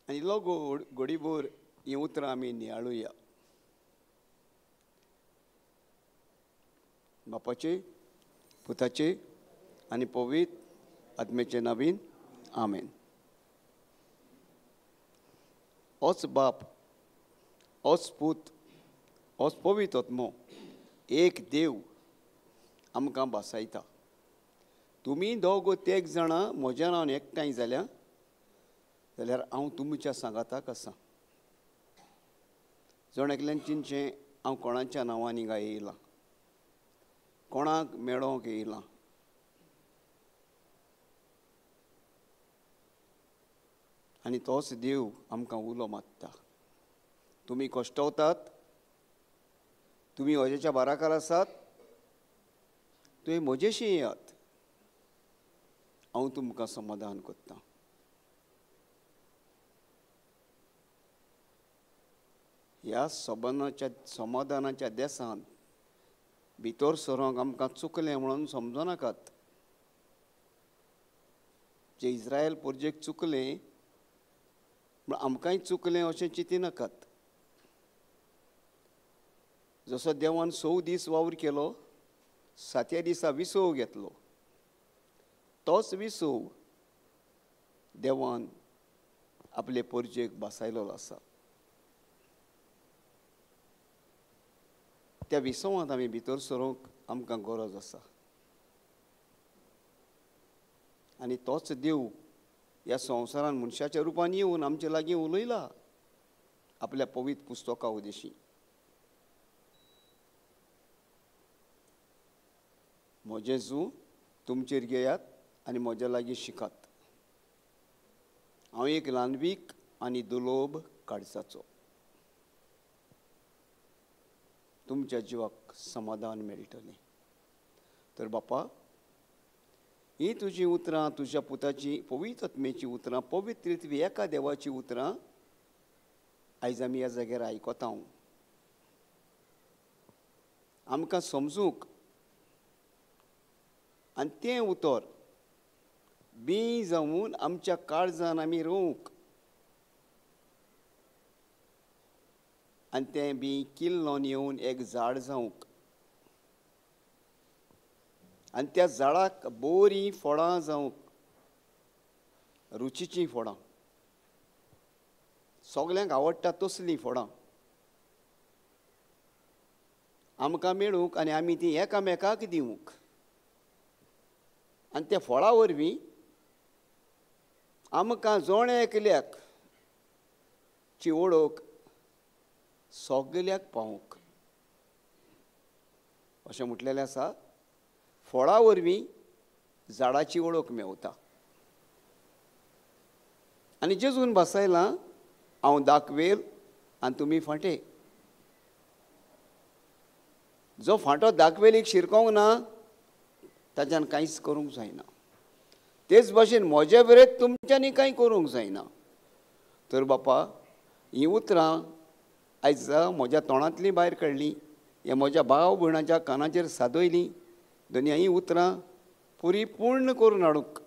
आनी इल्लो घडीभर ही उतरां आमी नियाळुया. बापाचे, पुताचे आनी पवित्र आत्म्याचे नांवान आमेन. होच बाप, होच पूत, होच पवित्र आत्मो एक देव आमकां भासायता. तुमी दोग तेग जाणां म्हज्या नांवान एकठांय जाल्यार हांव तुमच्या सांगाताक आसां. जण एकल्यान चिंतचें हांव कोणाच्या नांवान हिंगा येयलां, कोणाक मेळोंक येयलां. आनी तोच देव आमकां उलो मागता. तुमी कश्टवतात, तुमी वजेच्या बाराकार आसात, तुमी म्हजेशी येयात, हांव तुमकां समाधान करतां. ह्या समाधानाच्या देसान भितर सरोंक आमकां चुकलें म्हणून समजो नाकात. जे इस्रायल परजेक चुकलें म्हण आमकांय चुकलें अशें चिंती नाकात. जसो देवान 6 दीस वावर केलो, 7व्या दिसा विसव घेतलो, तोच विसव देवान आपले परजेक बसयलो आसा. त्या विसवांत आमी भितर सरोंक आमकां गरज आसा. आनी तोच देव ह्या संवसारान मनशाच्या रुपान येवन आमचे लागीं उलयला आपल्या पवित्र पुस्तका उदेशी. म्हजें जू तुमचेर घेयात आनी म्हज्या लागीं शिकात. हांव एक ल्हानवीक आनी दुलोभ काळजाचो. तुमच्या जिवाक समाधान मेळटलें. तर बापा, ही तुजी उतरां, तुज्या पुताची पवित्र आत्मेची उतरां, पवित्रित्व एका देवाची उतरां आयज आमी ह्या जाग्यार आयकता. आमकां समजूंक आनी तें उतर बी जावन आमच्या काळजान आमी रोवंक आनी तें बी किल्लोन येवन एक झाड जावंक आनी त्या झाडाक बरीं फळां जावंक, रुचीचीं फळां, सगल्यांक आवडटा तसलीं फळां आमकां मेळूंक आनी आमी तीं एकामेकाक दिवंक. आनी त्या फळां वरवीं आमकां जण एकल्याक ची ओळख सगल्याक पावूंक. अशें म्हटलेलें आसा, फळां वरवीं झाडाची ओळख मेवता. आनी जेजून बसयलां, हांव दाखवेल आनी तुमी फाटें. जो फांटो दाखवेलीक शिरकोंक ना ताच्यान कांयच करूंक जायना. तेच भाशेन म्हजे बरें तुमच्यांनी कांय करूंक जायना. तर बापा, हीं उतरां आयज म्हज्या तोंडांतलीं भायर काडलीं, हे म्हज्या भाव भयणाच्या कानाचेर सादयलीं. दुनिया हीं उतरां परिपूर्ण करून हाडूंक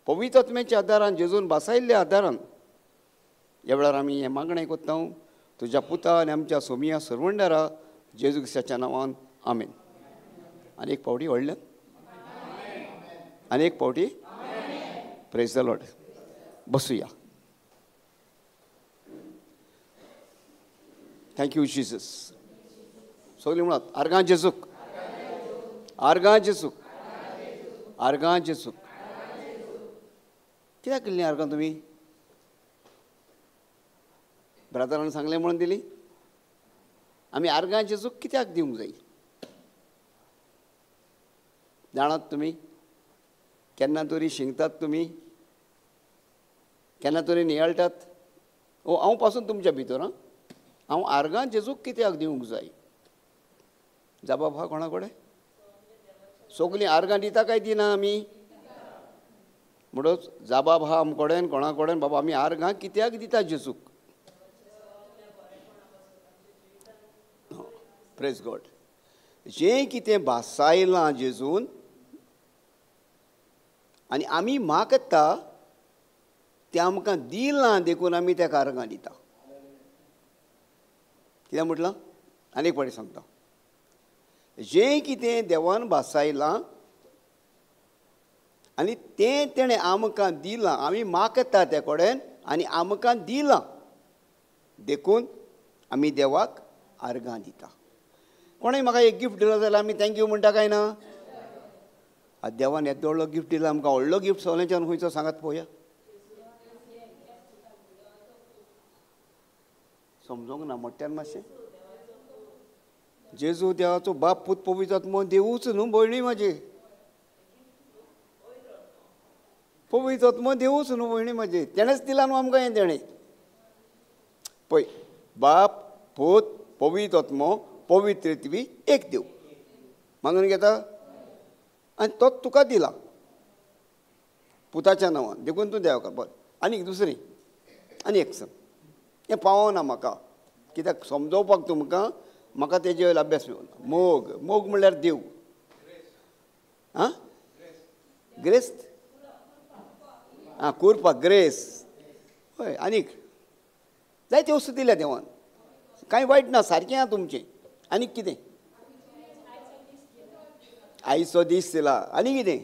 पवित्र आत्म्याच्या आदारान, जेजून बसयल्ल्या आदारान ह्या वेळार आमी हें मागणें कोत्ता तुज्या पुता आनी आमच्या सोमिया सर्वंडारा जेजू क्रिस्ताच्या नांवान आमेन. आनी एक पावटी व्हडल्यान, आनी एक पावटी प्रेज द लॉर्ड. बसुया. Thank you Jesus. सगळीं म्हणत आर्गां जेजूक, आर्गां जेजूक, आर्गां जेजूक. कित्याक केल्लीं आर्गां तुमी? ब्रदरान सांगलें म्हणून दिली? आमी आर्गां जेजूक कित्याक दिवंक जाय जाणात तुमी? केन्ना तरी शिंगतात तुमी, केन्ना तरी नियाळटात. हांव पासून तुमच्या भितर हांव आर्गां जेजूक कित्याक दिवंक जाय? जबाब आहा कोणा कडेन? सगलीं आर्गां दिता काय दिना आमी? म्हणूच जबाब आहा आमचे कडेन, कोणा कडेन? बाबा आमी आर्गां कित्याक दिता जेजूक? Praise God. जें कितें भासायलां जेजून आनी आमी मागता तें आमकां दिलां देखून आमी त्या कार्गां दिता. कित्याक म्हटलां आनी एक फावटी सांगता, जें कितें देवान भासायलां आनी तें तेणें आमकां दिलां, आमी मागता ते कडेन आनी आमकां दिलां देखून आमी देवाक आर्गां दिता. कोणें म्हाका एक गिफ्ट दिलो जाल्यार आमी थँक्यू म्हणटा काय ना? देवान येदो व्हडलो गिफ्ट दिला आमकां, व्हडलो गिफ्ट सगळ्यांच्यान खंयचो सांगात पळोवया. समजोंक ना मोठ्यान मातशें. जेजू देवाचो बाप पूत पवित्र आत्मो देवूच न्हू भयणी म्हाजे. पवित्र आत्मो देवूच न्हू भयणी म्हाजे. तेणेच दिला न्हू आमकां हें तेणें. पळय, बाप पूत पवित्र आत्मो पवित्रत्वी एक देव मानून घेता आनी तोच तुका दिला पुताच्या नांवान देखून तूं देवाक. बरें, आनीक दुसरी आनी एक सांग. हें पावना म्हाका, कित्याक समजोवपाक तुमकां म्हाका तेजे वयलो अभ्यास मेळना. मोग, मोग म्हणल्यार देव. आं, ग्रेस्त, आं, कुरपा, ग्रेस. हय, आनीक जायत्यो वस्तू दिल्या देवान, कांय वायट ना, सारकें आहा तुमचें. आनीक कितें? आयचो दीस दिला. आनी कितें?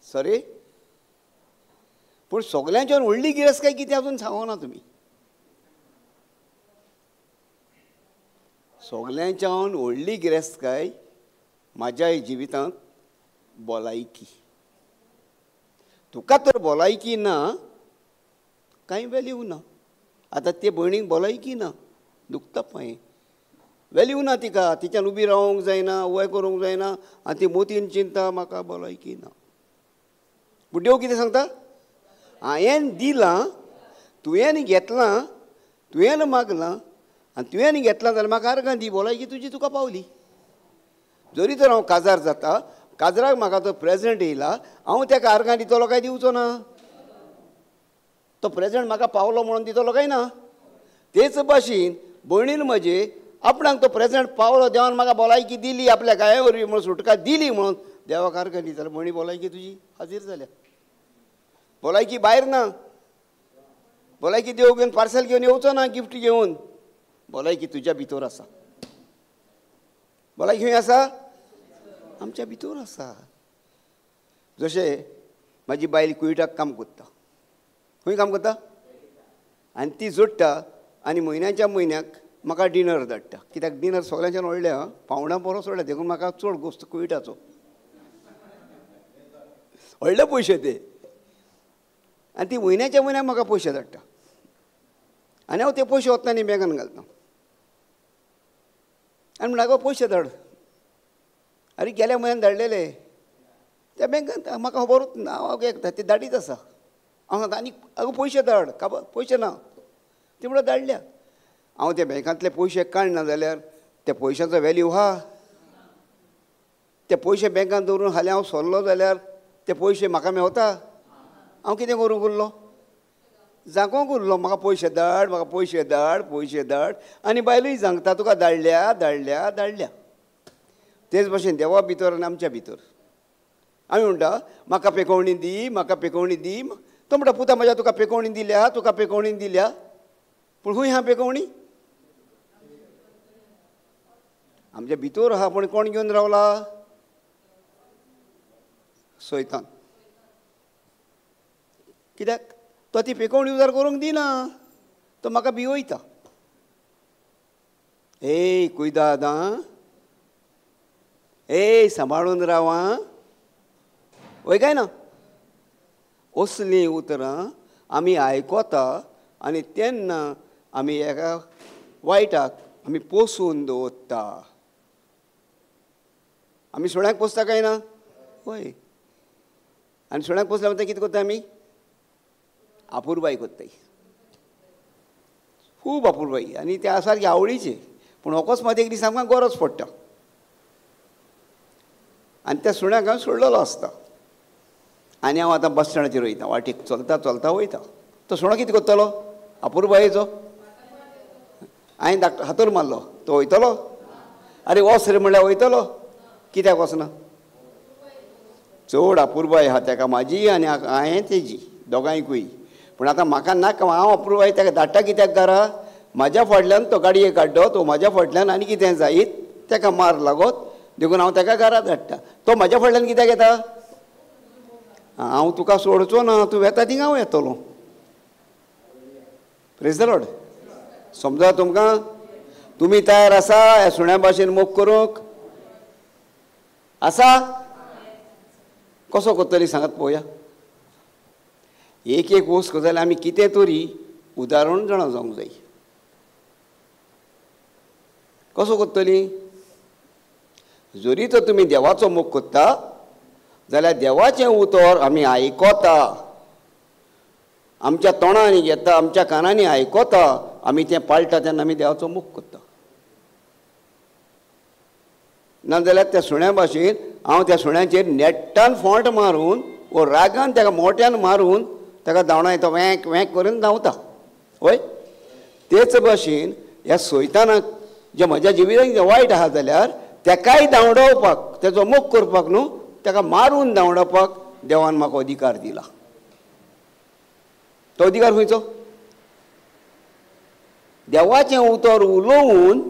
सॉरी, पूण सगळ्यांच्यान व्हडली गिरेस्त कितें अजून सांगोना तुमी. सगळ्यांच्यान व्हडली गिरेस्तकाय म्हाज्या जिवितांत भलायकी. तुका तर भलायकी ना, कांय वॅल्यू ना. आतां ते भयणीक भलायकी ना, दुखता पांय, वॅल्यू ना तिका. तिच्यान उबी रावंक जायना, वय करूंक जायना, आनी ती मोतीन चिंता म्हाका भलायकी ना. पूण देव कितें सांगता? हांवें दिलां, तुवें घेतलां, तुवें मागलां आनी तुवें घेतलां जाल्यार म्हाका आर्गां दी, भलायकी तुजी तुका पावली. जरी तर हांव काजार जाता, काजराक म्हाका तो प्रेझेंट येयला, हांव ताका आर्गां दितलो काय दिवचो ना? तो प्रेझेंट म्हाका पावलो म्हणून दितलो काय ना? तेच भाशेन भयणीन म्हजे आपणाक तो प्रेझेंट पावलो, देवान म्हाका भलायकी दिली, आपल्या गाये वरवीं म्हणून सुटका दिली म्हणून देवाक आर्गां दी, जाल्यार भयणी भलायकी तुजी हाजीर जाल्या. भलायकी भायर ना. भलायकी देव घेवन पार्सल घेवन येवचो ना, गिफ्ट घेवन. भलायकी तुज्या भितर आसा. भलायकी खंय आसा? आमच्या भितर आसा. जशें म्हाजी बायल कुयटाक काम करता. खंय काम करता? आनी ती जोडटा आनी म्हयन्याच्या म्हयन्याक म्हाका डिनर धाडटा. कित्याक डिनर सगळ्यांच्यान व्हडलें आं, पावणां परस व्हडलें, देखून म्हाका चड गोश्ट कुयटाचो. व्हडले पयशे ते. आनी ती म्हयन्याच्या म्हयन्याक म्हाका पयशे धाडटा आनी हांव ते पयशे वतना न्ही बँकान घालता. आनी म्हणटा गो पयशे धाड. अरे गेल्या म्हयन्यान धाडलेले त्या बँकांत म्हाका खबरूच ना, हांव घेता ते धाडीत आसा. हांव सांगता आनी आगो पयशे धाड. काबार पयशे ना, ती म्हणून धाडल्या. हांव ते बँकांतले पयशे काडना जाल्यार त्या पयशांचो वॅल्यू आहा? ते पयशे बँकांत दवरून हालीं हांव सरलो जाल्यार ते पयशे म्हाका मेवता? हांव कितें करूंक उरलो? जागोंक उरलो. म्हाका पयशे धाड, म्हाका पयशे धाड, पयशे धाड. आनी बायलूय सांगता तुका धाडल्या धाडल्या धाडल्या. तेच भाशेन देवा भितर आनी आमच्या भितर आमी म्हणटा म्हाका पेकोवणी दी, म्हाका पेकोवणी दी. तो म्हणटा पुता म्हज्या तुका पेकोवणी दिल्या, तुका पेकोवणी दिल्या. पूण खंय आहा पेकोवणी? आमच्या भितर आहा. पूण कोण घेवन रावला? सैतान. कित्याक तो ती पेकोवणी उजार करूंक दिना, तो म्हाका भिवयता. ए कुयदाद आं, ए सांबाळून राव आं. वय काय ना? असलीं उतरां आमी आयकोता आनी तेन्ना आमी एका वायटाक आमी पोसून दवरता. आमी सुण्याक पोसता काय ना? वय. आनी सुण्याक पोसल्या म्हणटा कितें करता आमी? आपुरबाय करताय. खूब आपुरबाई आनी त्या सारकी आवडीचे. पूण अकस्मात एक दीस आमकां गरज पडटा आनी त्या सुण्याक हांवें सोडलेलो आसता आनी हांव आतां बस स्टँडाचेर वयता, वाटेक चलता चलता वयता. तो सुणो कितें करतलो? आपुरबायेचो हांवें हातोर मारलो, तो वयतलो? अरे वच रे म्हणल्यार वयतलो? कित्याक वचना? चड अपुर्बाय आहा ताका म्हाजी आनी हांवें तेजी दोगांयकूय. पूण आतां म्हाका नाका, हांव अपुर्बाय ताका धाडटा कित्याक घरा, म्हाज्या फाटल्यान तो गाडयेक काड्डो, तो म्हाज्या फाटल्यान आनी कितें जायत ताका मार लागत, देखून हांव ताका घरा धाडटा. तो म्हाज्या फाटल्यान कित्याक येता? हांव तुका सोडचो ना, तूं येता थिंगा हांव येतलो. Praise the Lord. समजा तुमकां? तुमी तयार आसा ह्या सुण्या भाशेन मोग करूंक? आसा? कसो करतली सांगात पळोवया. एक एक वस्त जाल्यार आमी कितें तरी उदाहरण जाणा जावंक जाय. कसो करतली? जरी तर तुमी देवाचो मोग करता जाल्यार देवाचें उतर आमी आयकता, आमच्या तोंडांनी घेता, आमच्या कानांनी आयकता, आमी तें पाळटा तेन्ना आमी देवाचो मोग करता. नाजाल्यार त्या सुण्या भाशेन हांव त्या सुण्याचेर नेट्टान फोंट मारून वो रागान ताका मोठ्यान मारून ताका धांवडां येता, वॅक वॅक करून धांवता. वय तेच भाशेन ह्या सैतानाक जे म्हज्या जिवितांत जे वायट आहा जाल्यार ताकाय धांवडोवपाक, तेजो मोग करपाक न्हू, ताका मारून धांवडोवपाक देवान म्हाका अधिकार दिला. तो अधिकार खंयचो? देवाचें उतर उलोवन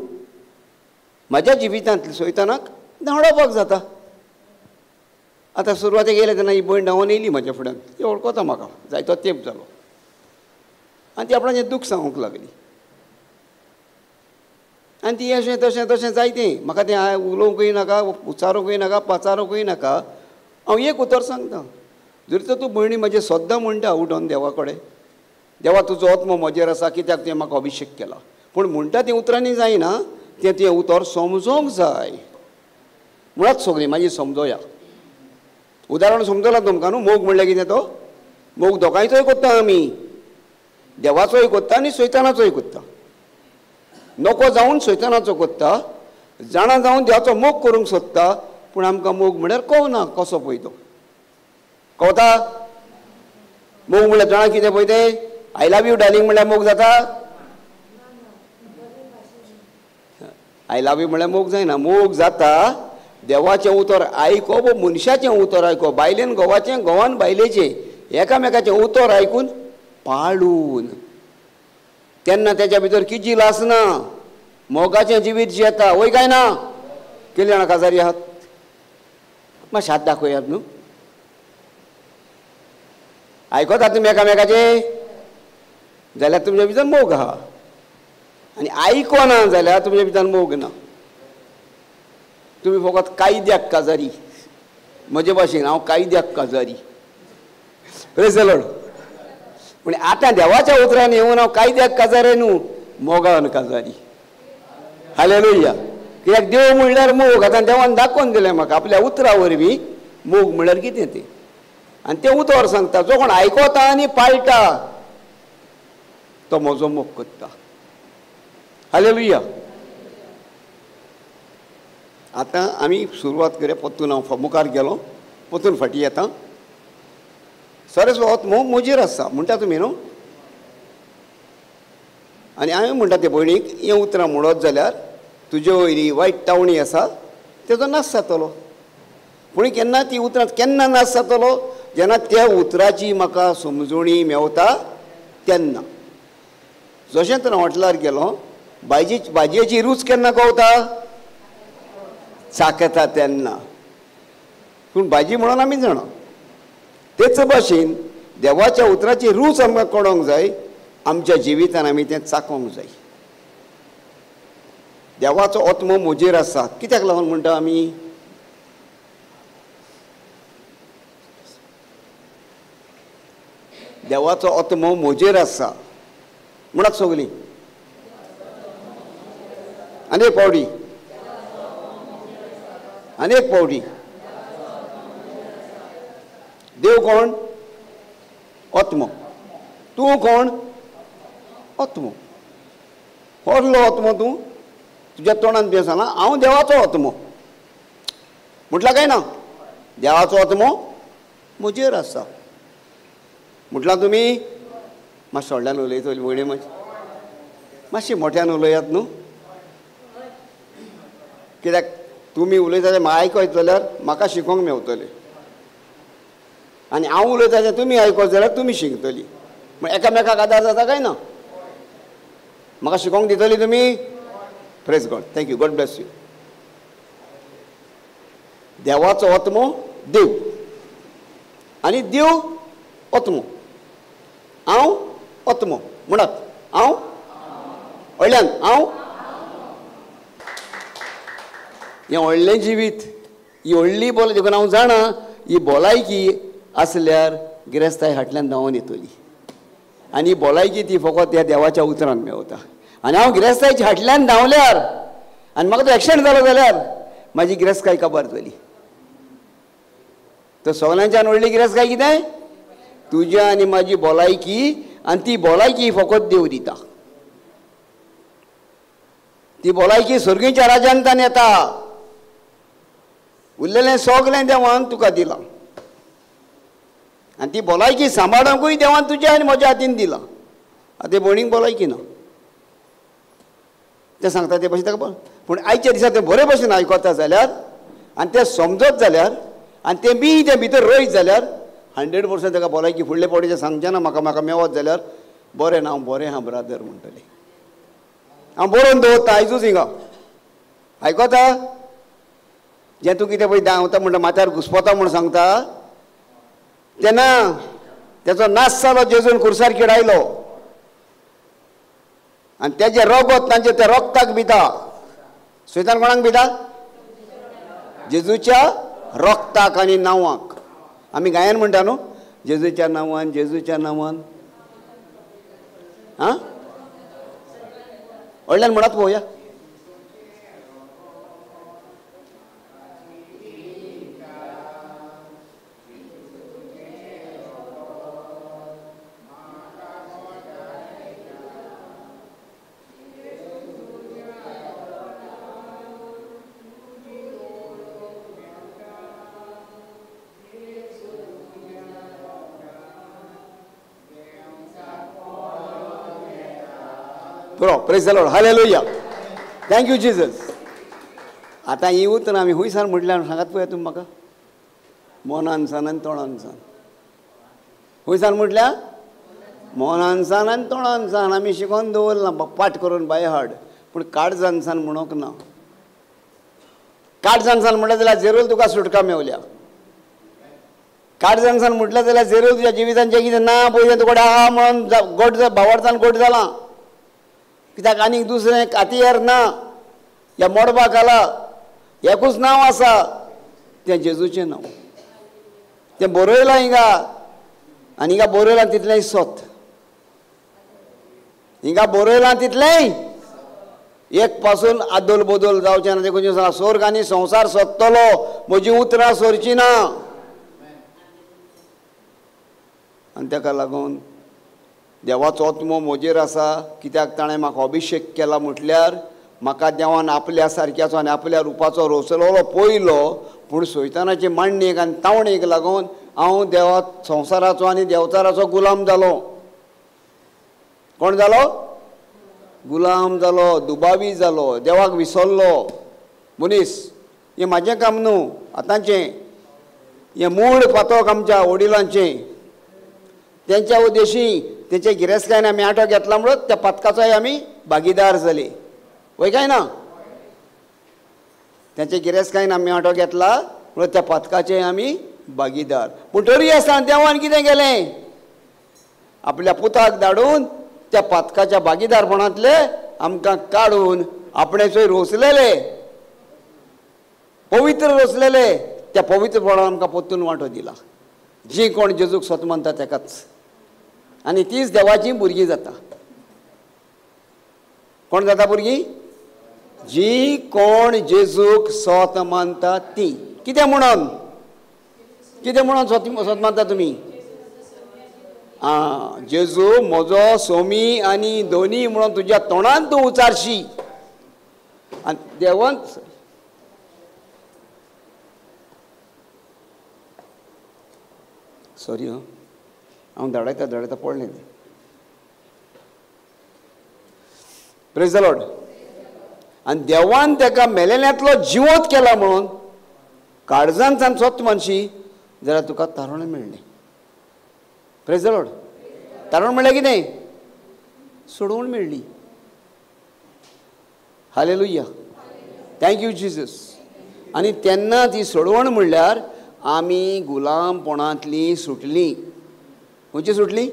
म्हाज्या जिवितांतल्या सैतानाक धांवडोवपाक जाता. आतां सुरवातेक येयले तेन्ना ही भयण धांवून येयली म्हाज्या फुड्यान, ती वळखता म्हाका, जायतो तेंप जालो, आनी ती आपणाचें दूख सांगूंक लागली. आनी ती अशें तशें तशें जायतें म्हाका तें उलोवंकूय नाका, उचारूंकूय नाका, पाचारूंकूय नाका. हांव एक उतर सांगता. जरी तर तूं भयणी म्हाजें सद्दां म्हणटा उठोन देवा कडेन, देवा तुजो आत्मो म्हजेर आसा कित्याक तुवें म्हाका अभिशेक केला, पूण म्हणटा तें उतरांनी जायना, तें उतर समजोवंक जाय. मुळात सगळीं मागीर समजोया. उदाहरण समजलां तुमकां न्हू? मोग म्हणल्यार कितें तो? मोग दोगांयचोय कोत्ता आमी, देवाचोय कोत्ता आनी सैतानाचोय कोत्ता. नको जावन सैतानाचो कोत्ता, जाणा जावन देवाचो मोग करूंक सोदता, पूण आमकां मोग म्हळ्यार कळना कसो पळय तो. कळटा? मोग म्हळ्यार जाणा कितें पळय तें? आय लव यू डार्लिंग म्हळ्यार मोग जाता? आय लव यू म्हळ्यार मोग जायना. मोग जाता देवाचें उतर आयकप, मनशाचें उतर आयकप, बायलेन घोवाचें, घोवान बायलेचें, एकामेकाचें उतर आयकून पाळून. तेन्ना तेच्या भितर किजील आसना, मोगाचें जिवीत जियेता. वय काय ना? केली जाणां काजारी आहात? मातशें हात दाखयात न्हू. आयकतात तुमी एकामेकाचें जाल्यार तुमच्या भितर मोग आहा, आनी आयकना जाल्यार तुमच्या भितर मोग ना. तुमी फकत कायद्याक काजारी. म्हजे भाशेन हांव कायद्याक काजारी. Praise the Lord. पूण आतां देवाच्या उतरान येवन हांव कायद्याक काजारी न्हू, मोगान काजारी. हालेलुया. कित्याक देव म्हणल्यार मोग. आतां देवान दाखोवन दिलें म्हाका आपल्या उतरा वरवीं मोग म्हणल्यार कितें तें, आनी तें उतर सांगता. जो कोण आयकता आनी पाळटा तो म्हजो मोग करता. हालेलुया. आतां आमी सुरवात करया. परतून हांव मुखार गेलो, परतून फाटीं येता. सरस्वत मोग म्हजेर आसा म्हणटा तुमी न्हू. आनी हांवें म्हणटा ते भयणीक हें उतरां म्हणत जाल्यार तुजे वयली वायट टावणी आसा तेजो नाश जातलो. पूण केन्ना ती उतरां केन्ना नाश जातलो? जेन्ना त्या उतराची म्हाका समजुणी मेवता तेन्ना. जशें तर हॉटेलार गेलो, भाजयेची रूच केन्ना कळटा? चाखता तेन्ना. पूण भाजी म्हणून आमी जाणा. तेच भाशेन देवाच्या उतराची रूच आमकां कळोंक जाय, आमच्या जिवितान आमी तें चाखोंक जाय. देवाचो आत्मो म्हजेर आसा कित्याक लागून म्हणटा आमी? देवाचो आत्मो म्हजेर आसा म्हणत सगलीं. अनेक पावटी, अनेक पावटी. देव कोण? आत्मो. तूं कोण? आत्मो. कसलो आत्मो तूं? तुज्या तोंडान बी सांगला हांव देवाचो आत्मो म्हटला काय ना? देवाचो आत्मो म्हजेर आसा म्हटलां तुमी. मातशें व्हडल्यान उलयतली वडे मातशें मोठ्यान उलयात न्हू. कित्याक तुमी उलयता तें म्हाका आयकत जाल्यार म्हाका शिकोवंक मेवतलें. आनी हांव उलयता तें तुमी आयकत जाल्यार तुमी शिकतली. म्हण एकामेकाक आदार जाता काय ना? म्हाका शिकोवंक दितली तुमी? Praise God. Thank you. God bless you. देवाचो आत्मो देव आनी देव आत्मो. हांव आत्मो म्हणत. हांव व्हडल्यान हांव हें व्हडलें जिवीत, ही व्हडली बोल देखून हांव जाणा ही भलायकी आसल्यार गिरेस्ताय फाटल्यान धांवून येतली. आनी ही भलायकी ती फकत ह्या देवाच्या उतरान मेवता. आनी हांव गिरेस्तायच्या फाटल्यान धांवल्यार आनी म्हाका तो एक्सिडेंट जालो जाल्यार म्हाजी गिरेस्ताय काबार जाली. तर सगळ्यांच्यान व्हडली गिरेस्ताय कितें? तुज्या आनी म्हाजी भलायकी. आनी ती भलायकी फकत देव दिता. ती भलायकी सर्गीच्या राज्यांतान येता. उरलेलें सगळें देवान तुका दिलां. आनी ती भलायकी सांबाळूंकूय देवान तुज्या आनी म्हज्या हातीन दिलां. आतां ते भोंवणीक भलायकी ना तें सांगता ते भशेन ताका. पूण आयच्या दिसा तें बरे भशेन आयकता जाल्यार आनी तें समजत जाल्यार आनी तें बी तें भितर रोयत जाल्यार 100% ताका भलायकी फुडले पडेचें सांगचें ना. म्हाका मेवत जाल्यार बरें ना, हांव बरें हा ब्रादर म्हणटलें. हांव बरोवन दवरता आयजूच हिंगा. आयकता? जें तूं कितें पळय धांवता म्हणटा माथ्यार घुस्पता म्हूण सांगता तेन्ना तेचो नाश जालो जेजून खुर्सार किडायलो आनी तेजें रगत तांचे त्या रक्ताक भिता. सैतान कोणाक भिता? जेजूच्या रक्ताक आनी नांवाक. आमी गायन म्हणटा न्हू, जेजूच्या नांवान जेजूच्या नांवान. आं व्हडल्यान म्हणत पळोवया. बरो. Praise the lord. Hallelujah. Thank you Jesus. आतां ही उतरां आमी हुंयसान म्हटल्यार सांगात पळया तुमी म्हाका. मोनान सान आनी तोंडान सान. हुंयसान म्हटल्यार मोनान सान आनी तोंडान सान आमी शिकोवन दवरला पाठ करून बाय हाड. पूण काळजान सान म्हणोंक ना. काळजान सान म्हणलें जाल्यार जेरूल तुका सुटका मेवल्या. काळजान सान म्हटलें जाल्यार जेरूल तुज्या जिवितान जें कितें ना पळय तें तुका आहा म्हणून गोट भावार्थान गोट जालां. कित्याक आनीक दुसरें कातयार ना. ह्या मोडबाक आला एकूच नांव आसा तें जेजूचें नांव. तें बरयलां हिंगा आनी हिंगा बरयलां तितलेंय सत. हिंगा बरयलां तितलेंय एक पासून आदोल बदोल जावचें ना. देखून सांग स्वर्ग आनी संवसार सोदतलो म्हजी उतरां सोरचीं ना. आनी ताका लागून देवाचो आत्मो म्हजेर आसा. कित्याक ताणें म्हाका अभिशेक केला म्हटल्यार म्हाका देवान आपल्या सारक्याचो आनी आपल्या रुपाचो रोसलेलो पयलो. पूण सैतानाचे मांडणेक आनी तावणेक लागून हांव देवा संवसाराचो आनी देवचाराचो गुलाम जालो. कोण जालो? गुलाम जालो, दुबावी जालो, देवाक विसरलो मनीस. हें म्हाजें काम न्हू आतांचें. हें मूळ पातोक आमच्या वडिलांचें. तेंच्या उद्देशी तेचे गिरेस्तायन आमी आटो घेतला म्हणून त्या पथकाचोय आमी भागीदार जाले. वय काय ना? तेचे गिरेस्तायन आमी आटो घेतला म्हणून त्या पथकाचेय आमी भागीदार. पूण तरी आसतना देवान कितें केलें? आपल्या पुताक धाडून त्या पथकाच्या भागीदारपणांतले आमकां काडून आपणे थंय रोसलेले पवित्र रोसलेले त्या पवित्रपणान आमकां परतून वांटो दिला. जी कोण जेजूक स्वत मानता तेकाच. आनी तीच देवाची भुरगीं जाता. कोण जाता भुरगीं? जी कोण जेजूक स्वत मानता ती. कितें म्हणून? कितें म्हणून स्वत मानता तुमी? जेजू म्हजो सोमी आनी दोनी म्हणून तुज्या तोंडान तूं उचारशी आनी देवान सॉरी हांव धाडयता पडलें. Praise the Lord. आनी देवान ताका मेलेल्यांतलो जिवंत केला म्हणून काळजांत स्वत मानशी जाल्यार तुका तारुण्य मेळ्ळें. Praise the Lord. तारण म्हणल्यार कितें? सोडवण मेळ्ळी. हालेलुया. Thank you Jesus. आनी तेन्ना ती सोडवण म्हणल्यार आमी गुलामपणांतली सुटली. खंयची सुटली?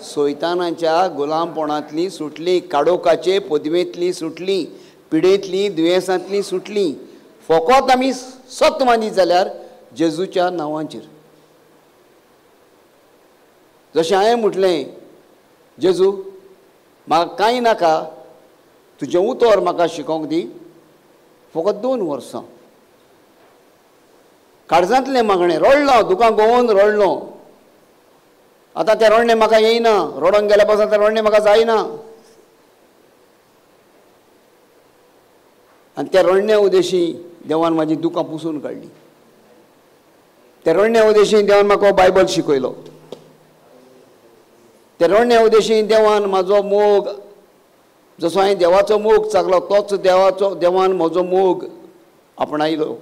सोयतानाच्या गुलामपणांतली सुटली, काडोकाचे पदवेंतली सुटली, पिडेंतली दुयेंसांतली सुटली. फकत आमी सत मानीत जाल्यार जेजूच्या नांवाचेर. जशें हांवें म्हटलें, जेजू म्हाका कांय नाका, तुजें उतर म्हाका शिकोवंक दी. फकत 2 वर्सां काळजांतलें मागणें रडलो, दुकां घोवन रडलो. आतां तें रडणें म्हाका येयना. रडोंक गेल्या पासून तें रडणें म्हाका जायना. आनी त्या रडण्या उदेशी देवान म्हाजी दुकां पुसून काडली. त्या रडण्या उदेशी देवान म्हाका बायबल शिकयलो. त्या रडण्या उदेशी देवान म्हाजो मोग, जसो हांवें देवाचो मोग चागलो तोच देवान म्हजो मोग आपणायलो.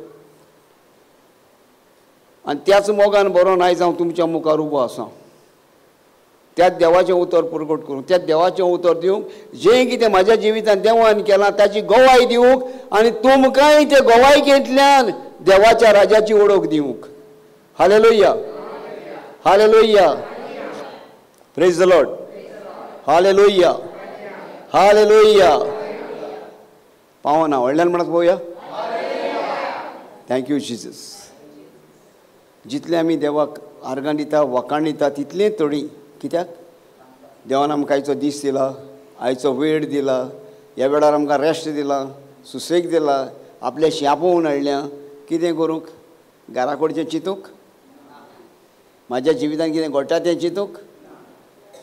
आनी त्याच मोगान बरोवन आयज हांव तुमच्या मुखार उबो आसां. त्याच देवाचें उतर प्रगट करूंक, त्याच देवाचें उतर दिवंक, जें कितें म्हाज्या जिवितांत देवान केलां ताची गवाय दिवंक आनी तुमकांय ते गवायकेंतल्यान देवाच्या राजाची ओळख दिवंक. Hallelujah. Hallelujah. Praise the lord. Hallelujah. Hallelujah. पावना व्हडल्यान म्हणत पळोवया. Thank you Jesus. जितले आमी देवाक आर्गां दिता, वखाण दिता, तितलें थोडी. कित्याक? देवान आमकां आयचो दीस दिला, आयचो वेळ दिला, ह्या वेळार आमकां रेस्ट दिला, सुसेग दिला, आपल्या शापोवन हाडल्या. कितें करूंक? घरा कडचें चिंतूंक? म्हाज्या जिवितांत कितें घडटा तें चिंतूंक?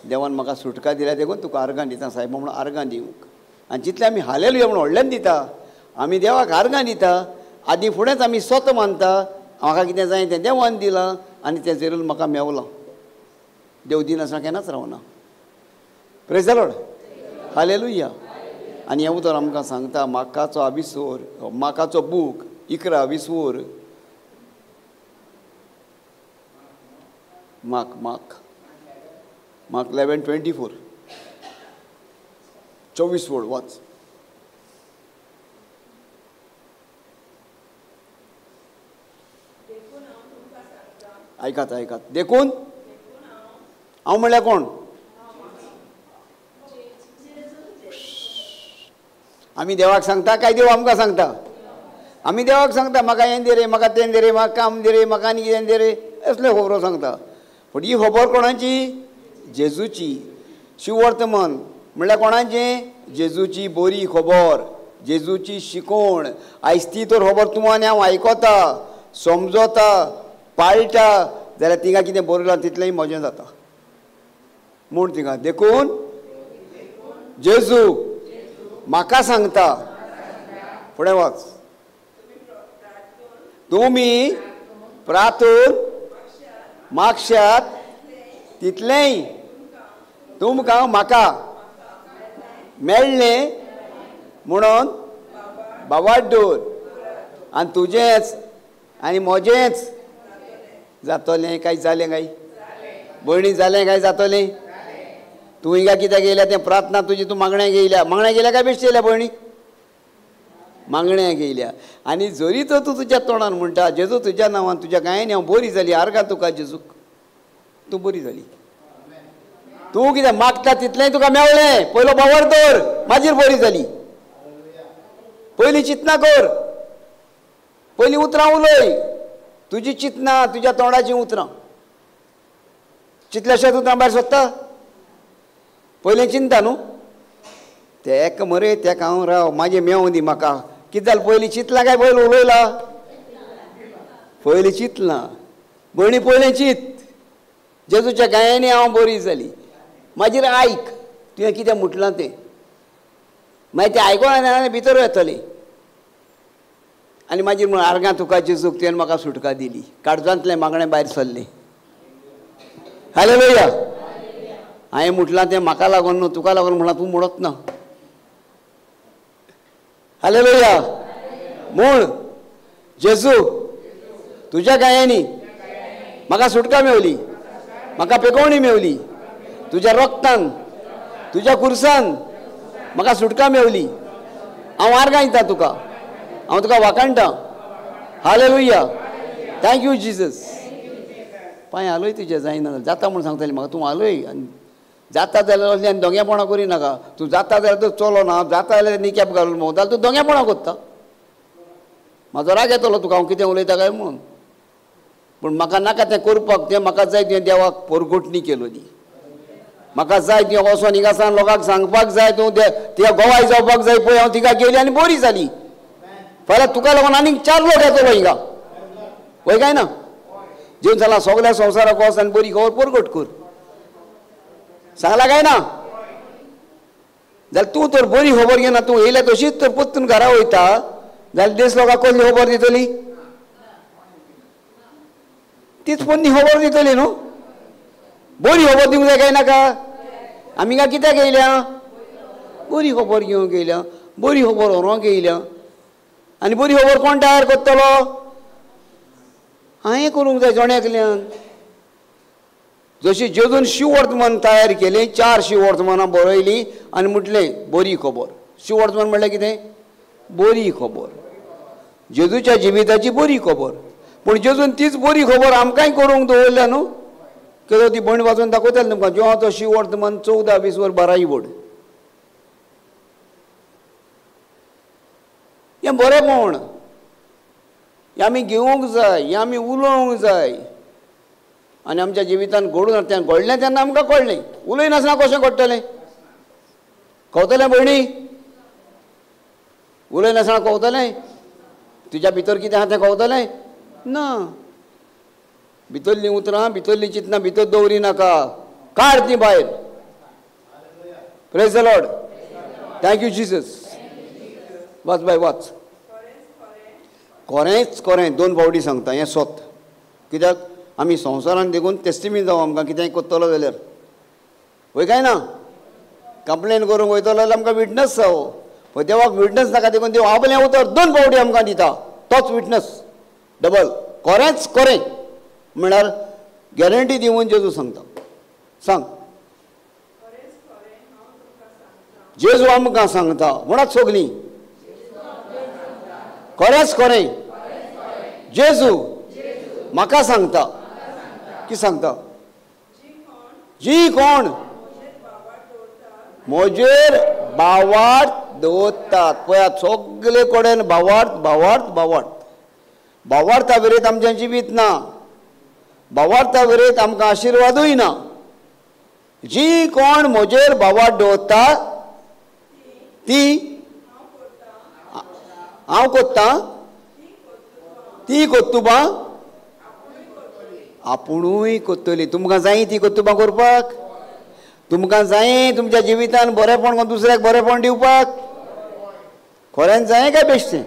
देवान म्हाका सुटका दिल्या देखून तुका आर्गां दिता सायबा म्हणून आर्गां दिवंक. आनी जितले आमी हालेलुया म्हणून व्हडल्यान दिता, आमी देवाक आर्गां दिता, आदी फुडेंच आमी स्वत मानता म्हाका कितें जाय तें देवान दिलां आनी तें जरूर म्हाका मेवलां. देव दिनासतना केन्नाच रावना. Praise the lord. हालेलुया. आनी हें उतर आमकां सांगता माकाचो आबिसोर, माकाचो बूक 11:20. माक 11:24. 24 वाच. ऐकात. देखून हांव म्हणल्यार कोण? आमी देवाक सांगता काय देव आमकां सांगता? आमी देवाक सांगता म्हाका हें दे रे, म्हाका तें दे रे, म्हाका काम दे रे, म्हाका आनी कितें दे रे, असल्यो खबरो सांगता. पूण ही खबर कोणाची? जेजूची. शिवर्तमान म्हणल्यार कोणाचें? जेजूची बरी खबर, जेजूची शिकोवण. आयज ती तर खबर तूं आनी हांव आयकता, समजता, पाळटा जाल्यार तिंगा कितें बरयलां तितलेंय म्हजें जाता. म्हूण तिंगा देखून जेजू म्हाका सांगता. फुडें वाच. तुमी प्रार्थून मागशात तितलेंय तुमकां म्हाका मेळ्ळें म्हणून बाबाड दवर. आनी तुजेंच आनी म्हजेंच जातलें काय जालें काय? भयणी जालें काय जातलें? तूं हिंगा कित्याक येयल्या तें प्रार्थना तुजी तूं मागण्यांक येयल्या. मागण्यांक येयल्या काय बेश्टी येयल्या भयणी? मागण्यांक येयल्या. आनी जरी तर तूं तुज्या तोंडान म्हणटा जेजू तुज्या नांवान तुज्या गायेन हांव बरी जाली, आर्गां तुका जेजूक, तूं बरी जाली. तूं कितें मागता तितलेंय तुका मेवलें. पयलो बावर दवर, मागीर बरी जाली. पयलीं चिंतना कर, पयलीं उतरां उलय. तुजी चिंतना तुज्या तोंडाची उतरां. चिंतल्याशेच उतरां भायर सोदता? पयलीं चिंता न्हू. तेका मरे तेका हांव राव म्हाजें मेव दी म्हाका. कितें जालें? पयलीं चिंतलां काय पयलीं उलयलां? पयलीं चिंतलां. भयणी पयलें चिंत. जेजूच्या गायांनी हांव बरी जाली. मागीर आयक तुवें कितें म्हटलां तें. मागीर तें आयकोना भितर येतलें. आनी मागीर म्हण आर्गां तुका जेजूक तुवें म्हाका सुटका दिली. काळजांतलें मागणें भायर सरलें. हालेलुया. हांवें म्हटलां तें म्हाका लागून न्हू, तुका लागून म्हणलां. तूं म्हणत ना. हालेलुया. म्हूण जेजू तुज्या गायांनी म्हाका सुटका मेवली. म्हाका पेकोवणी मेवली. तुज्या रक्तान, तुज्या कुर्सान म्हाका सुटका मेवली. हांव आर्गायता तुका, हांव तुका वाखाणटा. हालेलुया. Thank you Jesus. पांय हालय तुजें जायना जाता म्हूण सांगताली म्हाका. तूं हालय आनी जाता जाल्यार असली आनी दोंगेपणां करिनाका. तूं जाता जाल्यार तूं चलो ना, जाता जाल्यार निकेप घालून मग जाल्यार तूं दोंगेपणां करता. म्हाजो राग येतलो तुका हांव कितें उलयता काय म्हणून. पूण म्हाका नाका तें करपाक. तें म्हाका जाय तुवें देवाक परगोटणी केलोली. म्हाका जाय तुवें वचोन हिंगासान लोकांक सांगपाक जाय तूं ते गोवाय जावपाक जाय पळय. हांव तिका गेली आनी बरी जाली. फाल्यां तुका लागून आनीक 4 लोक येतलो हिंगा. वय काय ना. जेवन जाल्यार सगल्या संवसाराक वच आनी बरी खबर परगट कर. सांगला काय ना. जाल्यार तूं तर बरी खबर घेना. तूं येयल्या तशीच तर पत्तून घरा वयता जाल्यार देश लोकांक कसली खबर दितली. तीच पोन्नी खबर दितली न्हू. बरी खबर दिवंक जाय काय नाका. आमी काय कित्याक येयल्या. बरी खबर घेवंक येयल्या. बरी खबर व्हरोंक येयल्या. आनी बरी खबर कोण तयार करतलो. हांवें करूंक जाय जोण्याकल्यान. जशी जेजून शिवर्तमान तयार केली. 4 शिवर्तमानां बरयली आनी म्हटलें बरी खबर. शिवर्तमान म्हणल्यार कितें. बरी खबर. जेजूच्या जिविताची बरी खबर. पूण जेजून तीच बरी खबर आमकांय करूंक दवरल्या न्हू. कित्याक ती बंड वाचून दाखयताली तुमकां. जेव्हा तो शिवर्तमान 14-20 वर बाराई बोर्ड. हें बरेंपण. हें आमी घेवंक जाय. हें आमी उलोवंक जाय. आनी आमच्या जिवितान घडून तें घडलें तेन्ना आमकां कळ्ळें. उलयनासतना कशें घडटलें. कळटलें भयणी. उलयनासतना कळटलें. तुज्या भितर कितें आहा तें कळटलें ना. भितरलीं उतरां भितरलीं चिंतनां भितर दवरी नाका. काड ती भायर. Praise the Lord. Thank you Jesus. वाच बाय वाच. खरेंच खरें 2 फावटी सांगता. हें सत. कित्याक आमी संवसारान देखून टेस्टिमी जावं आमकां कितेंय करतलो जाल्यार. वय काय ना. कंप्लेन करूंक वयतलो जाल्यार आमकां विटनस जावो. पळय देवाक विटनस नाका देखून देव आपलें उतर 2 फावटी आमकां दिता. तोच विटनस डबल. खरेंच खरें म्हळ्यार गॅरंटी दिवन जेजू सांगता. सांग. जेजू आमकां सांगता म्हणत सगलीं. खरेंच खरें जेजू म्हाका सांगता. कितें सांगता. जी कोण म्हजेर भावार्थ दवरतात. पळयात सगळे कडेन भावार्थ भावार्थ भावार्थ. भावार्था विरयत आमचें जिवीत ना. भावार्था विरयत आमकां आशिर्वादूय ना. जी कोण म्हजेर भावार्थ दवरता ती हांव कोत्ता ती कोत्तुबां आपुणूय कोत्तली. तुमकां जाय ती कोत्तुबां करपाक. तुमकां जाय तुमच्या जिवितान बरेपण दुसऱ्याक बरेपण दिवपाक. खरेंच जाय काय बेश्टें.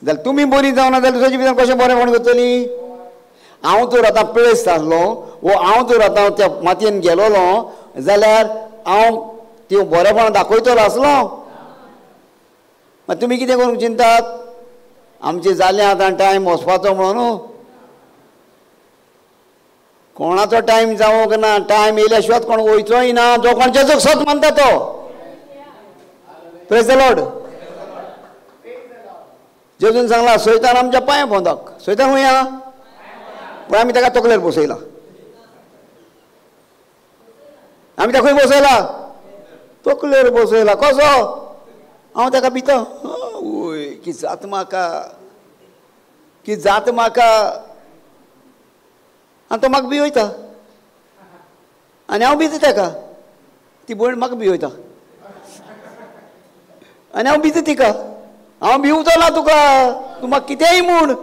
जाल्यार तुमी बरी जावना जाल्यार दुसऱ्या जिवितान कशें बरेपण करतली. हांव तर आतां पिळेस्त आसलो वो हांव तर आतां त्या मातयेन गेलोलो जाल्यार हांव ती बरेपण दाखयतलो आसलो. मागीर तुमी कितें करूंक चिंतात. आमचें जालें आतां टायम वचपाचो म्हणून. कोणाचो टायम जावंक ना. टायम येयल्या शिवाय कोण वयचोय ना. जो कोण जेजूक सत मानता तो. Praise the lord. जेजून सांगला सैतान आमच्या पांया पोंदाक. सैतान खंय आहा. पण आमी ताका तकलेर बसयला. आमी ताका खंय बसयला. तकलेर बसयला. कसो. हांव ताका भिता. ओय की जात म्हाका. की जात म्हाका. आनी तो म्हाका भिवयता. आनी हांव भिता ताका. ती भयण म्हाका भिवयता. आनी हांव भिता तिका. हांव भिवचो ना तुका. तूं म्हाका कितेंय म्हूण.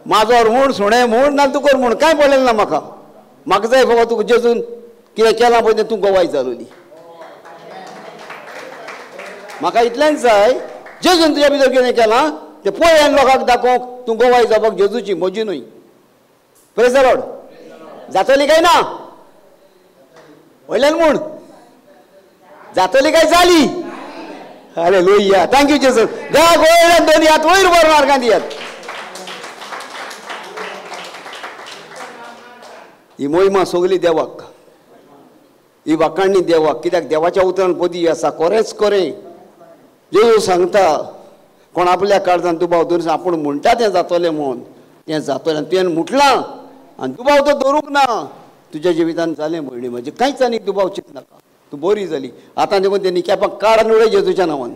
माजोर म्हूण सुणें म्हूण ना तुका म्हूण कांय पडलेलें ना म्हाका. म्हाका जाय फकत तुका जेजून कितें केलां पळय तें तूं गोवाय जालोली. म्हाका इतलेंच जाय. जेजून तुज्या भितर कितें केलां तें पळय आनी लोकांक दाखोवंक तूं गोवाय जावपाक जेजूची म्हजी न्हय. Praise the Lord. जातली काय ना. वयल्यान म्हूण जातली काय जाली. हालेलुया. Thank you Jesus. देवाक वयल्यान दोनी हात वयर बरो मार्गां दियात. ही मोहिमा सगली देवाक, ही वाकाणणी देवाक. कित्याक देवाच्या उतरान पदी आसा, कोरेंच कोरें. जेजू सांगता, कोण आपल्या काळजान दुबाव दवरून आपूण म्हणटा तें जातलें म्हणून तें जातलें. तुवें म्हटलां आनी दुबाव तो दवरूंक ना. तुज्या जिवितान जालें भयणी म्हणजे कांयच आनी दुबाव चिंत नाका. तूं बरी जाली. आतां देखून तें निकेपाक काडून उडय जेजूच्या नांवान,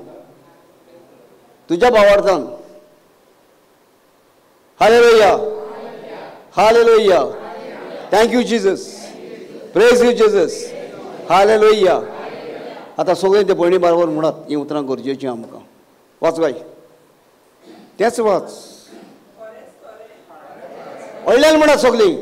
तुज्या भावार्थान. Hallelujah, hallelujah. Thank you Jesus, praise you Jesus. Hallelujah. आतां सगळें ते भयणी बरोबर म्हणत, ही उतरां गरजेचीं आमकां. वाच बाय, तेंच वाच. व्हडल्यान म्हणत सगळीं.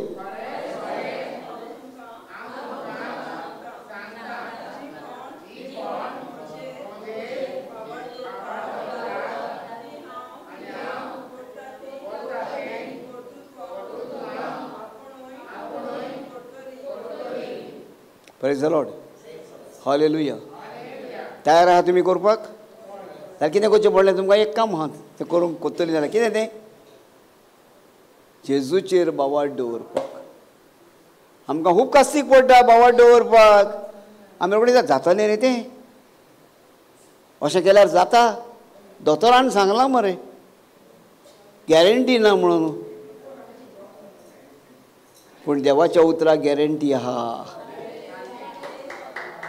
Praise the lord. हालेलुया. तयार आहात तुमी करपाक? जाल्यार कितें करचें पडलें तुमकां? एक काम आहा तें करूंक कोत्तली जाल्यार. कितें तें? जेजूचेर बावाट दवरपाक. आमकां खूब कास्तीक पडटा बावाट दवरपाक. आमी रोखडीच जातलें रे तें, अशें केल्यार जाता. दोतोरान सांगलां मरे, गॅरंटी ना म्हणून. पूण देवाच्या उतराक गॅरंटी आहा.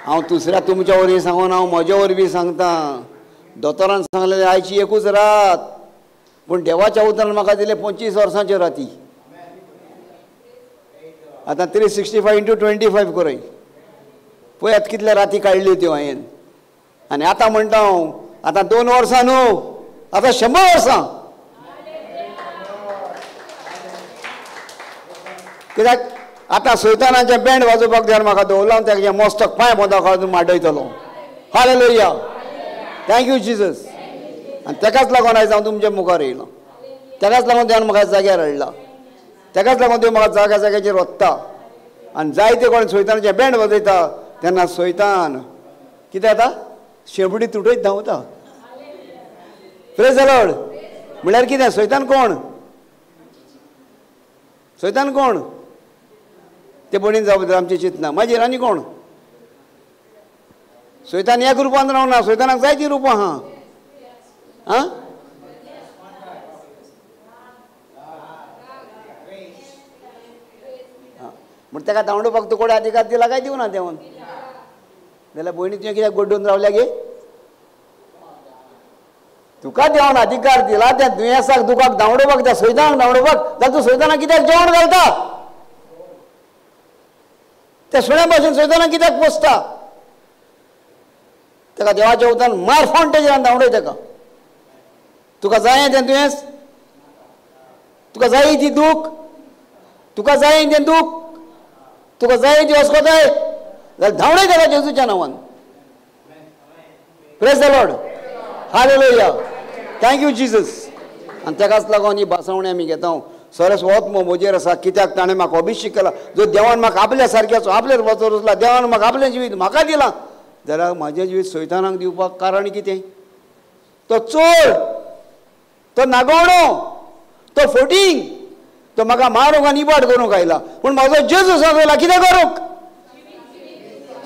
हांव दुसऱ्या तुमच्या वरवीं सांगून हांव म्हज्या वरवीं सांगता. दोतोरान सांगलेलें आयची एकूच रात, पूण देवाच्या उतरान म्हाका दिले 25 वर्सांच्यो राती. आतां 365 × 25 करय. पळयात कितले राती काडल्यो त्यो हांवें. आनी आतां म्हणटा हांव, आतां 2 वर्सां न्हू, आतां 100 वर्सां. कित्याक आतां सैतानाचें बँड वाजोवपाक जर म्हाका दवरलो, ताचे मस्तक पांय बोंदा काडून माड्डयतलो. हालेलुया. Thank you Jesus. आनी ताकाच लागून आयज हांव तुमच्या मुखार येयलां. ताकाच लागून देवान म्हाका जाग्यार हाडला. ताकाच लागून देव म्हाका जाग्या जाग्याचेर व्हरता. आनी जायते कोण सैतानाचें बँड वाजयता तेन्ना सैतान कितें जाता? शेंबडी तुटयत धांवता. Praise the Lord. म्हळ्यार कितें? सैतान कोण? सैतान कोण? ते भणीन जावं आमचें चिंतना. मागीर आनी कोण? सैतान एक रुपान रावना, सैतानाक जायतीं रुपां आहा. आं? म्हण ताका धांवडोवपाक तूं कोणे अधिकार दिला काय दिवना देवान? जाल्यार भयणी तुवें कित्याक गड्डून रावल्या गे? तुका देवान अधिकार दिला त्या दुयेंसाक दुखाक धांवडोवपाक, त्या सैतानाक धांवडोवपाक, जाल्यार तूं सैतानाक कित्याक जेवण घालता? त्या सुण्या भाशेन सैतानाक कित्याक पोसता? ताका देवाच्या उतान मार फावंटेजरान धांवडय ताका. तुका जाय तें दुयेंस? तुका जाय ती दूख? तुका जाय तें दूख? तुका जाय ती अस्कोताय? जाल्यार धांवडय ताका जेजूच्या नांवान. Praise the lord. Hallelujah. Thank you Jesus. आनी ताकाच लागून ही भासावणी आमी घेता. सरस वोत म्हजेर आसा, कित्याक ताणें म्हाका अभिशेक केला. जो देवान म्हाका आपल्या सारक्याचो आपल्या रुपाचो रचला, देवान म्हाका आपलें जिवीत म्हाका दिलां, जाल्यार म्हाजें जिवीत सैतानाक दिवपाक कारण कितें? तो चोर, तो नागवणो, तो फोटींग, तो म्हाका मारूंक आनी इबाड करूंक आयला. पूण म्हाजो जेजू सांगला कितें करूंक?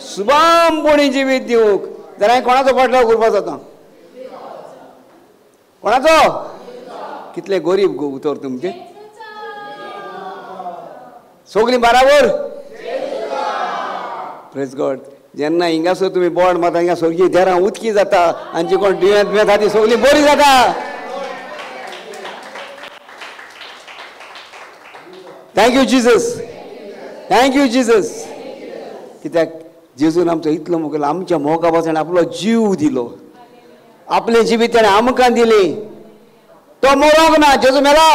सुबामपणी जिवीत दिवंक. जाल्यार हांवें कोणाचो फाटल्यार करपाक जाता? कोणाचो? कितले गरीब गो उतर तुमचे. सगळीं बराबर. Praise God. जेन्ना हिंगासर तुमी बोर्ड मारता हिंगा सगळीं देरां उदकी जाता आनी जी कोण दुयेंत बियेंत आहा ती सगळीं बरी जाता. Thank you Jesus. Thank you Jesus. कित्याक जेजून आमचो इतलो मोग केलो. आमच्या मोगा पासून आपलो जीव दिलो. आपलें जिवीत ताणें आमकां दिलें. तो मरोंक ना. जेजू मेला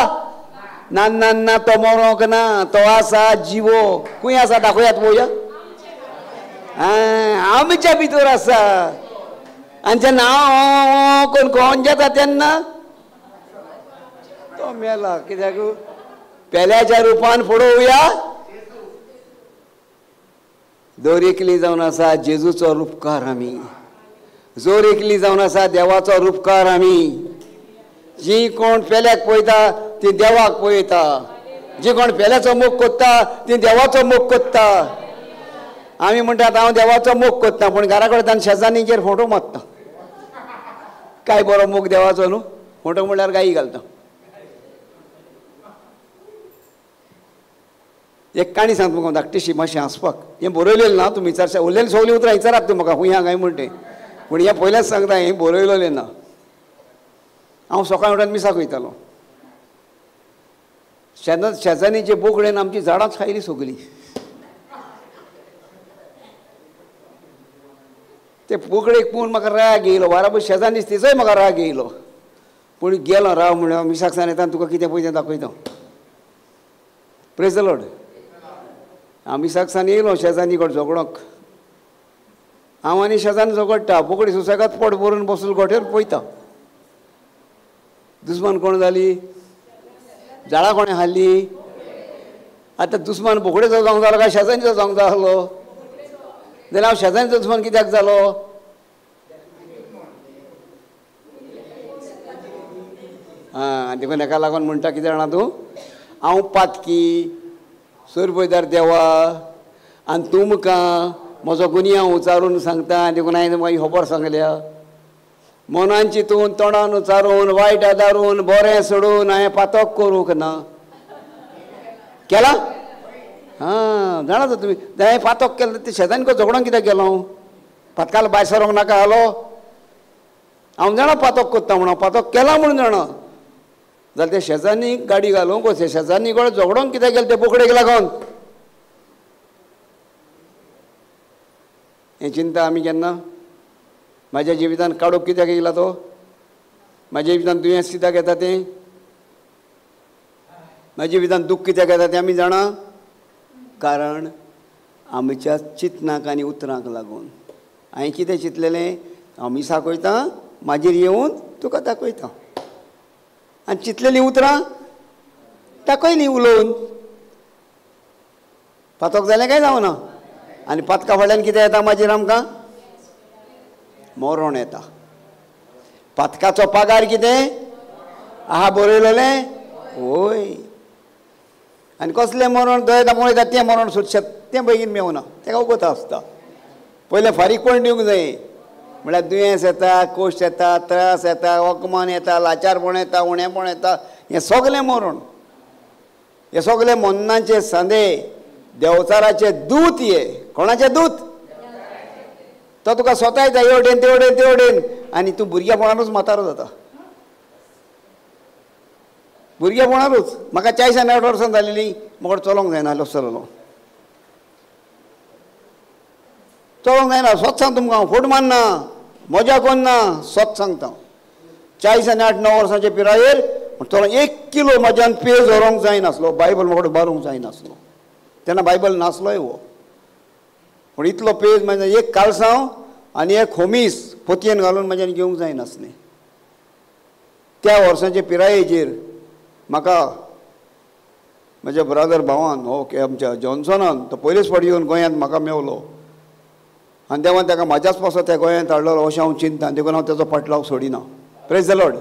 ना ना ना. तो मरोंक ना. तो आसा जिवो. खंय आसा दाखोवयात पळोवया. आमच्या भितर आसा. आनी जेन्ना हांव कोण कोण जेता तेन्ना तो मेला. कित्याक पेल्याच्या रुपान पळोवया. जोर एकली जावन आसा जेजूचो रूपकार आमी. जोर एकली जावन आसा देवाचो रूपकार आमी. जी कोण पेल्याक पळयता ती देवाक पळयता. जे कोण पेल्याचो मोग कोत्ता ती देवाचो मोग कोत्ता. आमी म्हणटात हांव देवाचो मोग कोत्ता, पूण घरा कडेन शेजान्नीचेर फोटो मारता. काय बरो मोग देवाचो न्हू, फोटो म्हणल्यार गायी घालता. एक काणी सांगता म्हाका धाकटीशी मातशें हांसपाक. हें बरयलेलें ना, तुमी विचारशा. उरलेलीं सगळीं उतरां विचारात तूं म्हाका खूंय काय म्हणटे, पूण हें पयलेंच सांगता, हें बरयलेलें ना. हांव सकाळीं उठून मिसाक वयतालो. शेजान्नीचे बोकडेन आमची झाडांच खायलीं सगळीं. ते बोकडेक पळोवन म्हाका राग येयलो. बाराबर शेजान्नीच तिचोय म्हाका राग येयलो. पूण गेलो राव म्हणल्यार मिसाक सान येता तुका कितें पळय तें दाखयता. Praise the Lord. हांव मिसाक सान येयलो शेजान्नी कडेन झगडोंक. हांव आनी शेजान्नी झगडटा, बोकडी सुसेगाद पोट भरून बसून गोठेर पळयता. दुस्मान कोण जाली? झाडां कोणें हाडली? आतां दुस्मान बोकडेचो जावंक जालो काय शेजान्नीचो जावंक जालो? जाल्यार हांव शेजान्नीचो दुस्मान कित्याक जालो? आनी देखून हेका लागून म्हणटा कितें जाणा तूं, हांव पातकी सरपयदार देवा आनी तुमकां म्हजो गुन्यांव उचारून सांगता. आनी देखून हांवें मागीर खबर सांगल्या. मनान चिंतून तोंडान उचारून वायट आदारून बरें सोडून हांवें पातक करूंक ना. केला? हां जाणा तुमी, हांवें पातक केलें. ते शेजान्नी को झगडोंक कित्याक गेलो हांव? पातकाल भायर सरोंक नाका जालो. हांव जाणा पातक कोत्ता म्हणून, पातक केला म्हणून जाणा. जाल्यार ते शेजान्नी गाडी घालूंक वचे शेजान्नी कडेन झगडोंक कित्याक गेले ते बोकडेक लागून? हें चिंता आमी केन्ना? म्हाज्या जिवितान काडूक कित्याक येयला तो? म्हाज्या जिवितान दुयेंस कित्याक येता तें? म्हाज्या जिवितान दूख कित्याक येता तें आमी जाणा? कारण आमच्या चिंतनाक आनी उतरांक लागून. हांवें कितें चिंतलेलें? हांव मिसाक वयता, मागीर येवन तुका दाखयता. आनी चिंतलेलीं उतरां दाखयलीं उलोवन. पातक जालें काय जावना? आनी पातका फाटल्यान कितें येता मागीर आमकां? मरण येता. पातकाचो पगार कितें? आहा बरयलेलें? होय. आनी कसलें मरण दयेता पळयता तें मरण सोदशात तें बेगीन मेवना. तेका वगत आसता. पयलें फारीक करून दिवंक जाय. म्हळ्यार दुयेंस येता, कोश्ट येता, त्रास येता, वखमान येता, लाचारपण येता, उणेपण येता. हें सगलें मरण. हे सगळे मरणाचे सांदे देवचाराचे दूत ये. कोणाचे दूत? तो तुका स्वता येता हे वटेन ते वटेन ते वटेन. आनी तूं भुरगेपणारूच म्हातारो जाता. भुरगेपणारूच. म्हाका 40 वर्सां जालेलीं, म्हाका चलोंक जायना चललो. चलोंक जायना. स्वत सांग तुमकां हांव फोट मारना, मजा करना, स्वत सांगता. 40-9 वर्सांचे पिरायेर चलो 1 किलो म्हाज्यान पेज व्हरोंक जायनासलो. बायबल म्हाका बारोवंक जायनासलो. तेन्ना बायबल नासलोय वो. पूण इतलो पेज म्हणजे 1 कालसांव आनी 1 होमीस पोतयेन घालून म्हाज्यान घेवंक जायनासलें. त्या वर्सांचे पिरायेचेर म्हाका म्हज्या ब्रदर भावान हो आमच्या जॉन्सनान तो पयलेच फावटी येवन गोंयांत म्हाका मेवलो. आनी देवान ताका म्हाज्याच पासो त्या गोंयांत हाडलो अशें हांव चिंता. देखून हांव तेजो फाटलाव सोडिना. Praise the lord.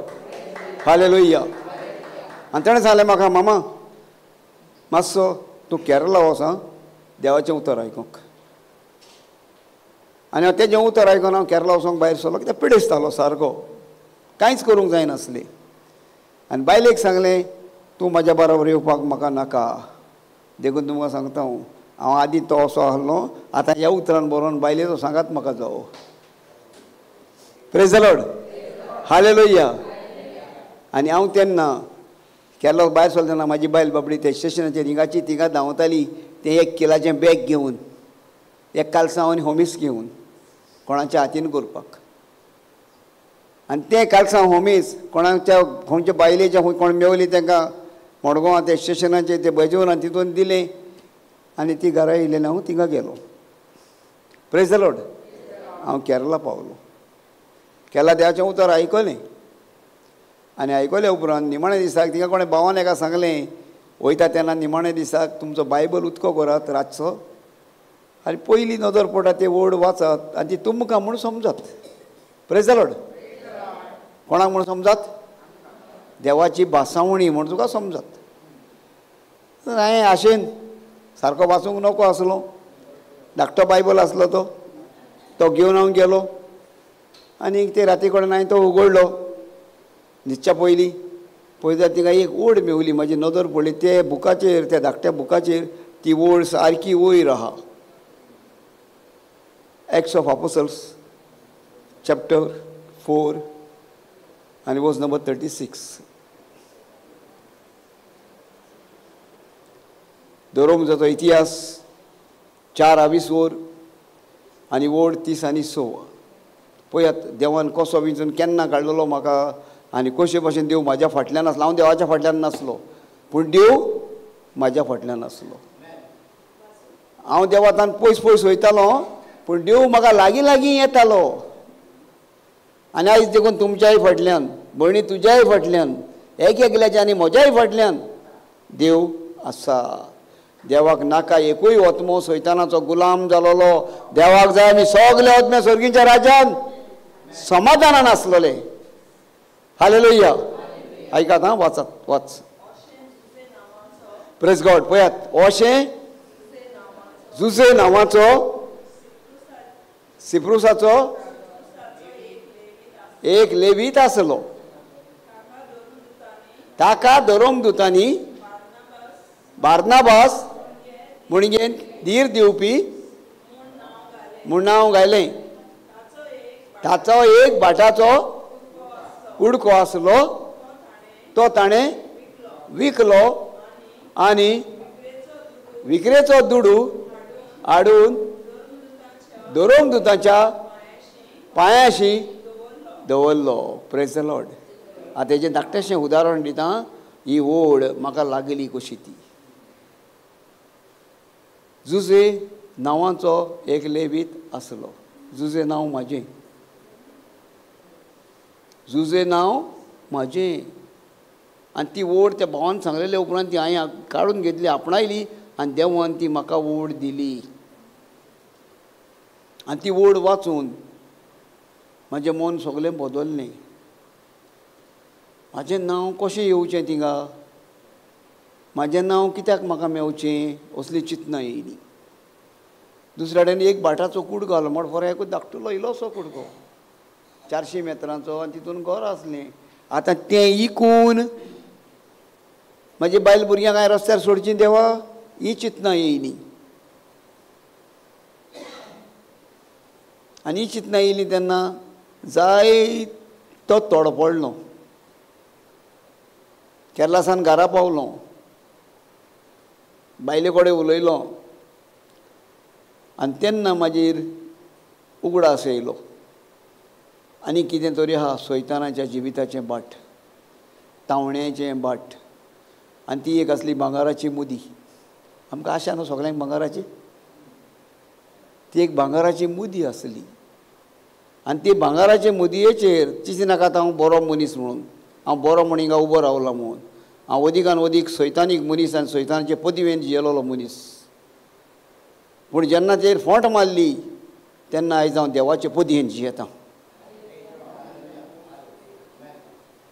हालेलुया. आनी ताणें सांगलें म्हाका, मामा मातसो तूं केरला वच आं देवाचें उतर आयकूंक. आनी हांव तेजें उतर आयकून हांव केरला वचोंक भायर सरलो. कित्याक पिडेसतालो सारको. कांयच करूंक जायनासलें. आनी बायलेक सांगलें तूं म्हाज्या बरोबर येवपाक म्हाका नाका. देखून तुमकां सांगता हांव आदीं तो असो आहलो. आतां ह्या उतरान बरोवन बायलेचो सांगात म्हाका जावो. Praise the lord. हालेलुया. आनी हांव तेन्ना केरला भायर सरलो तेन्ना म्हाजी बायल बाबडी ते स्टेशनाचेर हिंगाची थिंगा धांवताली. तें 1 किलाचें बॅग घेवन, 1 कालसांव आनी होमीस घेवन कोणाच्या हातीन करपाक. आनी तें कालसांव होमीस कोणाच्या खंयच्या बायलेच्या कोण मेवली तांकां मडगांवां ते स्टेशनाचेर ते बजोवन आनी तितून दिलें. आनी ती घरा येयलें हांव थिंगा गेलो. Praise the Lord. हांव केरला पावलो. केरला देवाचें उतर आयकलें. आनी आयकले उपरांत निमाणे दिसाक तिका कोणें भावान एका सांगलें वयता तेन्ना निमाणे दिसाक तुमचो बायबल उतको करात रातचो आनी पयली नदर पडटा ते वड वाचात आनी ती तुमकां म्हूण समजात. Praise the Lord. कोणाक म्हूण समजात? देवाची भासावणी म्हूण तुका समजात. हांवें आशेन सारको वाचूंक नको आसलो, धाकटो बायबल आसलो तो घेवन हांव गेलो आनी ते राती कडेन हांवें तो उगडलो. न्हिदच्या पयलीं पळयता तिका एक ओड मेवली, म्हाजी नदर पडली. ते बुकाचेर, त्या धाकट्या बुकाचेर ती ओड सारकी वयर आहा. एक्ट्स ऑफ अपोस्टल्स चॅप्टर 4 आनी वर्स नंबर 36. धर्माचो इतिहास 4:20 वर आनी वोड 30 आनी 6. पळयात देवान कसो विचून केन्ना काडलेलो म्हाका आनी कशे भशेन देव म्हाज्या फाटल्यान आसलो. हांव देवाच्या फाटल्यान नासलो, पूण देव म्हाज्या फाटल्यान आसलो. हांव देवातान पयस पयस वयतालो, पूण देव म्हाका लागीं लागीं येतालो. आनी आयज देखून तुमच्याय फाटल्यान, भयणी तुज्याय फाटल्यान, एकल्याच्या आनी म्हज्याय फाटल्यान देव आसा. देवाक नाका एकूय वतमो सैतानाचो गुलाम जालोलो. देवाक जाय आमी सगळे वतमे सर्गीच्या राज्यान समाधानान आसलेले. हालेलुया. आयकात हां, वाचात, वाच. Praise God. पळयात, ओशें जुजे नांवाचो सिप्रुसाचो एक लेवीत आसलो. ताका धर्मदूतांनी बार्नाबास म्हणजेन धीर दिवपी म्हूण नांव घालें. ताचो एक भाटाचो कुडको आसलो, तो ताणें विकलो आनी विक्रेचो दुडू हाडून धर्मदूतांच्या पांयाशी दवरलो. Praise the Lord. आतां तेजें धाकटेशें उदाहरण दिता. ही ओड म्हाका लागली कशी ती. जुजे नांवाचो एक लेवीत आसलो. जुजे नांव म्हाजें, जुजे नांव म्हाजें. आनी ती ओड त्या भावान सांगलेले उपरांत ती हांवें काडून घेतली, आपणायली आनी देवान ती म्हाका ओड दिली. आनी ती ओड वाचून म्हाजें मन सगळें बदललें. म्हाजें नांव कशें येवचें थिंगा, म्हाजें नांव कित्याक म्हाका मेवचें, असली चिंतना येयली. दुसऱ्या कडेन एक भाटाचो कुडको आसलो. मोठो एकूच धाकटुलो इल्लोसो कुडको 400 मेत्रांचो आनी तितून घर आसलें. आतां तें इकून म्हाजी बायल भुरग्यांक हांवें रस्त्यार सोडचीं देवा, ही चिंतना येयली. आनी ही चिंतना येयली तेन्ना जाय तो तोडपडलो. केरला सावन घरा पावलो, बायले कडेन उलयलो आनी तेन्ना मागीर उगडास येयलो. आनी कितें तरी आहा सैतानाच्या जिविताचें बाट, तावण्याचें बाट. आनी ती एक असली भांगाराची मुदी. आमकां आशा न्हू सगळ्यांक भांगाराची. ती एक भांगाराची मुदी आसली. आनी ती भांगाराच्या मुदयेचेर चिंती नाकात हांव बरो मनीस म्हणून, हांव बरो म्हणून हिंगा उबो रावला म्हणून. हांव अदीकान अदीक सैतानीक मनीस आनी सैतानाचे पदवेन जियेलोलो मनीस. पूण जेन्ना तेर फोंट मारली तेन्ना आयज हांव देवाचे पदयेन जियेता.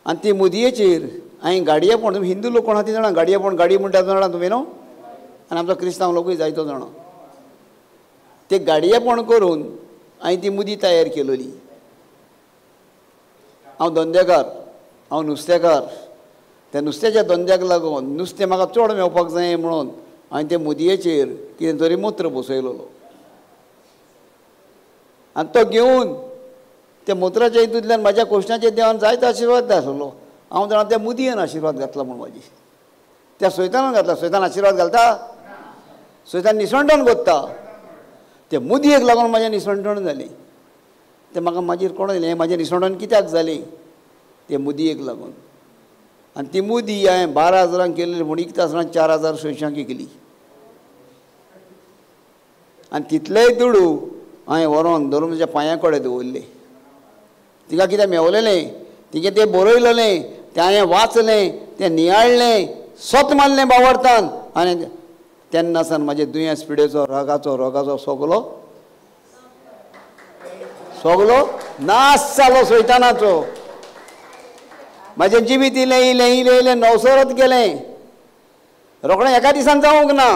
आनी ती मुदयेचेर हांवें गाडयेपण, तुमी हिंदू लोक कोण आहा ती जाणा, गाडयेपण गाडी म्हणटा जाणा तुमी न्हू, आनी आमचो क्रिस्तांव लोकूय जायतो जाणा. ते गाडयेपण करून हांवें ती मुदी तयार केलेली. हांव धंदेकार, हांव नुस्तेकार. त्या नुस्त्याच्या धंद्याक लागून नुस्तें म्हाका चड मेवपाक जाय म्हणून हांवें ते मुदयेचेर कितें तरी मूत्र बसयलेलो. आनी तो घेवन त्या मुत्राच्या हितूंतल्यान म्हाज्या कोश्टाचेर देवान जायतो आशिर्वाद दाखयलो. हांव जाणा त्या मुदयेन आशिर्वाद घातला म्हूण म्हाजी. त्या सैतानान घातला. सैतान आशिर्वाद घालता? सैतान निसंटण कोत्ता. त्या मुदयेक लागून म्हाजें निसंटण जालें. तें म्हाका मागीर कळलें हें म्हाजें निसंटण कित्याक जालें, ते मुदयेक लागून. आनी ती मुदी हांवें 12,000 केल्ली म्हूण इकता आसतना 4,600 विकली. आनी तितलेय दुडू हांवें व्हरोन धर्माच्या पांया कडेन दवरले. तिका कितें मेवलेलें, तिगे तें बरयलेलें, तें हांवें वाचलें, तें नियाळलें, सोत मारलें बावर्तान. आनी तेन्ना सावन म्हाजें दुयेंस पिडेचो रोगाचो सगलो नाश जालो सैतानाचो. म्हाजें जिवीत इलें नवसरत गेलें. रोखडें एका दिसान जावंक ना.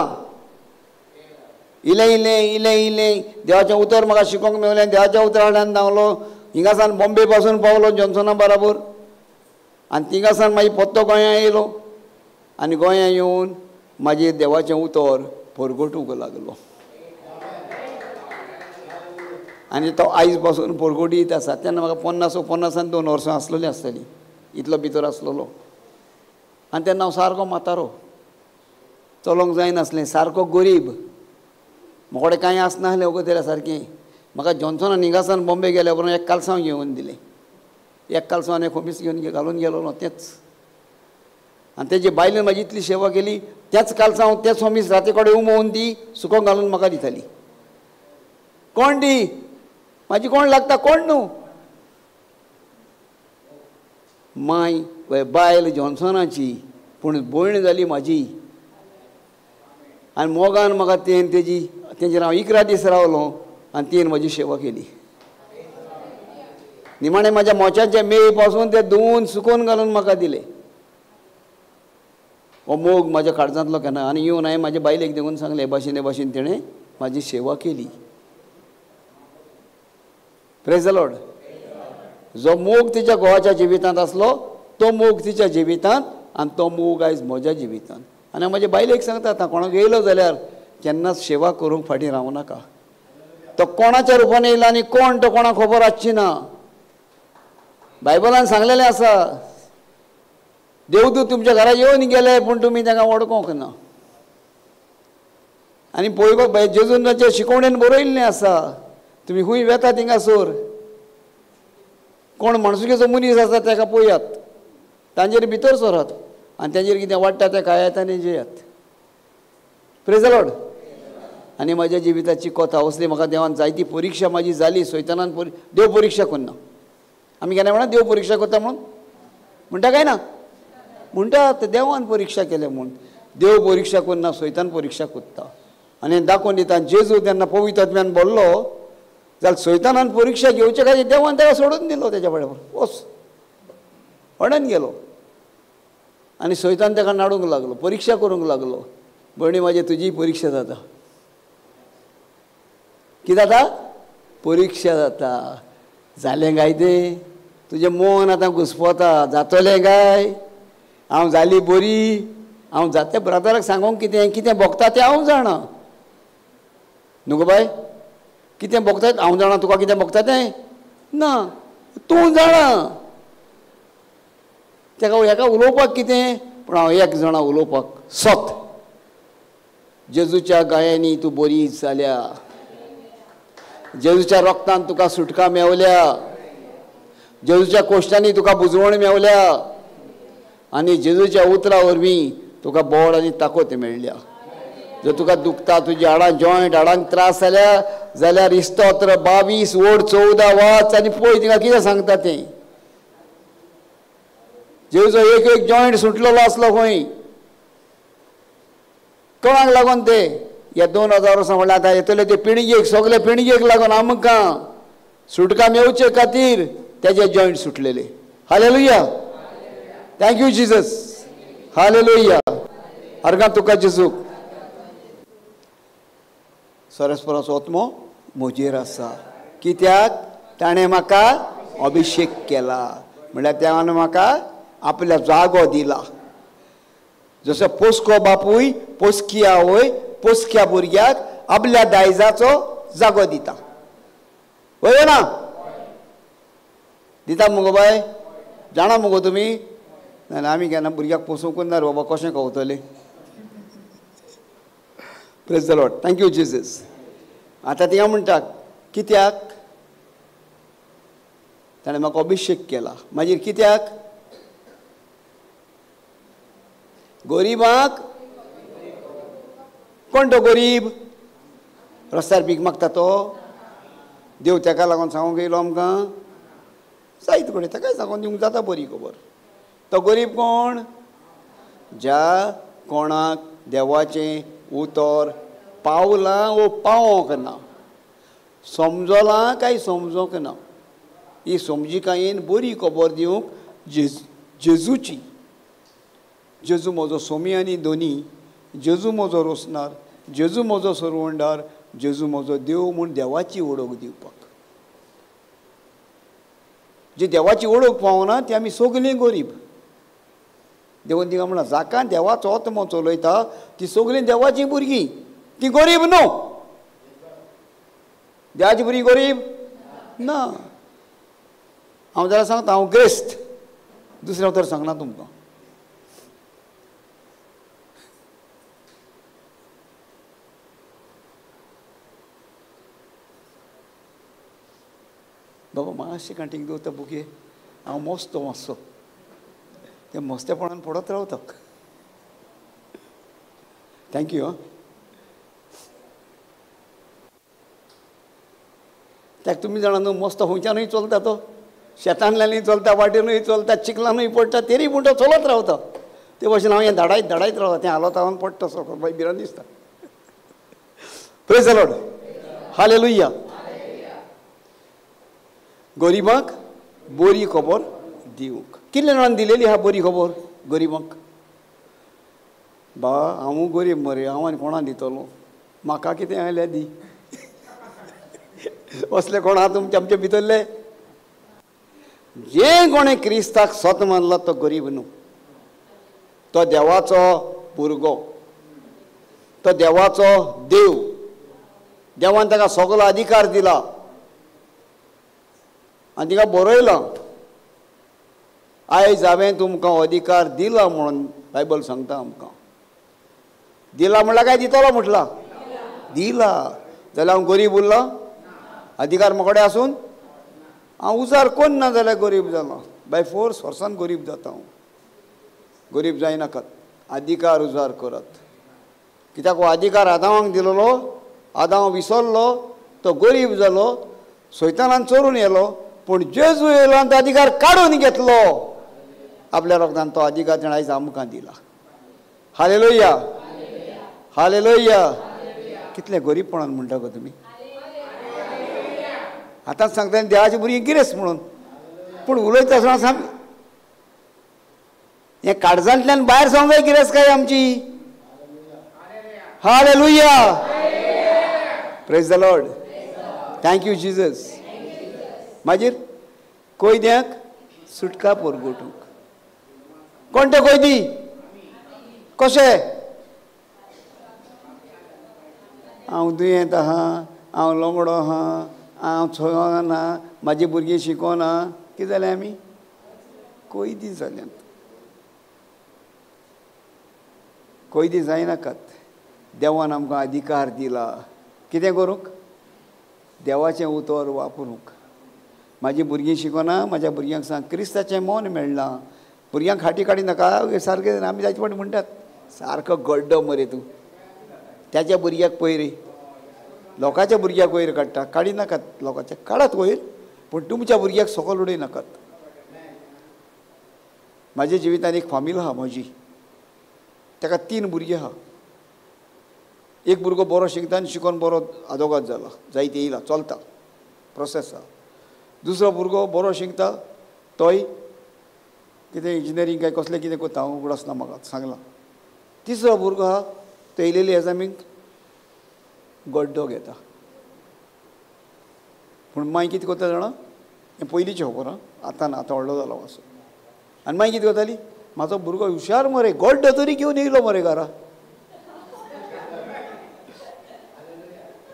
इलें इलें इलें इलें देवाचें उतर म्हाका शिकोवंक मेवलें. देवाच्या उतरांतल्यान धांवलो. हिंगासान बॉम्बे पासून पावलो जॉन्सना बराबर. आनी थिंगासान मागीर परतो गोंयां येयलो. आनी गोंयां येवन मागीर देवाचें उतर परगटूंक लागलो. आनी तो आयज पासून परगटीत आसा. तेन्ना म्हाका 50-52 वर्सां आसलेलीं आसतलीं. इतलो भितर आसलेलो. आनी तेन्ना हांव सारको म्हातारो. चलोंक जायनासलें. सारको गरीब. म्हाका कडेन कांय आसनासलें वगत सारकें. म्हाका जॉन्सना हिंगासान बॉम्बे गेल्या उपरांत एक कालसांव घेवन दिलें. एक कालसांव आनी खोमीस घेवन घालून गेलो तेंच. आनी तेजे बायलेन म्हाजी इतली सेवा केली. तेंच कालसांव तेंच खोमीस राती कडेन उमोवन ती सुकोवंक घालून म्हाका दिताली. कोण दी म्हाजी कोण लागता कोण न्हू. माय बायल जॉन्सनाची पूण भयण जाली म्हाजी. आनी मोगान म्हाका तेजेर हांव 11 दीस रावलो आनी तियेन म्हजी सेवा केली. निमाणें म्हाज्या मोच्याचे मेय पासून ते धुवन सुकोवन घालून म्हाका दिले. हो मोग म्हाज्या काळजांतलो केन्ना. आनी येवन हांवें म्हाज्या बायलेक देवून सांगलें हे भाशेन तिणें म्हाजी सेवा केली. Praise the Lord. जो मोग तिच्या घोवाच्या जिवितांत आसलो तो मोग तिच्या जिवितांत आनी तो मोग आयज म्हज्या जिवितांत. आनी हांव म्हाज्या बायलेक सांगता आतां कोणाक येयलो जाल्यार केन्नाच सेवा करूंक फाटीं रावूं नाका. तो कोणाच्या रुपान येयला आनी कोण तो कोणाक खबर आसची ना. बायबलान सांगलेलें आसा देवदूत तुमच्या घरा येवन गेले पूण तुमी ताका वळखोंक ना. आनी पळयपाक जेजूनाचे शिकवणेन बरयल्लें आसा तुमी खूंय वेता थिंगासोर कोण मणसुकेचो मनीस आसा ताका पळयात. तांचेर भितर सरात आनी तांचेर कितें वाडटा तें खायात आनी जेयात. Praise the Lord. आनी म्हाज्या जिविताची कथा असली म्हाका देवान जायती परिक्षा म्हाजी जाली. सैतानान देव परिक्षा करना. आमी केन्ना म्हणा देव परिक्षा करता म्हणून म्हणटा काय ना म्हणटात देवान परिक्षा केल्या म्हूण. देव परिक्षा करना सैतान परिक्षा करता. आनी दाखोवन दिता जेजू तेन्ना पवित्र आत्म्यान बोल्लो जाल्यार सैतानान परिक्षा घेवचे खातीर देवान ताका सोडून दिलो. तेच्या बरोबर वच अडन गेलो आनी सैतान ताका नाडूंक लागलो परिक्षा करूंक लागलो. भयणी म्हाजी तुजी परिक्षा जाता. कितें जाता परिक्षा जाता. जालें काय तें तुजें मन आतां घुस्पता जातलें काय हांव जाली बरी. हांव जाता ब्रदराक सांगूंक कितें कितें भोगता तें हांव जाणा न्हू गो बाय. कितें भोगता हांव जाणा. तुका कितें भोगता तें ना तूं जाणा. ताका हेका उलोवपाक कितें पूण हांव एक जाणा उलोवपाक सत. जेजूच्या गायांनी तूं बरी जाल्या. जेजूच्या रोगतान तुका सुटका मेवल्या. जेजूच्या कोश्टांनी तुका बुजवण मेवल्या. आनी जेजूच्या उतरा वरवीं तुका बोड आनी ताकत मेळ्ळ्या. जर तुका दुखता तुजी हाडां जॉयंट हाडांक त्रास जाल्या जाल्यार इस्तोत्र 22 ओड 14 वाच आनी पळय तिका कितें सांगता तें. जेजूचो एक एक जॉयंट सुटलेलो आसलो खंय कोणाक लागून ते ह्या 2000 वर्सां म्हणल्यार आतां येतले ते पिळगेक सगळे पिळगेक लागून आमकां सुटका मेवचे खातीर तेजे जॉयंट सुटलेले. हालेलुया. Thank you Jesus. हालेलुया. अर्गां तुका जेजूक. सरस्वराचो आत्मो म्हजेर आसा कित्याक ताणें म्हाका अभिशेक केला म्हळ्यार ताणें म्हाका आपल्या जागो दिला. जसो पोस्को बापूय पोस्की आवय पोस्क्या भुरग्याक आपल्या दायजाचो जागो दिता. वय ना दिता मुगो बाय. जाणा मुगो तुमी ना आमी केन्ना भुरग्याक पोसोवंकूच ना रे बाबा कशें कवतले. Praise the Lord. Thank you Jesus. आतां तिंगा म्हणटा कित्याक ताणें म्हाका अभिशेक केला. मागीर कित्याक गरीबाक कोण तो गरीब रस्त्यार भीक मागता तो देव ताका लागून सांगूंक येयलो आमकां जायत कडेन ताकाय सांगून दिवंक जाता बरी खबर. तो गरीब कोण ज्या कोणाक देवाचें उतर पावलां वो पावोंक ना. समजलां काय समजोंक ना. ही समजिकायेन बरी खबर दिवंक जेजूची. जेजू म्हजो सोमी आनी दोनी जेजू म्हजो रोसणार, जेजू म्हजो सरवंडार, जेजू म्हजो देव म्हूण देवाची ओळख दिवपाक. जे देवाची ओळख पावना ती आमी सगळीं गरीब. देवान तिका म्हणला जाका देवाचो आत्मो चलयता ती सगळीं देवाची भुरगीं, ती गरीब न्हू. देवाची भुरगीं गरीब ना. हांव जाल्यार सांगता हांव ग्रेस्त, दुसऱ्या तर सांगना तुमकां. बाबा मातशें कांटीक दवरता बुके, हांव मोस्तो मातसो ते मोस्तेपणान पडत रावता. थँक्यू. ताका तुमी जाणा न्हू मोस्तो खंयच्यानूय चलता, तो शेतांतल्यानूय चलता, वाटेनूय चलता, चिखलानूय पडटा, तरी पूण तो चलत रावता. ते भाशेन हांव हें धाडायत धाडायत रावता, तें हालत हांवन पडटा सकयल, मागीर भिरांत दिसता. Praise the lord. हालेलुया. गरिबांक बरी खबर दिवंक. कितले जाणांनी दिलेली आहा बरी खबर गरिबांक? बा हांव गरीब मरे, हांव आनी कोणा दितलो, म्हाका कितें आयलें दी. असले कोण आहा तुमचे आमचे भितरले? जे कोणें क्रिस्ताक स्वत मानला तो गरीब न्हू, तो देवाचो भुरगो, तो देवाचो देव. देवान ताका सगळो अधिकार दिला आनी तिका बरयलां, आयज हांवें तुमकां अधिकार दिला म्हणून बायबल सांगता आमकां. दिला म्हणल्यार काय दितलो म्हटला? दिला. जाल्यार हांव गरीब उरला? अधिकार म्हकडे आसून हांव उजार कोन्न ना जाल्यार गरीब जालां. बाय फोर्स वर्सान गरीब जाता हांव. गरीब जायनाकात, अधिकार उजार करात. कित्याक हो अधिकार आदामाक दिलोलो, आदाम विसरलो, तो गरीब जालो, सैतानान चोरून येलो, पूण जेजू येयलो आनी तो अधिकार काडून घेतलो. आपल्या रोगदान तो अधिकार ताणें आयज आमकां दिला. हालेलुया. हालेलुया. कितले गरीबपणान म्हणटा गो तुमी. आतांच सांगता देवाची भुरगीं गिरेस्त म्हणून, पूण उलयता आसतना साम हें काळजांतल्यान भायर सरूंक जाय गिरेस्तकाय आमची. Hallelujah. Praise the Lord. Thank you Jesus. मागीर कोयद्यांक सुटका परगटूंक. कोण ते कोयदी? कशें? हांव दुयेंत आहा, हांव लोंगडो आहा, हांव चोना, म्हाजी भुरगीं शिकोना, कितें जालें आमी? कोयदी जाल्यांत. कोयदी जायनाकात. देवान आमकां अधिकार दिला. कितें करूंक? देवाचें उतर वापरूंक. म्हाजी भुरगीं शिकोना, म्हाज्या भुरग्यांक सांग क्रिस्ताचें मोन मेळना. भुरग्यांक खाटी काडी नाका, सारकें आमी जायते फावटी म्हणटात सारको गड्डो मरे तूं, त्याच्या भुरग्याक पयर, लोकांच्या भुरग्याक वयर काडटा. काडी नाकात लोकांच्या, काडात वयर, पूण तुमच्या भुरग्याक सकयल उडय नाकात. म्हाज्या जिवितान एक फामील आहा म्हजी, ताका 3 भुरगीं आहा. एक भुरगो बरो शिकता आनी शिकोन बरो आदोगाद जाला, जायत येयला, चलता, प्रोसेस आहा. दुसरो भुरगो बरो शिकता, तोय कितें इंजिनियरींग काय कसलें कितें करता, हांव उगडास ना म्हाका सांगलां. तिसरो भुरगो आहा, तो येयलेली एजामीक गड्डो घेता. पूण मागीर कितें करता जाणा, हें पयलींचें खबर आहा, आतां ना, आतां व्हडलो जालो असो. आनी मागीर कितें करताली, म्हाजो भुरगो हुशार मरे, गड्डो तरी घेवन येयलो मरे घरा.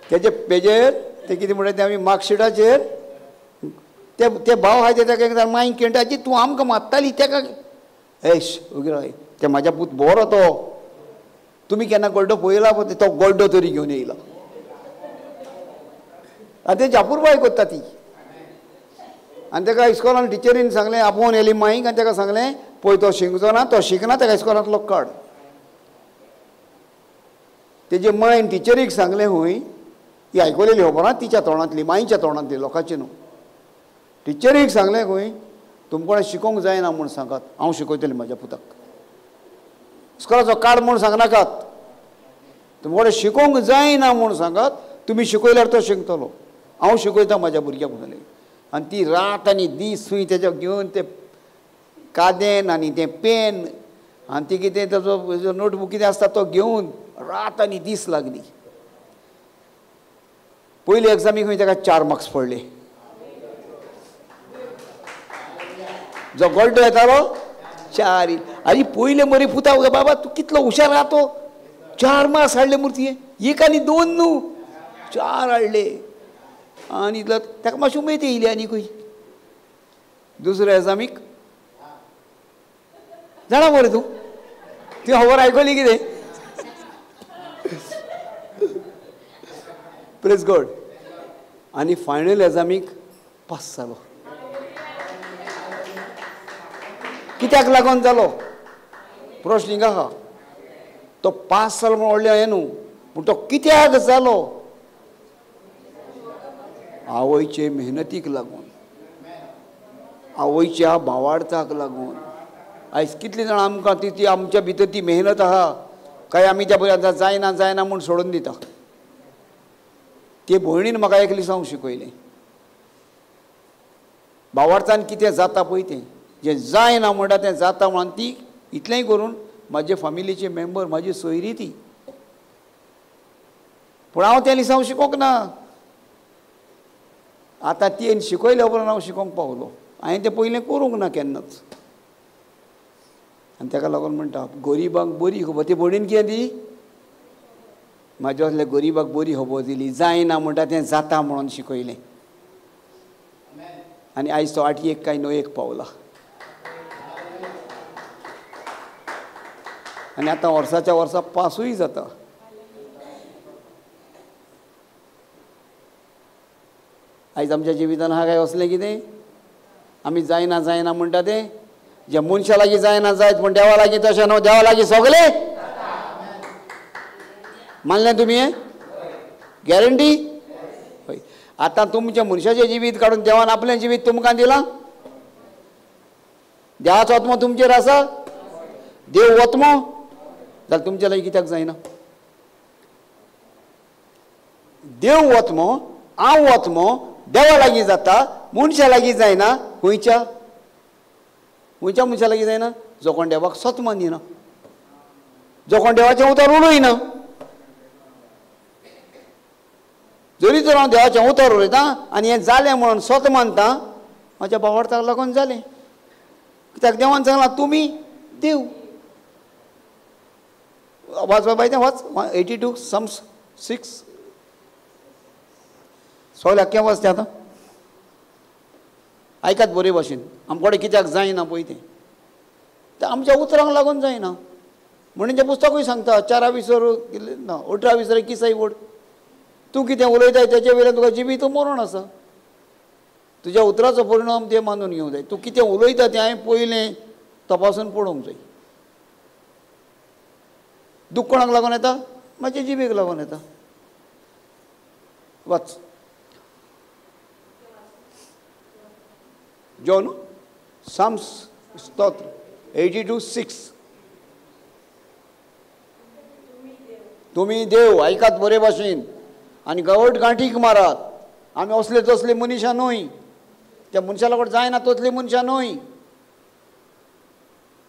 तेजे पेजेर ते कितें म्हणटा ते आमी मार्कशिटाचेर ते भाव आहाय ते ताका एकदां मागीर केंटाची तूं आमकां मारताली ताका. एश उगराय, ते म्हाज्या पूत बरो तो, तुमी केन्ना गड्डो पळयला पळय, तो गड्डो तरी घेवन येयला. आनी ते जापूरबाय करता ती. आनी ताका इस्कॉलान टिचरीन सांगलें, आपोवन येली माईक आनी ताका सांगलें पळय तो शिंगचो ना, तो शिकना, ताका इस्कॉलांतलो काड. तेजे मायन टिचरीक सांगलें हूंय, ही आयकलेली खबर आहा तिच्या तोंडांतली, माईच्या तोंडांतली, लोकांची न्हू. टिचरीक सांगलें खंय, तुमकोणें शिकोवंक जायना म्हूण सांगात, हांव शिकयतलें म्हाज्या पुताक. इस्कॉलाचो काड म्हूण सांगनाकात, तुमकोणें शिकोवंक जायना म्हूण सांगात, तुमी शिकयल्यार तो शिकतलो. हांव शिकयता म्हाज्या भुरग्याक म्हणलें. आनी ती रात आनी दीस थंय तेज्या घेवन ते कादेन आनी तें पेन आनी ती कितें ताजो नोटबूक कितें आसता तो घेवन रात आनी दीस लागली. पयली एग्जामीक खंय ताका 4 मार्क्स पडले. जो गोल्डो येतालो 4. आनी पयले मरे पुता बाबा तूं कितलो हुशार आहा तो 4 मार्क्स हाडले मुर्ती. एक आनी 2 न्हू 4 हाडले. आनी ताका मातशी उमेद येयली आनीकूय. दुसऱ्या एग्जामीक जाणा मरे तूं ती खबर आयकली कितें. Praise God. आनी फायनल एग्जामीक पास जालो. कित्याक लागून जालो प्रश्न हिंगा आहा. तो पास जालो म्हूण व्हडलें हें न्हू, पूण तो कित्याक जालो. आवयचे मेहनतीक लागून, आवयच्या भावार्थाक लागून. आयज कितलीं जाणां आमकां ती आमच्या भितर ती मेहनत आहा काय आमी त्या भुरग्यांक जायना जायना म्हूण सोडून दिता. ते भयणीन म्हाका एक लिसांव शिकयलें. भावार्थान कितें जाता पळय तें जें जायना म्हणटा तें जाता म्हणून ती इतलेंय करून म्हाजे फॅमिलीचे मेंबर म्हाजी सोयरी ती. पूण हांव तें लिसांव शिकोवंक ना. आतां ती शिकयल्या उपरांत हांव शिकोवंक पावलो. हांवें तें पयलें करूंक ना केन्नाच. आनी ताका लागून म्हणटा गरीबाक बरी खबर. ती भयणीन कितें दी म्हाज्या असल्या गरीबाक बरी खबर दिली. जायना म्हणटा तें जाता म्हणून शिकयलें. आनी आयज तो 8क काय 9क पावला. आनी आतां वर्साच्या वर्सा पासूय जाता. आयज आमच्या जिवितान आहा काय असलें कितें आमी जायना जायना म्हणटा तें. जे मनशा लागीं जायना जायत पूण देवा लागीं तशें न्हू. देवा लागीं सगलें मानलें तुमी हें गॅरंटी. हय. आतां तुमचें मनशाचें जिवीत काडून देवान आपलें जिवीत तुमकां दिलां. देवाचो आत्मो तुमचेर आसा. देव वतमो जाल्यार तुमचे लागीं कित्याक जायना. देव वतमो हांव वतमो देवा लागीं जाता मनशा लागीं जायना. खंयच्या मनशा लागीं जायना जो कोण देवाक स्वत मानिना, जो कोण देवाचें उतर उलयना. जरी तर हांव देवाचें उतर उलयतां आनी हें जालें म्हणून स्वत मानता म्हाज्या भावार्थाक लागून जालें. कित्याक देवान सांगलां तुमी देव. वाच बाबा तें वाच 82 Psalms 6. सगळ्या आख्खें वाच तें आतां. आयकात बरे भाशेन. आमकोडे कित्याक जायना पळय तें आमच्या उतरांक लागून जायना. म्हणून तें पुस्तकूय सांगता 4 विसर ना 18 विसर 21 वड. तूं कितें उलयताय तेचे वयल्यान तुका जिवीत मरण आसा. तुज्या उतराचो परिणाम ते मानून घेवंक जाय. तूं कितें उलयता तें हांवें पयलें तपासून पळोवंक जाय. दूख कोणाक लागून येता म्हाजे जिबेक लागून येता. वाच जॉन Psalms स्तोत्र 82:6. तुमी देव. आयकात बरे भाशेन आनी गवट गांठीक मारात. आमी असले तसले मनशा न्हय. त्या मनशा लागून जायना तसले मनशा न्हय.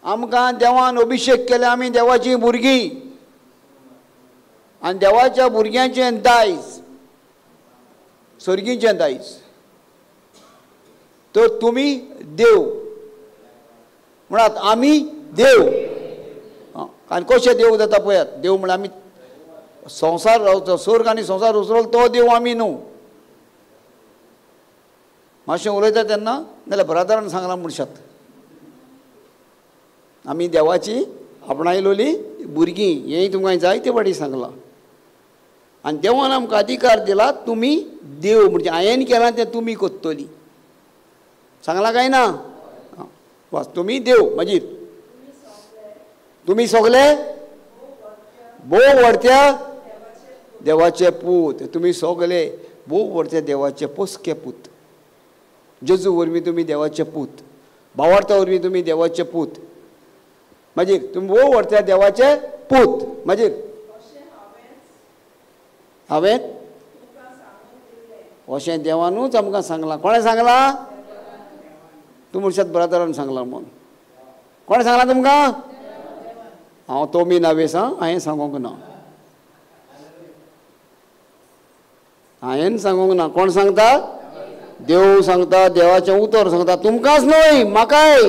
आमकां देवान अभिशेक केल्या आमी देवाचीं भुरगीं आनी देवाच्या भुरग्यांचें दायज सर्गीचें दायज. तर तुमी देव म्हणात आमी देव. आनी कशें देव जाता पळयात. देव म्हळ्यार आमी संवसार रावता स्वर्ग आनी संवसार उसरलो तो देव आमी न्हू. मातशें उलयता तेन्ना नाल्यार ब्रादरान सांगलां म्हणशात आमी देवाची आपणायलोली भुरगीं. हेंय तुमकां जायते फाटी सांगलां. आनी देवान आमकां अधिकार दिला तुमी देव. म्हणजे हांवें केलां तें तुमी कोत्तली. सांगलां काय ना. वाच तुमी देव. मागीर तुमी सगले भोव व्हडत्या देवाचे पूत. तुमी सगले भोव व्हडत्या देवाचे पोसके पूत. जेजू वरवीं तुमी देवाचे पूत. भावार्था वरवीं तुमी देवाचे पूत. मागीर तुमी भोव व्हडत्या देवाचे पूत. मागीर हांवें अशें देवानूच आमकां सांगलां. कोणें सांगलां. तूं म्हणशात ब्रादरान सांगलां म्हणून. कोणें सांगलां तुमकां. हांव तोमी नावेस हांवें सांगूंक ना. हांवें सांगूंक ना. कोण सांगता? देव सांगता. देवाचें उतर सांगता. तुमकांच न्हय, म्हाकाय.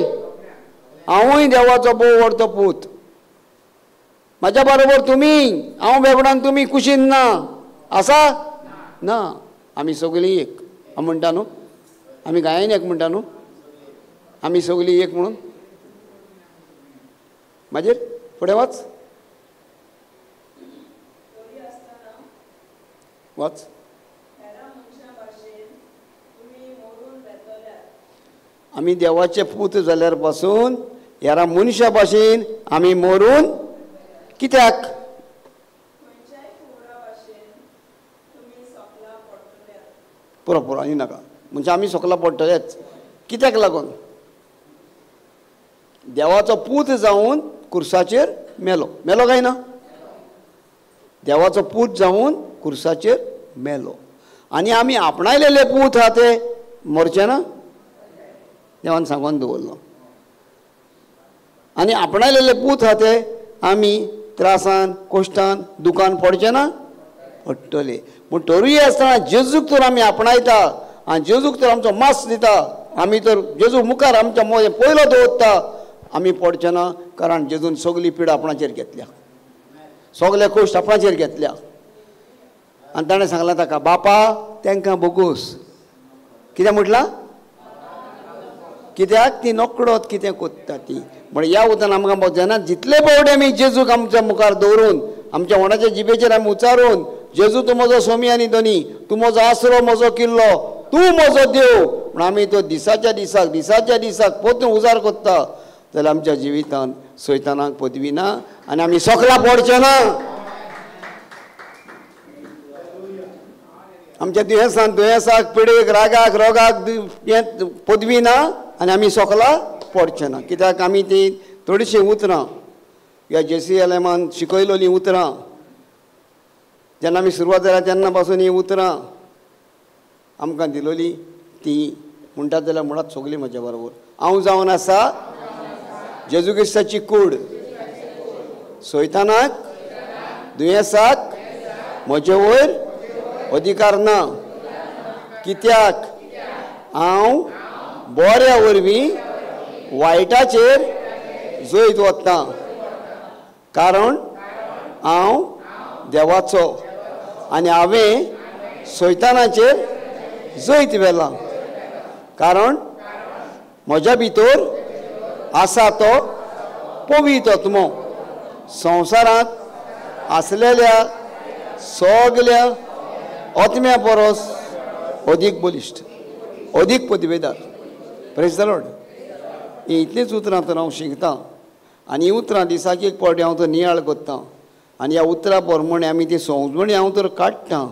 हांवूय देवाचो बोव व्हडतो पूत. म्हाज्या बरोबर तुमी. हांव बेगडान, तुमी कुशीन ना. आसा? ना. आमी सगळीं एक. हांव म्हणटा न्हू, आमी गायन एक म्हणटा न्हू, आमी सगळीं एक म्हणून. मागीर फुडें वाच. वाच. आमी देवाचे पूत जाल्यार पासून ह्या मनशा भाशेन आमी मरून कित्याक? पुरो पुरो आनी नाका. म्हणजे आमी सोकला पडटलेच. कित्याक लागून? देवाचो पूत जावन कुर्साचेर मेलो. मेलो काय ना? देवाचो पूत जावन कुर्साचेर मेलो. आनी आमी आपणायलेले पूत आहा ते मरचे ना? देवान सांगून दवरलो. आनी आपणायलेले पूत आहा ते आमी त्रासान, कोश्टान, दुखान पडचे ना? पडटले. पूण तरूय आसतना जेजूक तर आमी आपणायता आनी जेजूक तर आमचो मास दिता. आमी तर जेजू मुखार आमच्या पयलो दवरता. आमी पडचे ना, कारण जेजून सगळी पीड आपणाचेर घेतल्या, सगळे कोश्ट आपणाचेर घेतल्या. आनी ताणें सांगलां ताका, बापा तांकां बोगूस. कितें म्हटलां? कित्याक ती नकळत कितें कोत्ता ती. म्हण ह्या उतरान आमकां जेन्ना जितले फावटी आमी जेजूक आमच्या मुखार दवरून आमच्या वणाच्या जिबेचेर आमी उच्चारून, जेजू तूं म्हजो सोमी आनी दोनी, तूं म्हजो आसरो, म्हजो किल्लो, तूं म्हजो देव म्हण आमी तो दिसाच्या दिसाक परतून उजार कोत्ता, जाल्यार आमच्या जिवितांत सैतानाक पदवी ना आनी आमी सोकला पडचे ना. आमच्या दुयेंसाक, पिडेक, रागाक, रोगाक पदवी ना आनी आमी सोकला पडचे ना. कित्याक आमी ती थोडीशीं उतरां ह्या JCLM शिकयलोलीं उतरां, जेन्ना आमी सुरवात जाल्या तेन्ना पासून ही उतरां आमकां दिलोलीं, ती म्हणटात जाल्यार म्हणत सगळीं म्हज्या बरोबर. हांव जावन आसा जेजू क्रिस्ताची कूड, सैतानाक, दुयेंसाक म्हजे वयर अधिकार ना. कित्याक हांव बऱ्या वरवीं वायटाचेर जैत वता, कारण हांव देवाचो आनी हांवें सैतानाचेर जैत व्हेला, कारण म्हज्या भितर आसा तो पवित्र आत्मो संवसारांत आसलेल्या सगल्या आत्म्या परस अदीक बलिश्ट, अदीक पदवेदार. Praise the lord. ही इतलींच उतरां तर हांव शिकतां आनी ही उतरां दिसाक एक फावटी हांव तर नियाळ करतां आनी ह्या उतरां प्रमाणे आमी ती समजणी हांव तर काडटां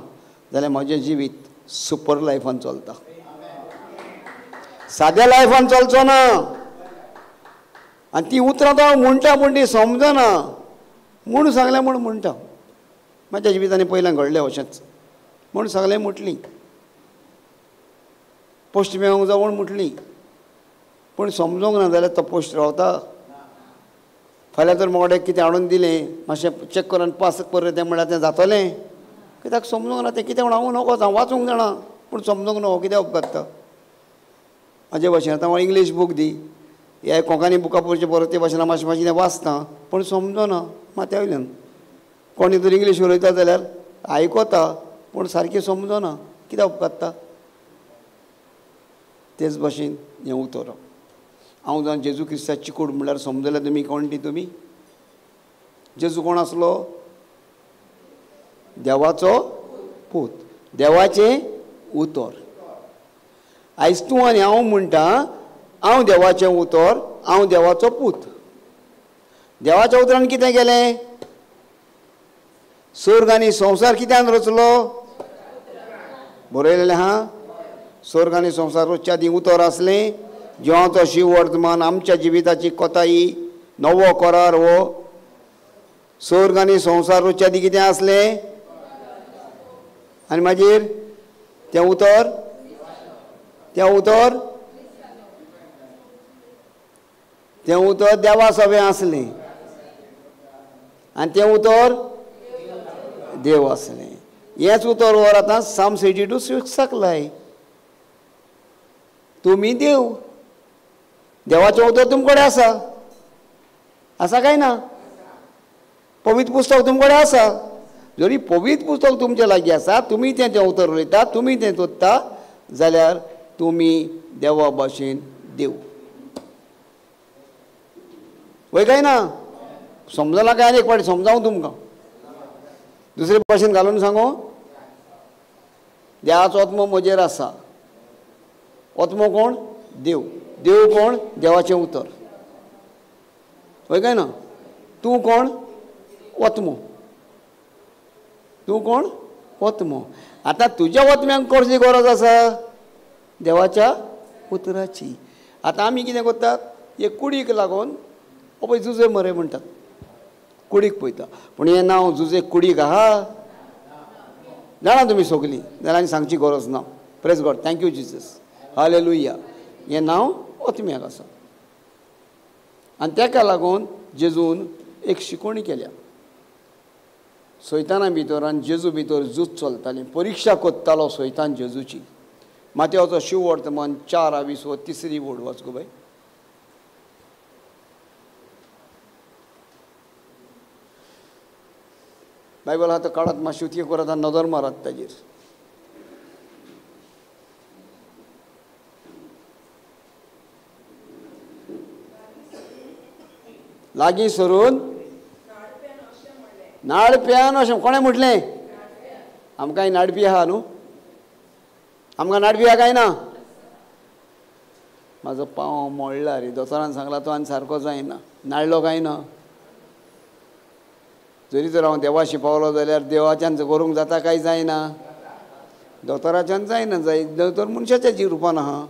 जाल्यार म्हजें जिवीत सुपर लायफान चलता, साद्या लायफान चलचो ना. आनी ती उतरां तो हांव म्हणटा पूण ती समजना म्हूण सांगलें म्हूण म्हणटा. म्हाज्या जिवितांनी पयल्यान घडलें अशेंच. म्हूण सांगलें म्हटलीं, पोस्ट मेळोंक जाय म्हूण म्हटलीं, पूण समजोंक ना जाल्यार तो पोस्ट रावता. फाल्यां तर म्हाका कितें हाडून दिलें, मातशें चॅक करून पास कर तें म्हणल्यार तें जातलें. कित्याक समजूंक ना तें कितें म्हण हांव नकोच, हांव वाचूंक जाणा पूण समजूंक ना कितें उपकारता. म्हाजे भाशेन आतां हांव इंग्लीश बूक दी, ह्या कोंकणी बुकां पयलीं परत ते भाशेन मातशें मातशें वाचतां पूण समजना माथ्या वयल्यान. कोणी जर इंग्लीश उलयता जाल्यार आयकता पूण सारकें समजना कित्याक उपकारता. तेच भाशेन हें उतर हांव जावन जेजू क्रिस्ताची कूड म्हणल्यार समजल्यार तुमी कोण ती तुमी. जेजू कोण आसलो? देवाचो पूत, देवाचें उतर. आयज तूं आनी हांव म्हणटा हांव देवाचें उतर, हांव देवाचो पूत. देवाच्या उतरान कितें केलें? स्वर्ग आनी संवसार कित्यान रचलो? बरयलेलें आहा. स्वर्ग आनी संवसार रचच्या ती उतर आसलें. जिवाचो शिव वर्तमान आमच्या जिविताची कोताई नवो करार हो स्वर्ग आनी संवसार रचच्या ती कितें आसलें? आनी मागीर तें उतर देवा सवें आसलें. आनी तें उतर देव आसलें. हेंच उतर वर आतां साम 82:6 लाय. तुमी देव. देवाचें उतर तुमचे कडेन आसा. आसा काय ना? पवित्र पुस्तक तुमचे कडेन आसा. जरी पवित्र पुस्तक तुमचे लागीं आसा, तुमी तें उतर उलयता, तुमी तें सोदता, जाल्यार तुमी देवा भाशेन देव. वय काय ना? समजला काय? आनी एक फावटी समजावं तुमकां. दुसरे भाशेन घालून सांगू. देवाचो आत्मो म्हजेर आसा. आत्मो कोण? देव. देव कोण? देवाचें उतर. वय काय ना? तूं कोण? आत्मो. तूं कोण? आत्मो. आतां तुज्या आत्म्यांक कसली गरज आसा? देवाच्या उतराची. आतां आमी कितें करतात? एक कुडीक लागून पळय जुजे मरे म्हणटात. कुडीक पळयता. पूण हें नांव जुजे कुडीक आहा? जाणा तुमी सगलीं. जाल्यार आनी सांगची गरज ना. Praise God. Thank you Jesus. Hallelujah. हें नांव आत्म्याक आसा. आनी ताका लागून जेजून एक शिकवणी केल्या. सैताना भितर आनी जेजू भितर झूज चलताली. परिक्षा कोत्तालो सैतान जेजूची. मातयेचो शिववर्तमान 4:20 तिसरी ओड वाच गो बाय. बायबल आतां काळात मातशी उतके करात आनी नदर मारात ताजेर. लागीं सरून नाडप्यान अशें कोणें म्हटलें? आमकांय नाडपी आहा न्हू. आमकां नाडपी आहा काय ना? म्हाजो पांव मोडला रे. दोतोरान सांगला तो आनी सारको जायना. नाडलो काय ना? जरी तर हांव देवाशी पावलो जाल्यार देवाच्यान करूंक जाता काय जायना? दोतोराच्यान जायना. दोतोर मनशाच्या रुपान आहा.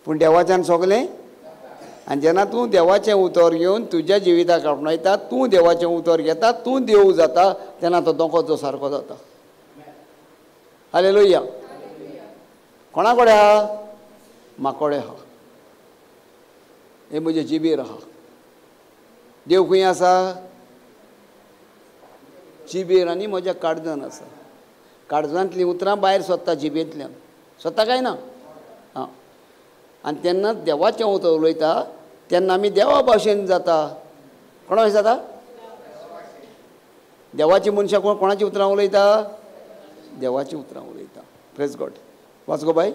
पूण देवाच्यान सगलें. आनी जेन्ना तूं देवाचें उतर घेवन तुज्या जिविताक आपणायता, तूं देवाचें उतर घेता, तूं देव जाता, तेन्ना तो दोंगोचो सारको जाता. हालेलुया. कोणा कडेन आहा? म्हाका कडेन आहा. हे म्हजे जिबेर आहा. देव खंय आसा? जिबेर आनी म्हज्या काळजांत आसा. काळजांतलीं उतरां भायर सोदता जिबेंतल्यान. सोदता काय ना? हां. आनी तेन्ना देवाचें उतर उलयता तेन्ना आमी देवा भाशेन जाता. कोणा भाशेन जाता? देवाची मनशां कोणाची उतरां उलयता? देवाची उतरां उलयता. Praise God. वाच गो बाय.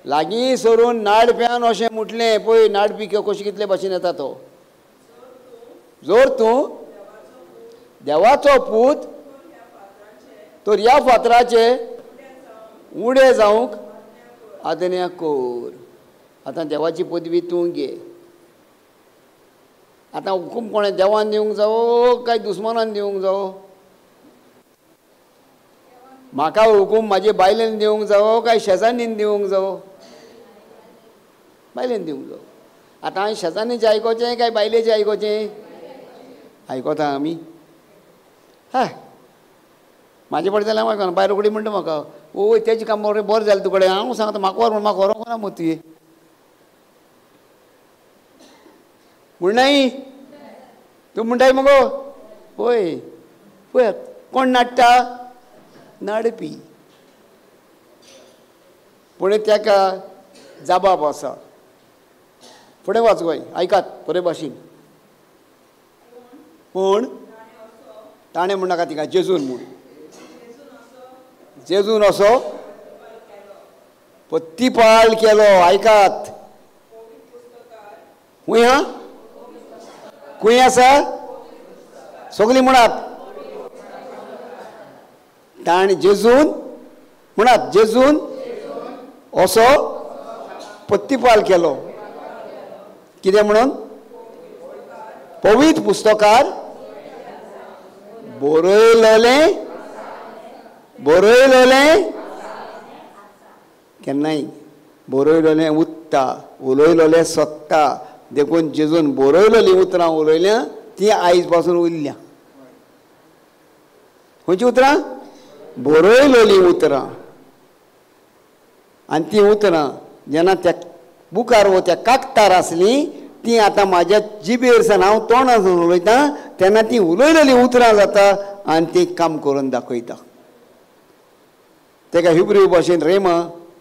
लागीं सरून नाडप्यान अशें म्हटलें. पळय नाडपी कशी कितले भाशेन येता तो. जर तूं देवाचो पूत तर ह्या फातराचे उडे जावंक आदन्या कोर. आतां देवाची पदवी तूं घे. आतां हुकूम कोणें देवान दिवंक जावो काय दुस्मानान दिवंक जावो? म्हाका हुकूम म्हाजे बायलेन दिवंक जावो काय शेजान्नीन दिवंक जावो? बायलेन दिवंक जावो. आतां हांवें शेजान्नीचें आयकोचें काय बायलेचें आयकोचें? आयकोता आमी. हा म्हाजे पडटा जाल्यार म्हाका बायल रोखडी म्हणटा म्हाका, ओय तेजें काम बरें जालें तुकडे. हांव सांगता म्हाका व्हर म्हण. म्हाका व्हरोंक ना मग तुवें. म्हणनाय तूं म्हणटाय मगो. पळय पळय कोण नाडटा? नाडपी. पूण ताका जबाब आसा. फुडें वाच गोय. आयकात बरे भाशेन. पूण ताणें म्हणनाका तिका जेजून म्हूण. जेजून असो प्रतिपाल केलो. आयकात. खूंय हा? खूंय आसा? सगलीं म्हणात. ताणें जेजून म्हणात. जेजून असो प्रतिपाल केलो. कितें म्हणून? पवित्र पुस्तकार बरयलोलें केन्नाय बरयलोलें उत्ता. उलयलोलें सत्ता. देखून जेजून बरयलोलीं उतरां उलयल्या ती आयज पासून उरल्या. खंयचीं उतरां? बरयलोलीं उतरां. आनी तीं उतरां जेन्ना त्या बुकार वो त्या कागदार आसलीं ती आतां म्हाज्या जिबेर सावन हांव तोंडासून उलयतां तेन्ना ती उलयलेली उतरां जाता आनी ती काम करून दाखयता. तेका हिब्रू भाशेन रेमा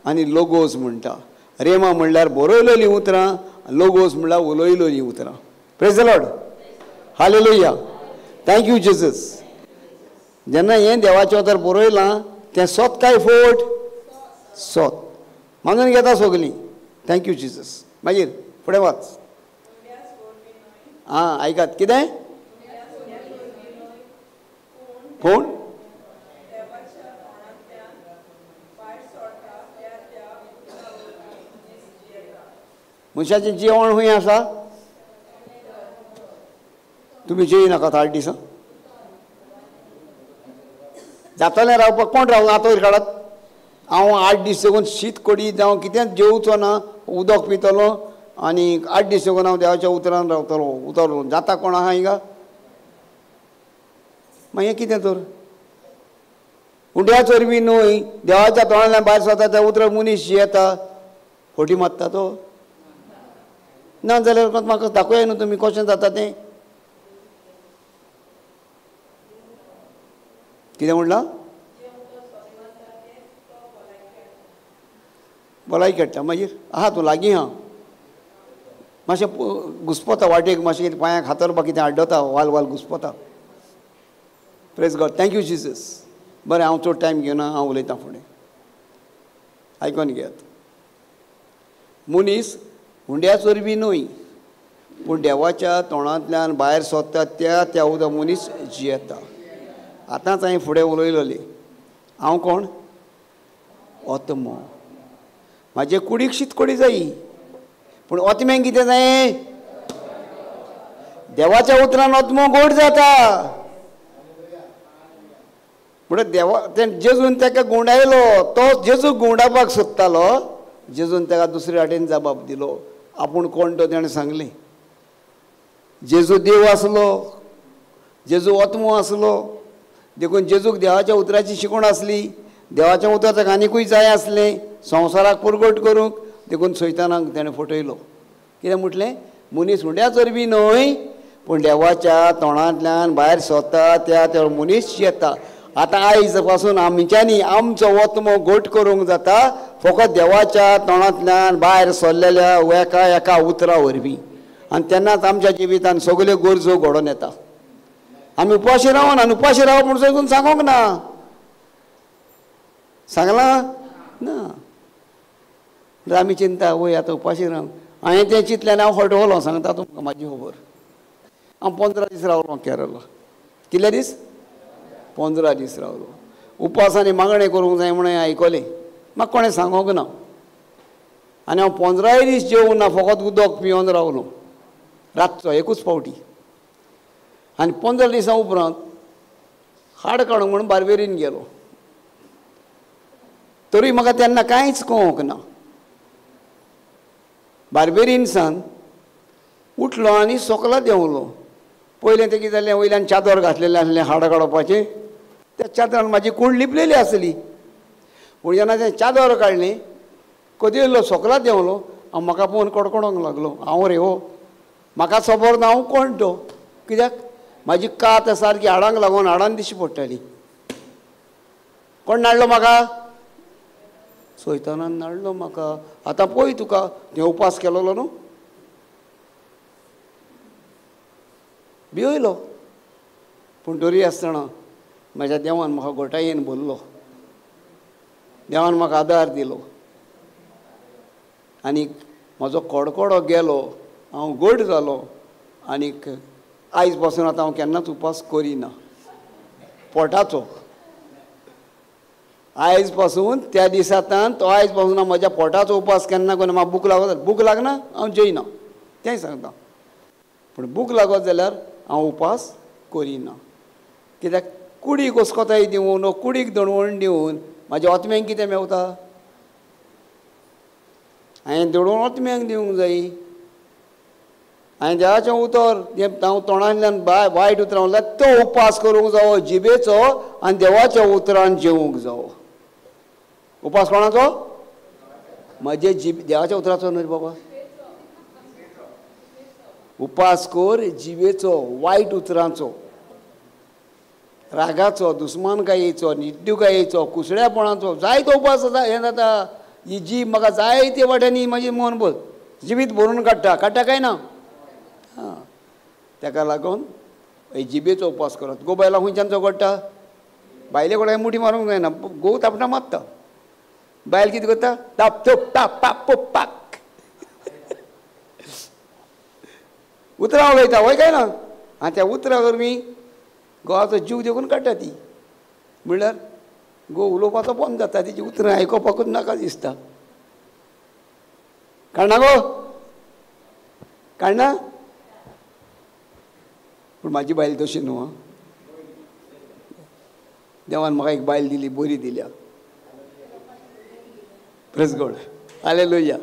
आनी लोगोस म्हणटा. रेमा म्हणल्यार बरयलेलीं उतरां, लोगोस म्हणल्यार उलयलेलीं उतरां. Praise the lord. Hallelujah. Thank you Jesus. जेन्ना हें देवाचें उतर बरयलां तें सोत काय फोट? सोत. मानून घेता सगलीं. Thank you Jesus. मागीर फुडें वाच. आं आयकात कितें? कोण? मनशाचें जेवण खंय आसा? तुमी जेयनाकात 8 दिसां? जातालें रावपाक कोण रावना आतां वयर काडात. हांव 8 दीस साकून शीत कडी जावं कितेंच जेवचो ना, उदक पितलो आनी 8 दीस साकून हांव देवाच्या उतरान रावतलो. उतरलो जाता कोण आहा हिंगा? मागीर कितें तर हुंड्या चरबी न्हय. देवाच्या तोंडांतल्यान भायर सरता त्या उतराक मनीस येता फोटी मारता तो ना जाल्यार म्हाका दाखोवया न्हू तुमी कशें जाता तें. कितें म्हणलां? भलायकी खेळटा. मागीर आहा तूं लागीं आहा मातशें घुस्पता वाटेक मातशें कितें पांयाक हातर बा कितें आड्डता वाल वाल घुस्पता. Praise God. Thank you Jesus. बरें हांव चड टायम घेवना हांव उलयतां फुडें. आयकोन घेयात. मनीस हुंड्या चरबी न्हय पूण देवाच्या तोंडांतल्यान भायर सोदता त्या उदक मनीस जियेता. आतांच हांवें फुडें उलयलोली हांव कोण? ओतमो. म्हाजे कुडीक शीत कडी जायी पूण ओतम्यांक कितें जायें? देवाच्या उतरान ओतमो गोड जाता. म्हणून देवा तें जेजून ताका गुंडायलो. तो जेजूक गुंडावपाक सोदतालो. जेजून ताका दुसरे वाटेन जबाब दिलो. आपूण कोण तो ताणें सांगलें. जेजू देव आसलो, जेजू ओतमो आसलो. देखून जेजूक देवाच्या उतराची शिकवण आसली. देवाचें उतर ताका आनिकूय जाय आसलें संवसाराक पुरगट करूंक. देखून सैतानाक ताणें फटयलो. कितें म्हटलें? मनीस हुंड्या चरबी न्हय पूण देवाच्या तोंडांतल्यान भायर सोदता त्या मनीस येता. आतां आयज पासून आमच्यांनी आमचो ओतमो गोट करूंक जाता फकत देवाच्या तोंडांतल्यान भायर सरलेल्या एका उतरा वरवीं. आनी तेन्नाच आमच्या जिवितांत सगल्यो गरजो घडोवन येता. आमी उपाशी रावना. आनी उपाशी रावप म्हणून देखून सांगोंक ना. सांगलां ना. आमी चिंता वय आतां उपाशी राव. हांवें तें चिंतलें हांव हटवलो. सांगता तुमकां म्हाजी खबर. हांव 15 दीस रावलो केरला. कितले दीस? 15 दीस रावलो. उपास आनी मागणें करूंक जाय म्हणून आयकलें. म्हाका कोणें सांगोंक ना. आनी हांव 15 दीस जेवूं ना फकत उदक पिवन रावलो रातचो एकूच फावटी. आनी 15 दिसां उपरांत हाड काडूंक म्हणून बार्बेरीन गेलो. तरी म्हाका तेन्ना कांयच कळोंक ना. बार्बेरीन सान उठलो आनी सोकला देंवलो. पयलें तें कितें जालें वयल्यान चादर घातलेलें आसलें हाड काडपाचें. त्या चादरान म्हाजी कूण लिपलेली आसली. पूण जेन्ना तें चादर काडलें कदेलो सोकला देंवलो हांव म्हाका पळोवन कडकडोंक लागलो. हांव रे हो म्हाका खबर ना हांव कोण तो. कित्याक म्हाजी कात सारकी हाडांक लागून हाडान दिश्टी पडटाली. कोण नाडलो म्हाका? सैतानान नाडलो म्हाका. आतां पळय तुका तें उपास केलोलो न्हू. भियेलो पूण तरी आसतना म्हाज्या देवान म्हाका घोटायेन भरलो. देवान म्हाका आदार दिलो आनीक म्हजो कडकडो गेलो. हांव घट जालो. आनीक आयज पासून आतां हांव केन्नाच उपास करिना पोटाचो. आयज पासून त्या दिसांतल्यान तो आयज पासून हांव म्हज्या पोटाचो उपास केन्ना करिना. म्हाका भूक लागत भूक लागना हांव जेयना तें सांगता. पूण भूक लागत जाल्यार हांव उपास करिना. कित्याक कुडीक उसकोताय दिवन कुडीक दडवण दिवन म्हाज्या ओतम्यांक कितें मेवता? हांवें दडवण ओतम्यांक दिवंक जाय. हांवें देवाचें उतर हांव तोंडांतल्यान वायट उतरां उरल्यार तो उपास करूंक जावो जिबेचो आनी देवाच्या उतरान जेवूंक जावो. उपास कोणाचो? म्हजे देवाच्या उतराचो न्हय रे बाबा. उपास कर जिवेचो, वायट उतरांचो, रागाचो, दुस्मानकायेचो, निर्दुकायेचो, कुसळ्यापणाचो, जायतो उपास हें जाता. ही जीब म्हाका जाय ते वाट्यांनी म्हाजी मन भर जिवीत भरून काडटा काय ना. हां, ताका लागून जिबेचो उपास करत. गो बायलां खंयच्यान झगडटा? बायले कडेन मुठी मारूंक जायना, घोव तापटा मारता. बायल कितें करता? टाप थोप टाप पाप पोप पाक उतरां उलयता, वय काय ना. आनी त्या उतरां वरवीं घोवाचो जीव देखून काडटा ती. म्हणल्यार घोव उलोवपाचो बंद जाता, तिची उतरां आयकोपाकूच नाका दिसता. कळना गो? कळना? पूण म्हाजी बायल तशी न्हू. देवान म्हाका एक बायल दिली, बरी दिल्या. Praise God, hallelujah.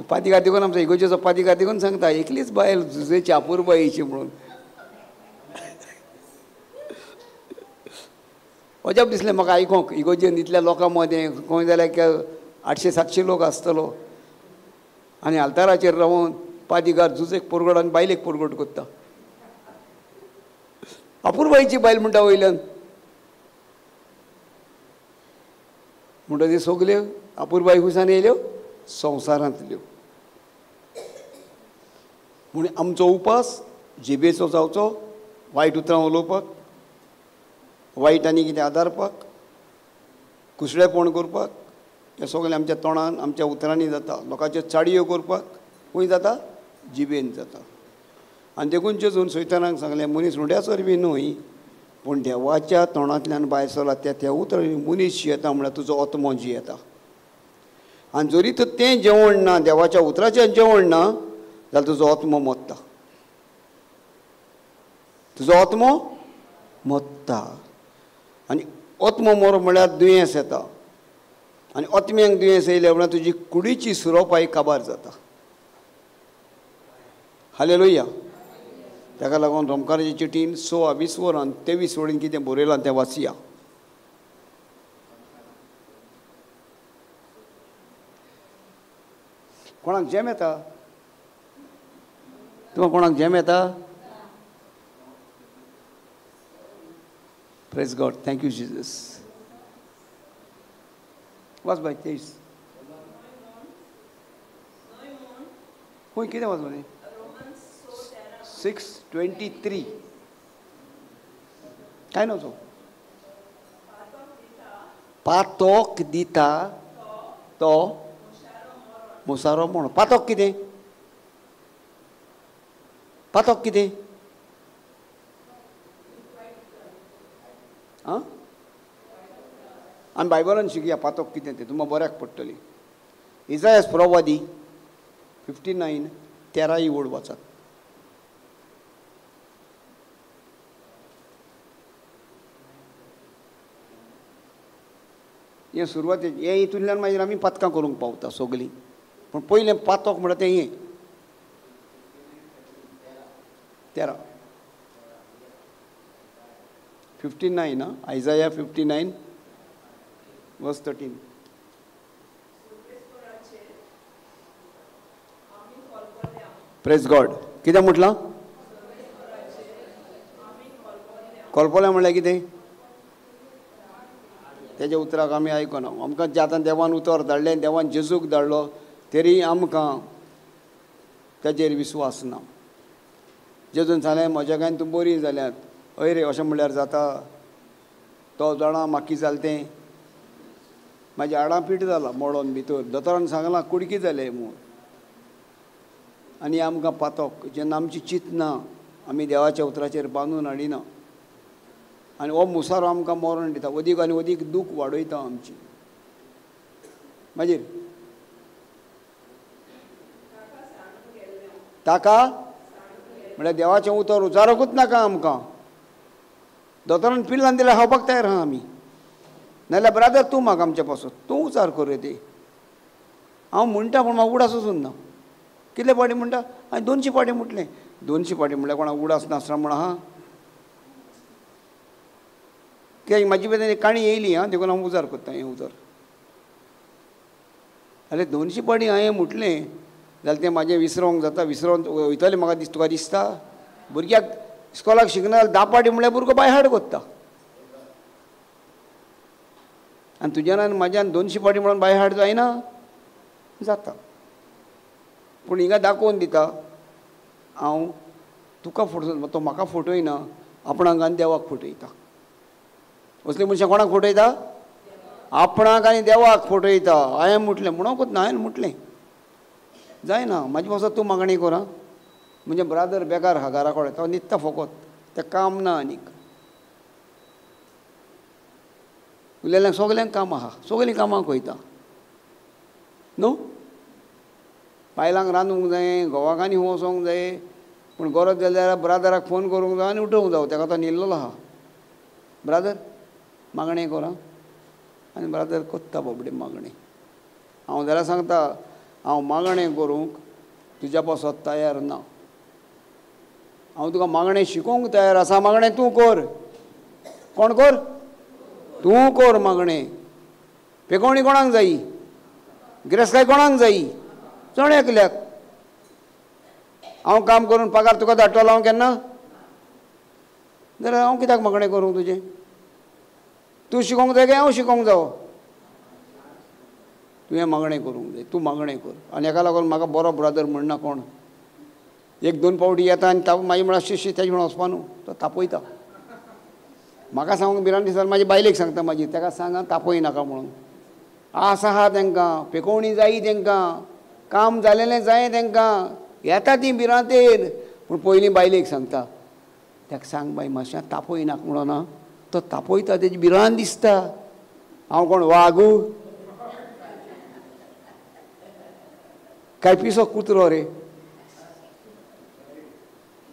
पातिका देखून आमचो इगोजेचो पातिका देखून सांगता, एकलीच बायल झुजेची अपूर्बायेची म्हणून. अजाप दिसलें म्हाका आयकोंक. इगोजेन इतल्या लोकां मदें खंय जाल्यार 800-700 लोक आसतलो आनी आल्ताराचेर रावून पातिकार झुजेक परगट आनी बायलेक परगट करता. अपूर्बायेची बायल म्हणटा वयल्यान. म्हणटा ती सगल्यो अपूर्बाई खुशान येयल्यो संवसारांतल्यो. म्हूण आमचो उपास जिबेचो जावचो, वायट उतरां उलोवपाक, वायट आनी कितें आदारपाक, कुसळेपण करपाक, हें सगळें आमच्या तोंडान आमच्या उतरांनी जाता. लोकांच्यो चाडयो करपाक खंय जाता? जिबेन जाता. आनी देखून जेजून सैतानाक सांगलें, मनीस रुड्याचोर बी न्हय पूण देवाच्या तोंडांतल्यान भायर सरला त्या उतरांनी मनीस जियेता. म्हळ्यार तुजो आत्मो जियेता. आनी जरी तर तें जेवण ना, देवाच्या उतराचें जेवण ना, जाल्यार तुजो आत्मो मरता. तुजो आत्मो मरता. आनी आत्मो मरो म्हळ्यार दुयेंस येता. आनी आत्म्यांक दुयेंस येयलें म्हळ्यार तुजी कुडीची सुरोपाय काबार जाता. हालेलुया. ताका लागून रोमकाराचे चिटीन 16:20 आनी 23 वडीन कितें बरयलां तें वाचया. कोणाक जेम येता? तुका कोणाक जेम येता? Praise God, thank you Jesus. वाच बाय 23. खंय कितें वाच मरे? 6:23 काय नजो? पातोक दिता तो मुसारो म्हण. पातोक कितें? पातोक कितें? आं, आमी बायबलान शिकया पातोक कितें तें, तुमकां बऱ्याक पडटली. इसायास प्रवादी 59:13 वड वाचात. हें सुरवातेक हें हितूंतल्यान मागीर आमी पातकां करूंक पावता सगलीं. पूण पयलें पातोक म्हणटा तें हें 13 59 ना, आयजाया 59:13. Praise God. कितें म्हटलां? कोलपोल्या म्हणल्यार कितें? तेजे उतराक आमी आयकना. आमकां जे आतां देवान उतर धाडलें, देवान जेजूक धाडलो, तरी आमकां तेजेर विस्वास ना. जेजून सांगलें म्हज्या कांय तूं बरी जाल्यात. हय रे, अशें म्हणल्यार जाता? तो जाणा म्हाका कितें जालें तें. म्हाजी हाडां पीट जाला मोडोन भितर. दोतोरान सांगलां कुडकी जाले म्हूण. आनी आमकां पातोक जेन्ना आमची चिंत ना, आमी देवाच्या उतराचेर बांदून हाडिना, आनी हो मुसारो आमकां मरण दिता. अदीक आनी अदीक दूख वाडयता आमची. मागीर ताका म्हळ्यार देवाचें उतर उजारोकूच नाका आमकां. दोतोरान पिल्लान दिल्यार खावपाक तयार आहा आमी. नाजाल्यार ब्रादर तूं म्हाका आमचे पासून तूं उचार कर रे. ती हांव म्हणटा पूण म्हाका उडास वचून ना. कितले पाटी म्हणटा? हांवें 200 पाटी म्हटलें. 200 पाटी म्हळ्यार कोणाक उडास नासता म्हण आहा? कित्याक म्हाजी भितर एक काणी येयली हां, देखून हांव उजार करता. हें उजार अरे 200 पाटी हांवें म्हटलें जाल्यार तें म्हाजें विसरोंक जाता, विसरोन वयतलें म्हाका तुका दिसता. भुरग्याक इस्कॉलाक शिकना 10 पाटी म्हणल्यार भुरगो बाय हार्ट करता. आनी तुज्यान आनी म्हाज्यान 200 पाटी म्हणून बाय हार्ट जायना, जाता. पूण हिंगा दाखोवन दिता हांव तुका फोटो, तो म्हाका फटयना, आपणाक आनी देवाक फटयता. असले मनशां कोणाक फटयता? आपणाक आनी देवाक फटयता. हांवें म्हटलें म्हणोकूच ना, हांवें म्हटलें जायना. म्हाजे पासत तूं मागणी कर आं. म्हणजे ब्रादर बेकार आहा घरा कडेन, तो न्हिदता फकत, तें काम ना आनीक. उरलेल्यांक सगल्यांक काम आहा, सगलीं कामाक वयता न्हू. बायलांक रांदूंक जाय, घोवाक आनी वचोंक जाय, पूण गरज जाल्यार ब्रादराक फोन करूंक जाय आनी उठोवंक जावं, ताका तो न्हिदलेलो आहा. ब्रादर मागणें कर आं. आनी ब्रादर कोत्ता बाबडे मागणें. हांव जाल्यार सांगता, हांव मागणें करूंक तुज्या पासत तयार ना. हांव तुका मागणें शिकोवंक तयार आसा. मागणें तूं कर. कोण कर? तूं कर मागणें. पेकोवणी कोणाक जायी? गिरेस्तकाय कोणाक जायी? चड एकल्याक. हांव काम करून पगार तुका धाडटलो हांव केन्ना? जाल्यार हांव कित्याक मागणें करूंक तुजें? तूं शिकोवंक जाय काय हांव शिकोवंक जावो? तुवें मागणें करूंक जाय. तूं मागणें कर. आनी हेका लागून म्हाका बरो ब्रादर म्हणना कोण. 1-2 पावटी येता आनी मागीर म्हणून शिशी तेजे म्हणून वचपा न्हू, तो तापयता. म्हाका सांगूंक भिरांत दिसता, म्हाजी बायलेक सांगता मागीर, ताका सांगा तापय नाका म्हणून. आस आहा तांकां, पेकोवणी जायी तांकां, काम जालेलें जाय तांकां, येता तीं भिरांतेन. पूण पयलीं बायलेक सांगता, ताका सांग बाय मातशें तापय नाका म्हणून आं. तो तापयता, तेजी भिरांत दिसता. हांव कोण वागू काय पिसो कुत्रो रे?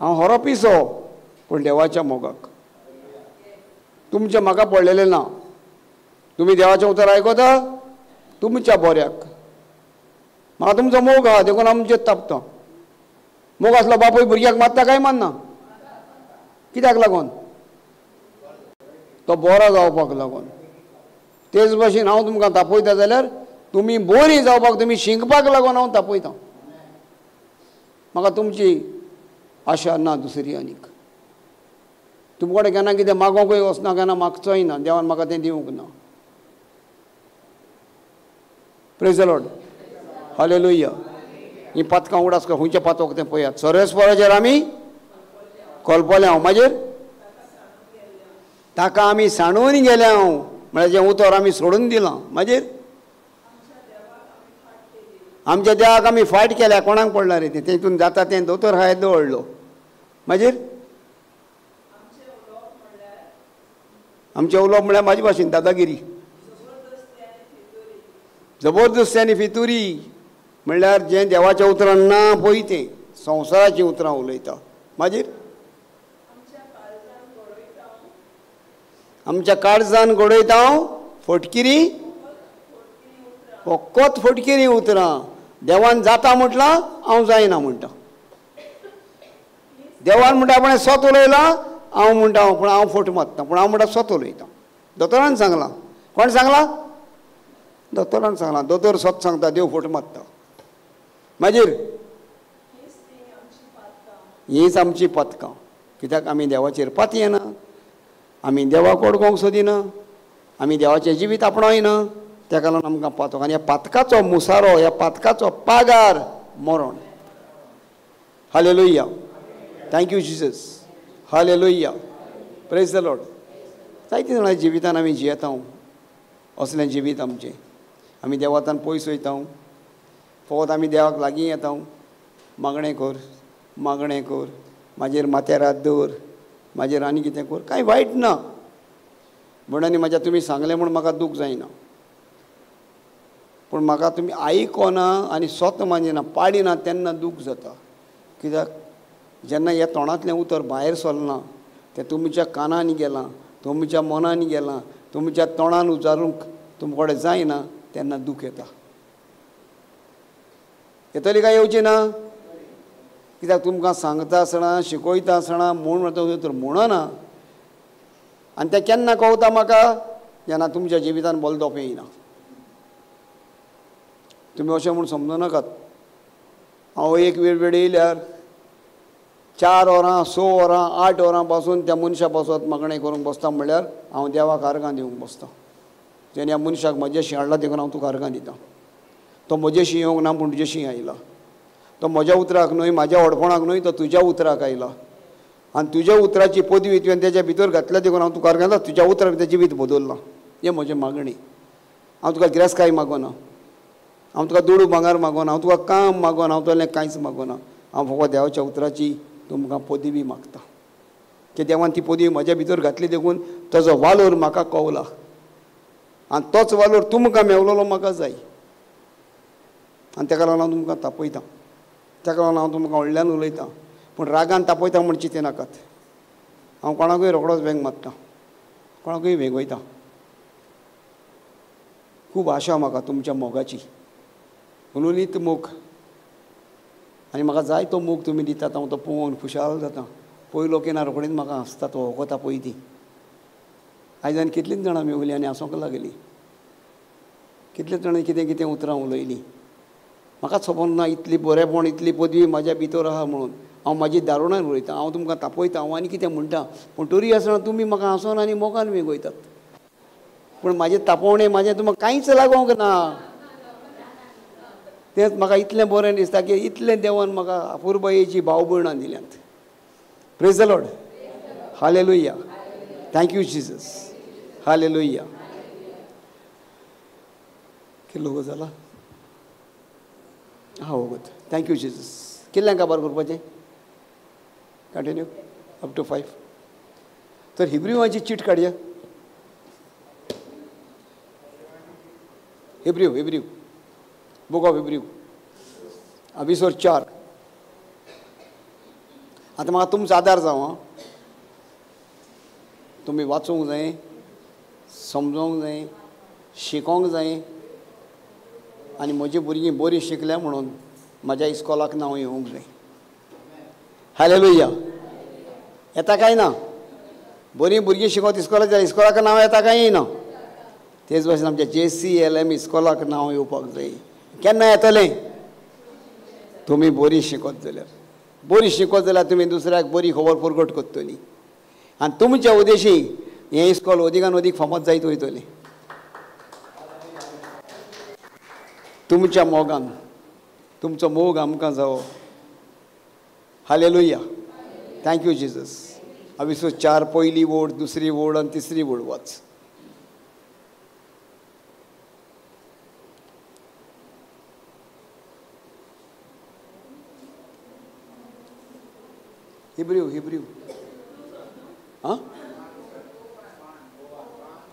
हांव हरो पिसो, पूण देवाच्या मोगाक. तुमचें म्हाका पडलेलें ना. तुमी देवाचें उतर आयकता तुमच्या बऱ्याक. म्हाका तुमचो मोग आहा, देखून आमचेर तापता. मोग आसलो बापूय भुरग्याक मारता काय मारना? कित्याक लागून? तो बरो जावपाक लागून. तेच भाशेन हांव तुमकां तापयता जाल्यार तुमी बरीं जावपाक, तुमी शिंकपाक लागून हांव तापयतां. म्हाका तुमची आशा ना दुसरी आनीक. तुमचे कडेन केन्ना कितें मागोंकूय वचना, केन्ना मागचोय ना. देवान म्हाका तें दिवंक ना. Praise the lord. हालेलुया. ही पातकां उडास कर. खंयचें पातक तें पळयात. सर्वेस्पराचेर आमी कोलपले हांव. मागीर ताका आमी सांडून गेले हांव, म्हळ्यार जें उतर आमी सोडून दिलां. मागीर आमच्या देवाक आमी फायट केल्या. कोणाक पडला रे तें? तेतून जाता तें दोतोर हांवें दवरलो. मागीर आमचें उलोवप म्हळ्यार म्हाजे भाशेन दादागिरी, जबरदस्ती फितुरी. म्हणल्यार जें देवाच्या उतरान ना पळय तें संवसाराची उतरां उलयता. मागीर आमच्या काळजान घडयता हांव फटकिरी, फकत फटकिरी उतरां. देवान जाता म्हटलां, हांव जायना म्हणटा. देवान म्हणटा आपणें स्वत उलयलां, हांव म्हणटा पूण हांव फट मारता. पूण हांव म्हणटा स्वत उलयतां. दोतोरान सांगलां. कोण सांगलां? दोतोरान सांगलां. दोतोर स्वत सांगता, देव फट मारता. मागीर हीच आमची पथकां. कित्याक आमी देवाचेर पात येना, आमी देवाक ओळखोंक सोदिना, आमी देवाचें जिवीत आपणायना. ताका लागून आमकां पातक. आनी ह्या पातकाचो मुसारो, ह्या पातकाचो पागार मरण. Hallelujah. Thank you Jesus. Hallelujah. Praise the Lord. जायते जाणां जिवितान आमी जियेता. असलें जिवीत आमचें. आमी देवातान पयस वयता. फकत आमी देवाक लागीं येता. मागणें कर, मागणें कर, म्हाजेर माथ्यार हात दवर, म्हाजेर आनी कितें कर. कांय वायट ना. म्हणून म्हाज्या तुमी सांगलें म्हूण म्हाका दूख जायना. पूण म्हाका तुमी आयकोना आनी स्वत मानिना, पाडिना तेन्ना दूख जाता. कित्याक जेन्ना ह्या तोंडांतलें उतर भायर सरलां, तें तुमच्या कानांनी गेलां, तुमच्या मनांनी गेलां, तुमच्या तोंडान उजारूंक तुमचे कडेन जायना, तेन्ना दूख येता. येतली काय येवची ना? कित्याक तुमकां सांगता आसतना, शिकयता आसतना म्हूण म्हणटा तर म्हणना. आनी तें केन्ना कळटा म्हाका? जेन्ना तुमच्या जिवितान बोलदोप येयना. तुमी अशें म्हूण समजूं नाकात. हांव एक वेळ येयल्यार 4 वरां 6 वरां 8 वरां पासून त्या मनशा पासत मागणें करूंक बसता म्हणल्यार हांव देवाक आर्गां दिवंक बसता. जेणे ह्या मनशाक म्हजेशी हाडला देखून हांव तुका आर्गां दितां. तो म्हजेशी येवंक ना पूण तुजेशी आयला. तो म्हज्या उतराक न्हय म्हाज्या व्हडपणाक न्हय तो तुज्या उतराक आयला. आनी तुज्या उतराची पदवी तुवें तेज्या भितर घातल्या देखून हांव तुका आर्गां दिता. तुज्या उतराक तें जिवीत बदललां. हें म्हजें मागणी. हांव तुका गिरास्काय मागोना, हांव तुका दुडू भांगर मागोना, हांव तुका काम मागोना, हांव तुवें कांयच मागोना. हांव फकत देवाच्या उतराची तुमकां पदवी मागता. की देवान ती पदवी म्हज्या भितर घातली देखून ताजो वालोर म्हाका कवला. आनी तोच वालोर तुमकां मेवलेलो म्हाका जाय. आनी ताका लागून हांव तुमकां तापयतां. ताका लागून हांव तुमकां व्हडल्यान उलयतां. पूण रागान तापयता म्हण चिंतें नाकात. हांव कोणाकूय रोखडोच वेंग मारता, कोणाकूय वेंगयता. खूब आशा म्हाका तुमच्या मोगाची, उलुलीत मोग. आनी म्हाका जाय तो मोग तुमी दितात. हांव तो पळोवन खुशाल जाता. पयलो केन्ना रोखडीच म्हाका हांसता तो वोगोता पळय ती. आयजान कितलींच जाणां मेवलीं आनी हांसोंक लागलीं. कितलेच जाणां कितें कितें उतरां उलयलीं. म्हाकाच खबर ना इतली बरेपण इतली पदवी म्हाज्या भितर आहा म्हणून. हांव म्हाजी दारुणान उलयतां, हांव तुमकां तापयतां, हांव आनी कितें म्हणटा. पूण तरी आसतना तुमी म्हाका हांसोन आनी मोगान वेंगयतात. पूण म्हाजें तापोवणें म्हाजें तुमकां कांयच लागोंक ना. तेंच म्हाका इतलें बरें दिसता की इतलें देवान म्हाका अपुरबायेची भाव भयणां दिल्यांत. Praise the lord. Hallelujah. Thank you Jesus. Hallelujah. कितलो गो जाला? हां वगत. Thank you Jesus. कितल्यांक काबार करपाचें? Continue up to 5. तर हिब्रिवांची चीट काडया. Hebrew book of Hebrew episode 4. आतां म्हाका तुमचो आदार जावं आं. तुमी वाचूंक जाय, समजोंक जाय, शिकोंक जाय. आनी म्हजी भुरगीं बरीं शिकल्या म्हणून म्हाज्या इस्कॉलाक नांव येवंक जाय. हालेलुया. येता काय ना? बरीं भुरगीं शिकोत इस्कॉलाक जाल्यार इस्कॉलाक नांव येता काय येना? तेच भाशेन आमच्या JCLM इस्कॉलाक नांव येवपाक जाय. केन्ना येतलें? तुमी बरीं शिकत जाल्यार. बरीं शिकत जाल्यार तुमी दुसऱ्याक बरी खबर प्रगट करतलीं. आनी तुमच्या उद्देशी हें इस्कॉल अदीकान अदीक फामाद जायत वयतलें. तुमच्या मोगान तुमचो मोग आमकां जावो. Hallelujah. Thank you Jesus. Episode 4 पयली वोड, दुसरी वोड आनी तिसरी वोड वाच. हिब्रिव हां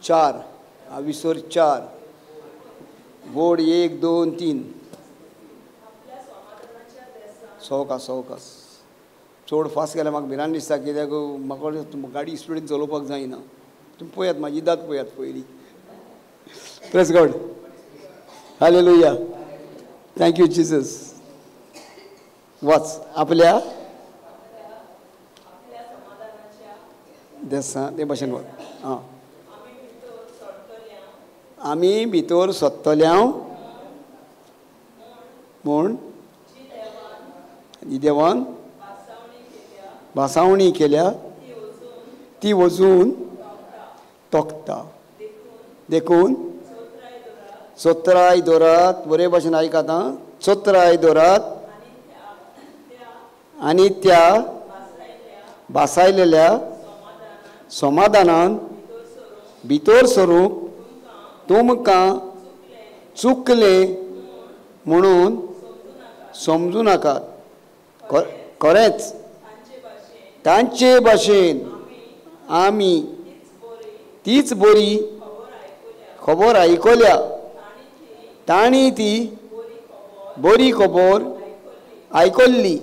4 एपिसोड 4 वोड 1 2 3. सवकास चड फास्ट गेल्यार म्हाका भिरांत दिसता. कित्याक म्हाका गाडी स्पिडीन चलोवपाक जायना. तुमी पळयात म्हाजी दात पळयात पयलीं. Praise God. Hallelujah. Thank you Jesus. Watch. आपल्या देसा ते भाशेन वाच. आं. आमी भितर सोदतल्या म्हूण देवान भासावणी केल्या ती वचून तोखता. देखून सोत्राय दोरात. बरे भाशेन आयकात आं. सोत्राय दोरात आनी त्या भासायलेल्या समाधानान भितर सरूंक तुमकां चुकले म्हणून समजूं नाकात. खरेंच तांचे भाशेन आमी तीच बरी खबर आयकल्या. तांणी ती बरी खबर आयकल्ली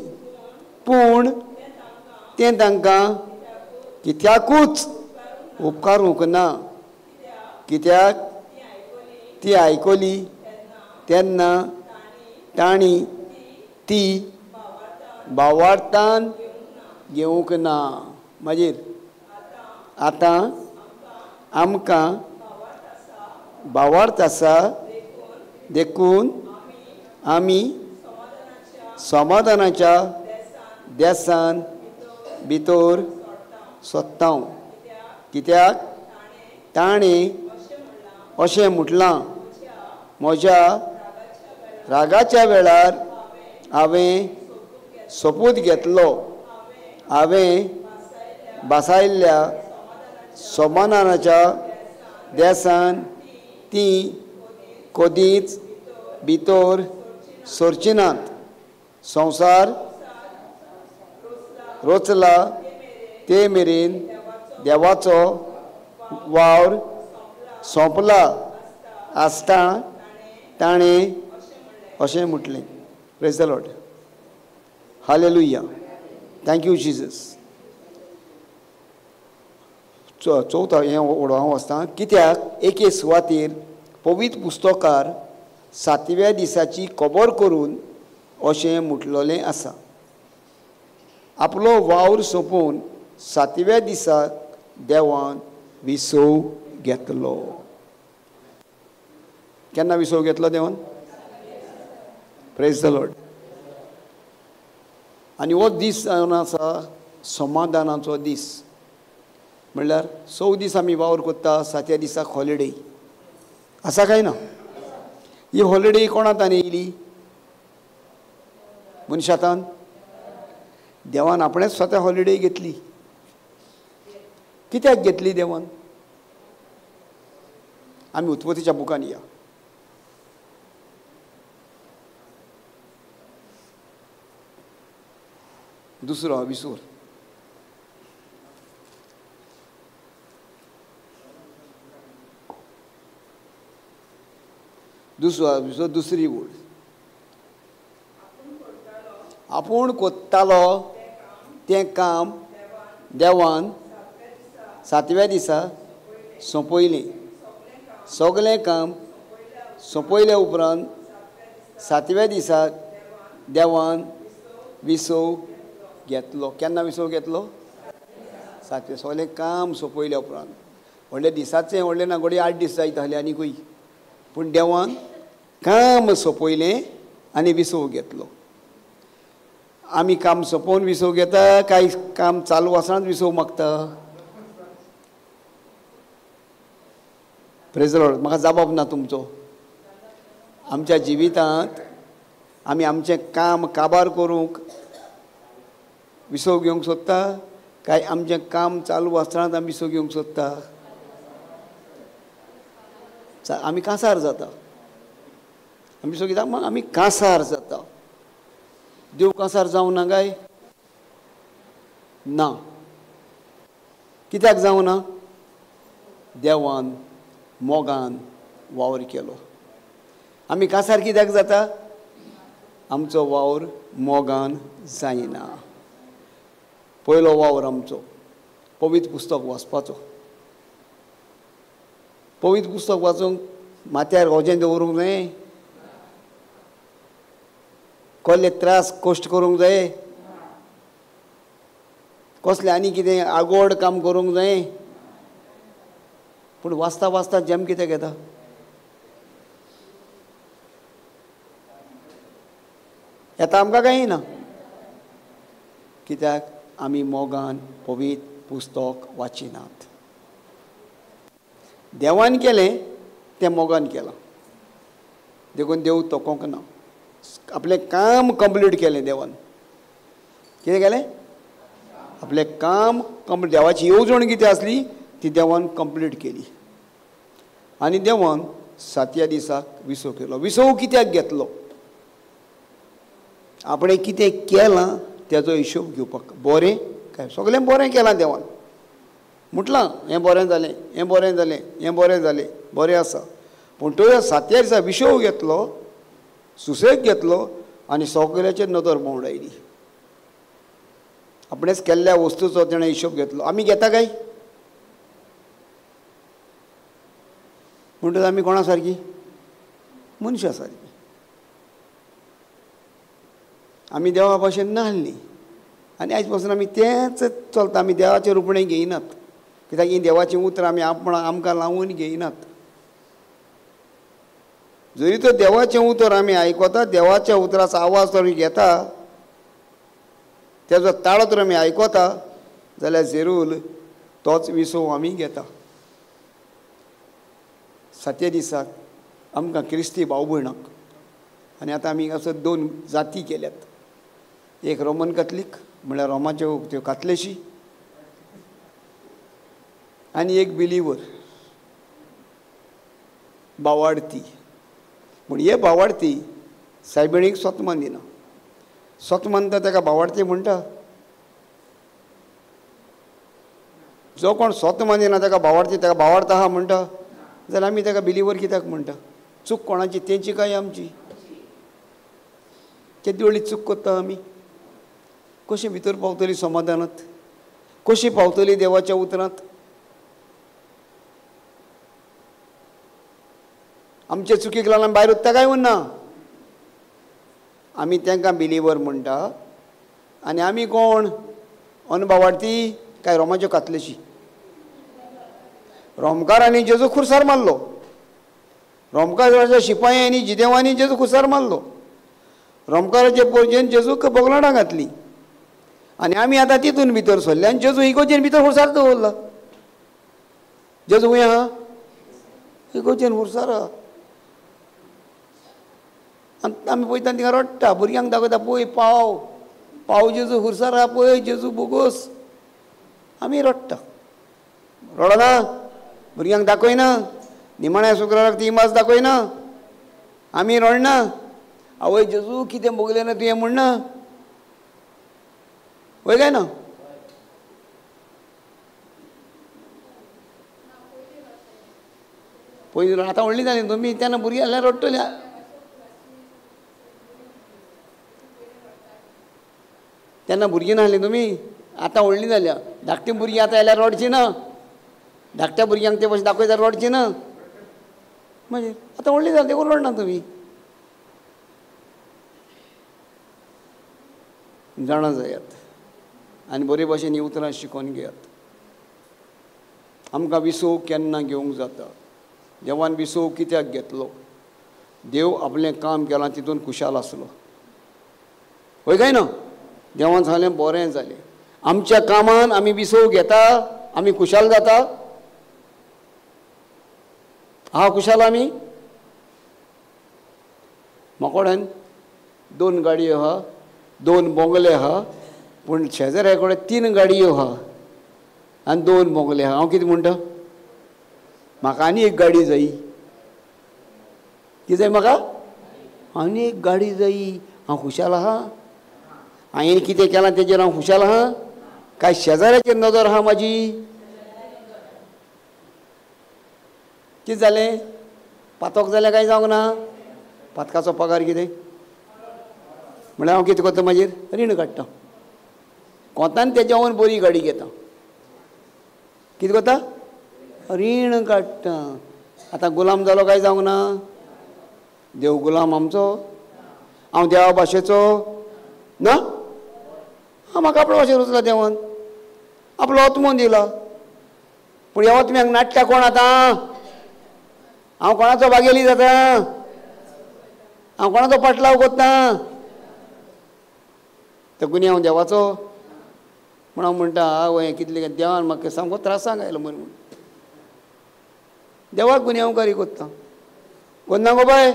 पूण तें तांकां कित्याकूच उपकारूंक ना. कित्याक ती आयकली तेन्ना तांणी ती भावार्थान घेवंक ना. मागीर आतां आमकां भावार्थ आसा देखून आमी समाधानाच्या देसान भितर सोदता. कित्याक ताणें अशें म्हटलां, म्हज्या रागाच्या वेळार हांवें सोपूत घेतलो. हांवें बसायल्ल्या समाधानाच्या देसान ती कधीच भितर सरची नात. संवसार रचला ते मेरेन देवाचो वावर सोंपला आसता ताणें अशें म्हटलें. Praise the lord. Hallelujah. Thank you Jesus. चवथा हें हांव वचतां. कित्याक एके सुवातेर पवित्र पुस्तकार 7व्या दिसाची खबर करून अशें म्हटलेलें आसा, आपलो वावर सोंपून 7व्या दिसाक देवान विसव घेतलो. केन्ना विसव घेतलो देवान? Praise the Lord. आनी हो दीस जावन आसा समाधानाचो दीस. म्हणल्यार 6 दीस आमी वावर कोत्ता, 7व्या दिसाक हॉलिडे आसा काय ना? ही हॉलिडे कोणातान येयली? मनशातान. देवान आपणेच स्वता हॉलिडे घेतली. कित्याक घेतली देवान? आमी उत्पत्तीच्या बुकान या. दुसरो विसूर. दुसरी ओळ. आपूण कोत्तालो तें काम देवान 7व्या दिसा सोंपयलें. सगलें काम सोंपयले उपरांत 7व्या दिसाक देवान विसव घेतलो. केन्ना विसव घेतलो? 7वें. सगलें काम सोंपयल्या उपरांत. व्हडल्या दिसाचें व्हडलें ना, घडये 8 दीस जायत आहले आनीकूय. पूण देवान काम सोंपयलें आनी विसव घेतलो. आमी काम सोंपोवन विसव घेता काय काम चालू आसतना विसव मागता? Praise the Lord. म्हाका जबाब ना तुमचो. आमच्या जिवितांत आमी आमचें काम काबार करूंक विसव घेवंक सोदता काय आमचें काम चालू आसतनाच आमी विसव घेवंक सोदता? आमी कांसार जाता. आमी विसव घेता मग आमी कांसार जाता. देव कांसार जावं ना काय? ना. कित्याक जावं ना? देवान मोगान वावर केलो. आमी कांसार कित्याक जाता? आमचो वावर मोगान जायना. पयलो वावर आमचो पवित्र पुस्तक वाचपाचो. पवित्र पुस्तक वाचूंक माथ्यार होजें दवरूंक जाय? कसले त्रास कश्ट करूंक जाय? कसलें आनी कितें आगोड काम करूंक जाय? पूण वाचता वाचता जेम कित्याक येता? येता आमकां काय ना? कित्याक आमी मोगान पवित्र पुस्तक वाचिनात. देवान केलें तें मोगान केलां. देखून देव तोकोंक ना. आपलें काम कंप्लीट केलें देवान. कितें केलें? आपलें काम कंप्लीट. देवाची येवजण कितें आसली ती देवान कंप्लीट केली. आनी देवान 7व्या दिसाक विसव केलो. विसव कित्याक घेतलो? आपणें कितें केलां तेजो हिशोब घेवपाक. बरें काय? सगलें बरें केलां देवान. म्हटलां हें बरें जालें, हें बरें जालें, हें बरें जालें, बरें आसा. पूण तो 7व्या दिसा विसव घेतलो, सुसेग घेतलो आनी सगल्याचेर नदर भोंवडायली. आपणेच केल्ल्या वस्तूचो तेणें हिशोब घेतलो. आमी घेता काय? म्हणटच आमी कोणा सारकी? मनशा सारकी. आमी देवा भाशेन नाहल्लीं आनी आयज पासून आमी तेंच चलता. आमी देवाचें रुपणें घेयनात. कित्याक ही देवाचीं उतरां आमी आमकां लावून घेयनात. जरी तो देवाचें उतर आमी आयकता, देवाच्या उतराचो आवाज तर आमी घेता, तेजो ताळो तर आमी आयकता, जाल्यार जरूर तोच विसव आमी घेता. 7 दिसाक आमकां क्रिस्ती भाव भयणाक, आनी आतां आमी असो 2 जाती केल्यात. एक रोमन कॅथलीक म्हळ्यार रोमाच्यो त्यो कातलेशी, आनी एक बिलीवर भावार्थी. पूण हे भावार्थी सायबिणीक स्वत मानिना. स्वत मानता ताका भावार्थी म्हणटा. जो कोण स्वत मानिना ताका भावार्थी, ताका भावार्थ आहा म्हणटा, जाल्यार आमी ताका बिलीवर कित्याक म्हणटा? चूक कोणाची? तेंची काय आमची? केदी व्हडली चूक करता आमी? कशी भितर पावतली समाधानांत? कशी पावतली देवाच्या उतरांत? आमचे चुकीक लागून भायर उत्ता काय म्हणना. आमी तांकां बिलीवर म्हणटा, आनी आमी कोण? अनभावार्थी काय रोमाच्यो कातलेशी? रोमकारांनी जेजू खुर्सार मारलो. रोमकाराच्या शिपायांनी जिदेवांनी जेजू खुर्सार मारलो. रोमकाराचे पोरजेन जेजूक बोगलाडां घातली, आनी आमी आतां तितून भितर सरले, आनी जेजू इगोजेन भितर खुर्सार दवरला. जेजू खंय आहा? इगोजेन खुर्सार आहा. आनी आमी पळयता थिंगा रडटा, भुरग्यांक दाखयता, पळय पाव पाव जेजू खुर्सार आहा पळय, जेजू बोगोस. आमी रडटा. रडना? भुरग्यांक दाखयना? निमाण्या शुक्राराक ती इमाज दाखयना? आमी रडना? आवय जेजू कितें बोगलें ना तुवें म्हणना? वय काय ना? पयलीं आतां व्हडलीं जालीं तुमी, तेन्ना भुरगीं जाल्यार रडटलीं. तेन्ना भुरगीं नासलीं तुमी, आतां व्हडलीं जाल्या. धाकटीं भुरगीं आतां आयल्यार रडचीं ना. धाकट्या भुरग्यांक ते भाशेन दाखयता रडचीं ना. मागीर आतां व्हडलीं जालीं देखून रडना तुमी. जाणा जायात आनी बरे भाशेन ही उतरां शिकोवन घेयात. आमकां विसव केन्ना घेवंक जाता? देवान विसव कित्याक घेतलो? देव आपलें काम केलां तितून खुशाल आसलो. वय काय ना? देवान सांगलें बरें जालें. आमच्या कामान आमी विसव घेता, आमी खुशाल जाता. आहा खुशाल आमी? म्हाकोड्यान 2 गाडयो आहा, 2 बोंगले आहा, पूण शेजाऱ्या कडेन 3 गाडयो आहा आनी 2 बोंगले आहा. हांव कितें म्हणटा? म्हाका आनी एक गाडी जायी. कितें जाय म्हाका? आनी एक गाडी जायी. हांव खुशाल आहा? हांवें कितें केलां तेजेर हांव खुशाल आहा? काय शेजाऱ्याचेर नदर आहा म्हाजी? कितें जालें? पातोक जाल्यार काय जावंक ना? पातकाचो पगार कितें? म्हळ्यार हांव कितें करता? मागीर रीण काडटा. कोंतान तेज्या वयर बरी गाडी घेता. कितें करता? रीण काडटा. आतां गुलाम जालो काय जावंक ना? देव गुलाम आमचो? हांव देवा भाशेचो ना? म्हाका आपल्या भाशेन वचला देवान, आपलो आत्मो दिला. पूण ह्या आत्म्याक नाट्टा कोण आतां? हांव कोणाचो भागेली जाता? हांव कोणाचो पाटलाव करता? तो गुन्यांव हांव देवाचो? म्हण हांव म्हणटा आवय कितलें देवान म्हाका सामको त्रासांक आयलो म्हणून देवाक गुन्यांवकारी करता. कोन्ना गो बाय?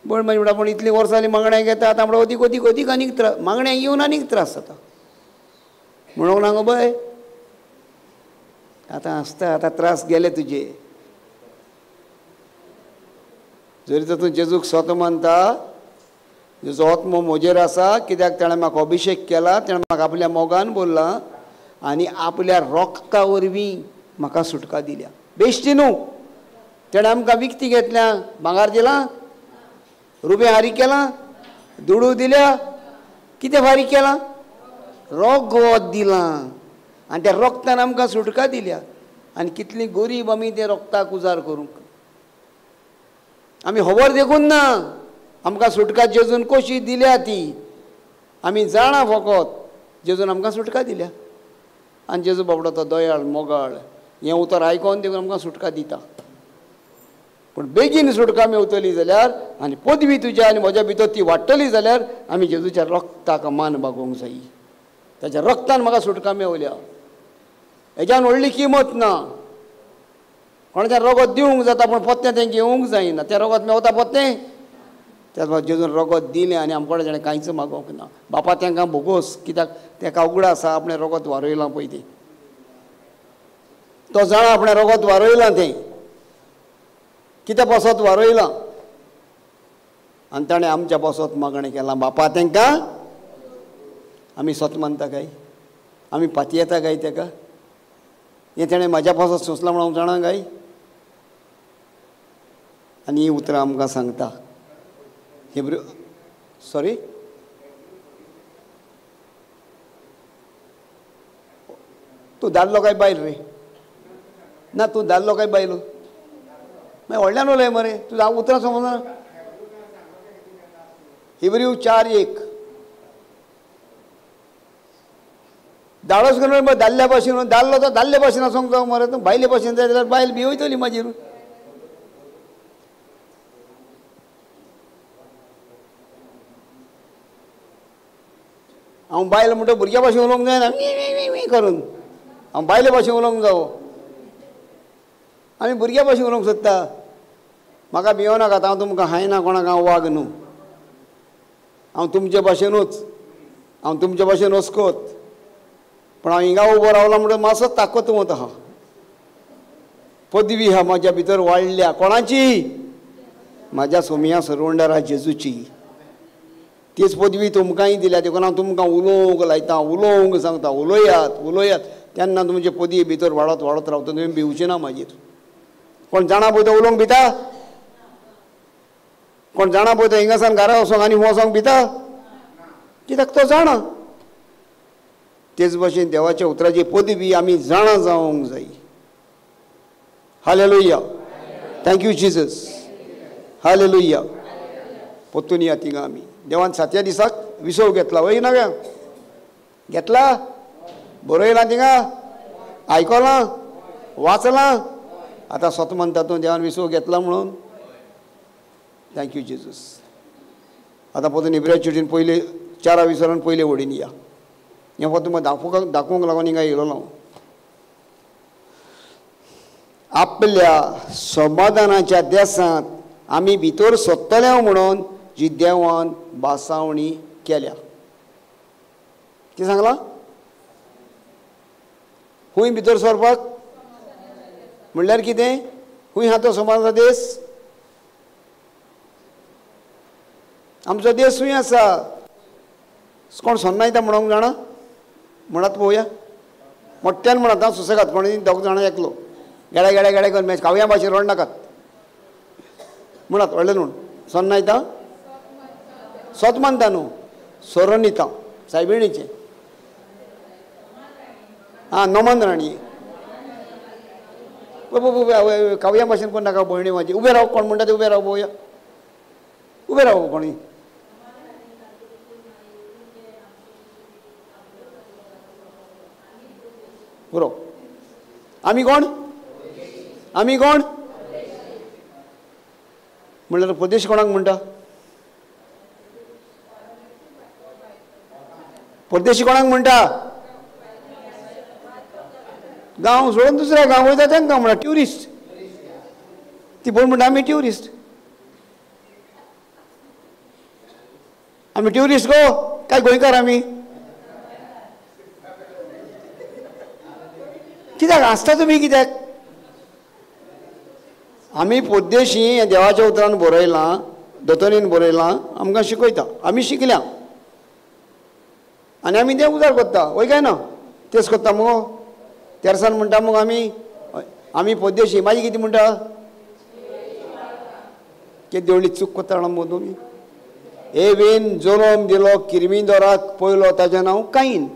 पण मागीर म्हणटा पूण इतलीं वर्सां जालीं मागण्या घेता, आतां म्हणटा अदीक अदीक अदीक आनीक त्रास, मागण्यांक येवन आनीक त्रास जाता. म्हणूंक ना गो बाय? आतां आसता, आतां त्रास गेले तुजे. जरी तर तूं जेजूक स्वता मानता, जेजो आत्मो म्हजेर आसा, कित्याक ताणें म्हाका अभिशेक केला, ताणें म्हाका आपल्या मोगान बोरला आनी आपल्या रोगता वरवीं म्हाका सुटका दिल्या. बेश्टी न्हू, ताणें आमकां विकती घेतल्या. भांगार दिलां? रुबे हारीक केलां? दुडू दिल्या? कितें फारीक केलां? रोगवत दिलां आनी त्या रोगतान आमकां सुटका दिल्या. आनी कितलीं गरीब आमी ते रोगताक उजार करूंक. आमी खबर देखून ना आमकां सुटका जेजून कशी दिल्या ती. आमी जाणा फकत जेजून आमकां सुटका दिल्या. आनी जेजू बाबडो तो दयाळ मोगाळ हें उतर आयकोन देखून आमकां सुटका दिता. पूण बेगीन सुटका मेवतली जाल्यार आनी पदवी तुज्या आनी म्हज्या भितर ती वाडटली जाल्यार आमी जेजूच्या रक्ताक मान बागोवंक जाय. ताच्या रक्तान म्हाका सुटका मेवल्या. हेज्यान व्हडली किंमत ना. कोणाचें रगत दिवंक जाता पूण पत्तें तें घेवंक जायना. तें रगत मेवता पत्तें. त्याच भाशेन जेजून रगत दिलें आनी आमचे कडेन कांयच मागोवंक ना. बापा तांकां भोगोस, कित्याक ताका उगडास आसा आपणें रगत वारयलां पळय तें. तो जाणा आपणें रगत वारयलां तें कितें पासत वारयलां आनी ताणें आमच्या पासत मागणें केलां. बापा तांकां आमी सत मानता काय, आमी पाती येता काय ताका. हें ताणें म्हाज्या पासत सोंसलां म्हणून हांव जाणा काय. आनी ही उतरां आमकां सांगता हिब्रू सॉरी तूं दादलो काय बायल रे? ना तूं दादलो काय बायलो? मागीर व्हडल्यान उलय मरे. तूं हांव उतरां समजना. हिब्रू 4:1 धाडोस करून दादल्या भाशेन दादलो तो दादले भाशेन आसूंक जावं मरे. तूं बायले भाशेन जाय जाल्यार बायल भिवयतली मागीर. हांव बायल म्हणटा भुरग्या भाशेन उलोवंक जायना करून. हांव बायले भाशेन उलोवंक जावो. आमी भुरग्या भाशेन उलोवंक सोदता. म्हाका भियोनाकात. हांव तुमकां हायना कोणाक हांव वाग न्हू. हांव तुमचे भाशेनूच. हांव तुमचे भाशेन वचकोत. पण हांव हिंगा उबो रावला म्हणटा मातसो ताकत वत आहा. पदवी हा म्हाज्या भितर वाडल्या. कोणाची? म्हाज्या सोमिया सरवंडारा जेजूची. तीच पदवी तुमकांय दिल्या. देखून हांव तुमकां उलोवंक लायता, उलोवंक सांगता. उलयात उलयात तेन्ना तुमचे पदवी भितर वाडत वाडत रावता. तुमी भिवचे ना मागीर. कोण जाणा पळय तो उलोवंक भिता? कोण जाणा पळय तो हिंगासान घरा वचोंक आनी वचोंक भिता? कित्याक तो जाणा. तेच भाशेन देवाच्या उतराची पदवी आमी जाणा जावंक जाय. हालेलुया. Thank you Jesus. हालेलुया. पोत्तून या थिंगा आमी. देवान 7व्या दिसाक विसव घेतला. वय ना गे घेतला? बरयलां थिंगा? आयकलां? वाचलां? आतां स्वत म्हणटा तूं देवान विसव घेतला म्हणून. Thank you Jesus. आतां पोतून इब्राहिम चिटीन पयले 4 विसरान पयले वडीन या. हें फक्त तुमकां दाखोवंक लागून हिंगा येयलो हांव. आपल्या समाधानाच्या देसांत आमी भितर सोदतले म्हणून जी देवान बासावणी केल्या. कितें सांगलां? खूंय भितर सरपाक म्हणल्यार कितें? खूंय हा तो समाधानाचो देस? आमचो देस खूंय आसा? कोण सोन्नायता म्हणूंक जाणा? म्हणत पळोवया. मोठ्यान म्हणत. हांव सुसेगाद कोणी 2 जाणां एकलो. गेडे गेडे गेडे करून मॅच कावया भाशेन रड नाकात म्हणत. व्हडलें म्हूण सोन्नायता सोत मानता न्हू. सोरोनिता सायबिणीचें. हां नोमान राणी. कावया भाशेन कोण नाका भयणी म्हाजी. उबें राव. कोण म्हणटा ते उबें राव पळोवया. उबें राव कोणी. बरो. आमी कोण? आमी कोण? म्हणल्यार प्रदेश कोणाक म्हणटा? परदेशी कोणाक म्हणटा? गांव सोडून दुसऱ्या गांव वयता तांकां म्हणटा ट्युरिस्ट. ती पळोवन म्हणटा आमी ट्युरिस्ट. आमी ट्युरिस्ट गो काय गोंयकार आमी? कित्याक आसता तुमी कित्याक? आमी पोद्देशी हें देवाच्या उतरान बरयलां, दोतोरीन बरयलां, आमकां शिकयता. आमी शिकल्या आनी आमी तें उजार करता. वय काय ना? तेच करता मुगो. तेरसान म्हणटा मग आमी पोद्देशी. मागीर कितें म्हणटा? कितें देवळी चूक करता जाणा मगो तुमी? एवेन जल्म दिलो किरमिंदोराक पयलो ताचें नांव कायन.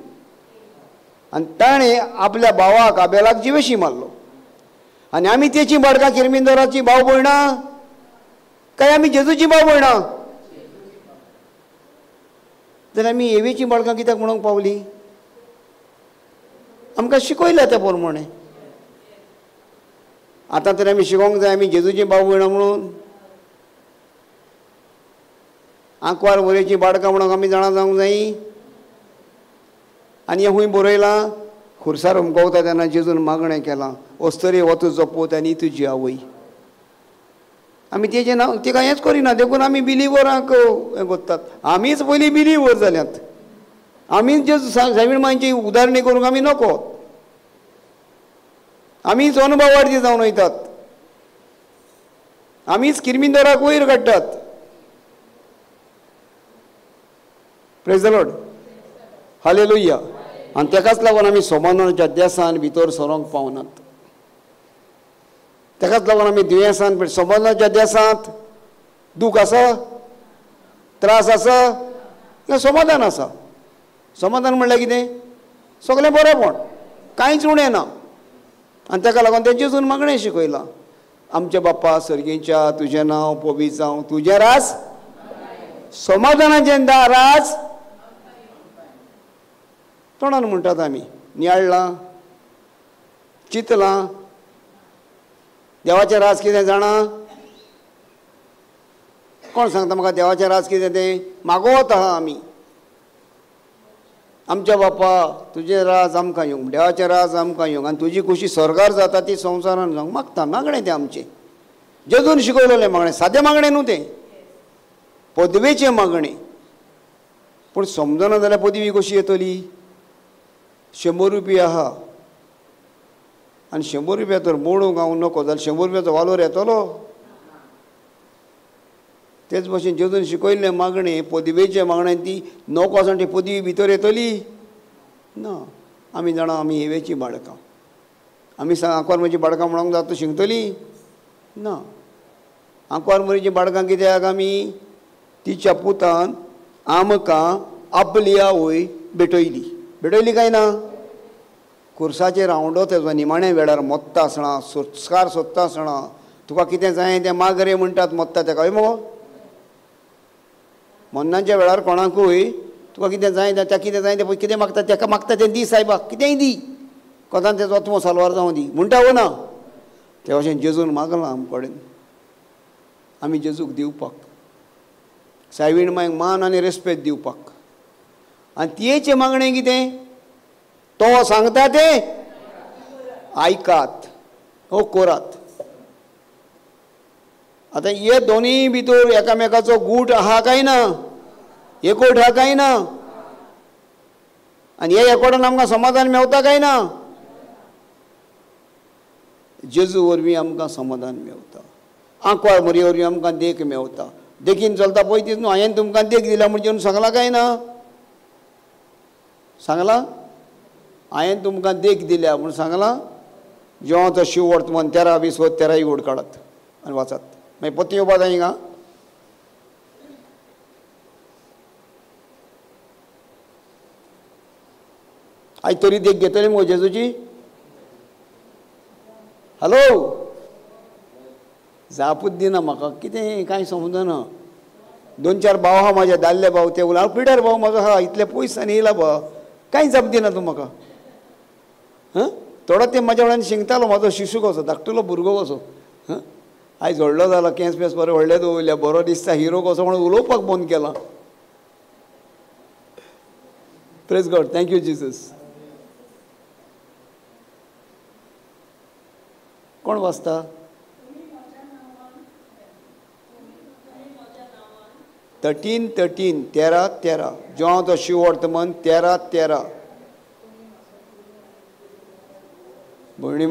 आनी ताणें आपल्या भावाक आबेलाक जिवेशी मारलो. आनी आमी तेची बाळगां किरमिंदोराची भाव भयणा काय आमी जेजूची भाव भयणा? जाल्यार आमी एवेची बाळगां कित्याक म्हणूंक पावली? आमकां शिकयल्या त्या प्रमाणे. आतां तरी आमी शिकोंक जाय आमी जेजूची भाव भयणां म्हणून. आंकवार मोरयेची बाडकां म्हणून आमी जाणा जावंक जायी. आनी हूंय बरयलां खुर्सार हुमकवता तेन्ना जेजून मागणें केलां अस्तरे हो तुजो पूत आनी तुजी आवय. आमी तेजें नांव तिका हेंच करिना देखून आमी बिलिवरांक हें कोत्तात. आमीच पयलीं बिलिवर जाल्यात. आमीच जेजू सायबीणमांची उदाहरणी करूंक आमी नको. आमीच अनुभवार्थी जावन वयतात. आमीच किरमिंदराक वयर काडटात. Praise the lord. हालेलुया. आनी तेकाच लागून आमी समाधानाच्या देसान भितर सरोंक पावनात. तेकाच लागून आमी दुयेंसान समाधानाच्या देसांत दूख आसा, त्रास आसा, समाधान आसा. समाधान म्हणल्यार कितें? सगळें बरेंपण, कांयच उणें ना. आनी ताका लागून तें जेजून मागणें शिकयलां. आमच्या बाप्पा सर्गेच्या तुजें नांव पवित्र जावं, तुजें रास समाधानाचें दाराज तोंडान म्हणटात आमी. नियाळ्ळां, चिंतलां. देवाचें राज कितें जाणा? कोण सांगता म्हाका देवाचें राज कितें तें? मागोवत आहा आमी. आमच्या बाप्पा तुजें राज आमकां येवंक, देवाचें राज आमकां येवंक आनी तुजी खुशी स्वर्गार जाता ती संवसारान जावंक मागता. मागणें तें आमचें जेजून शिकयलेलें मागणें. सादें मागणें न्हू तें, पदवेचें मागणें. पूण समजना जाल्यार पदवी कशी येतली? 100 रुपया आहा आनी 100 रुपया तर मोडूंक हांव नको जाल्यार 100 रुपयाचो वालोर येतलो? तेच भशेन जेजून शिकयल्लें मागणें पदवेचें मागणें ती 9% पदवी भितर येतली ना. आमी जाणा आमी हेवेची बाळकां. आमी आंकवार म्हजी बाळकां म्हणूंक जाता शिंगतली ना. आंकवार म्हजी बाळकां कित्याक आमी तिच्या पुतान आमकां आपली आवय भेटयली काय ना? खुर्साचेर हांवडो तेजो निमाण्या वेळार मोत्ता आसतना संस्कार सोदता आसतना तुका कितें जाय तें माग रे म्हणटात मोत्ता तेका. हय मगो, मन्नाच्या वेळार कोणाकूय तुका कितें जाय तें कितें जाय तें पळय कितें मागता तेका मागता तें दी सायबाक, कितेंय दी, कोतान तेजो आत्मो सालवार जावं दी म्हणटा हो ना. ते भशेन जेजून मागलां आमचे कडेन. आमी जेजूक दिवपाक, सायबीण मांयक मान आनी रेस्पेद दिवपाक. आनी तियेचें मागणें कितें? तो सांगता तें आयकात हो करात. आतां हे दोनीय भितर एकामेकाचो गूट आहा काय ना? एकवट आहा काय ना? आनी हे एकवटान आमकां समाधान मेवता काय ना? जेजू वरवीं आमकां समाधान मेवता. आंकवार मोरये वरवीं आमकां देख मेवता. देखीन चलता पळय ती न्हू. हांवें तुमकां देख दिला म्हणजे सांगलां काय ना? सांगलां? हांवें तुमकां देख दिल्या म्हूण सांगलां? जेवा तो शिव वर्तमान 13-20 13 ओड काडात आनी वाचात. मागीर पत्ती येवपा जाय हिंगा. आयज तरी देख घेतली मगो जेजूची? हॅलो, जापूच दिना म्हाका. कितें कांय समजना. 2-4 भाव आहा म्हाजे दादले भाव ते उलय. हांव पिड्यार भाव म्हाजो आहा इतले पयसांनी येयला भाव. कांय जाप दिना तूं म्हाका. थोडो ते म्हाज्या वांगडा शिंगतालो म्हाजो शिशू कसो, धाकटुलो भुरगो कसो. आयज व्हडलो जाला, केंस पेस बरें व्हडले दवरल्या, बरो दिसता, हिरो कसो म्हणून उलोवपाक बंद केला. Praise God. Thank you Jesus. कोण वाचता? 13-13 जेवा तो शिव वर्तमान 13-13. भयणी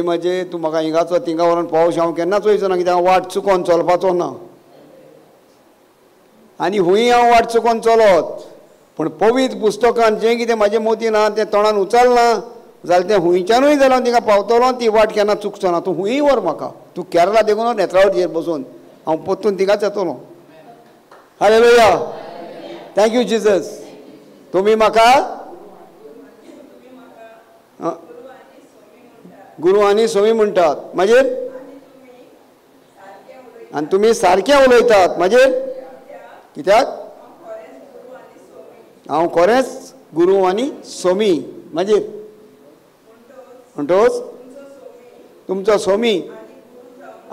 म्हाजे तूं म्हाका हिंगाचो थिंगा व्हरोन पावोश. हांव केन्नाच वयचो ना कित्याक हांव वाट चुकोवन चलपाचो ना. आनी हुंय हांव वाट चुकोवन चलत. पूण पवित्र पुस्तकांत जें कितें म्हाज्या मोतीन आहा तें तोंडान उचलना जाल्यार तें हुंयच्यानूय जाल्यार हांव थिंगा पावतलो. ती वाट केन्ना चुकचो ना. तूं हुंय व्हर म्हाका. तूं केरला देखून नेत्रावळचेर बसून हांव परतून थिंगाच येतलो. हालेलुया. Thank you Jesus. तुमी म्हाका गुरू आनी स्वामी म्हणटात. मागीर आनी तुमी सारकें उलयतात. मागीर कित्याक? हांव खरेंच गुरू आनी स्वामी. मागीर म्हणटोच तुमचो स्वामी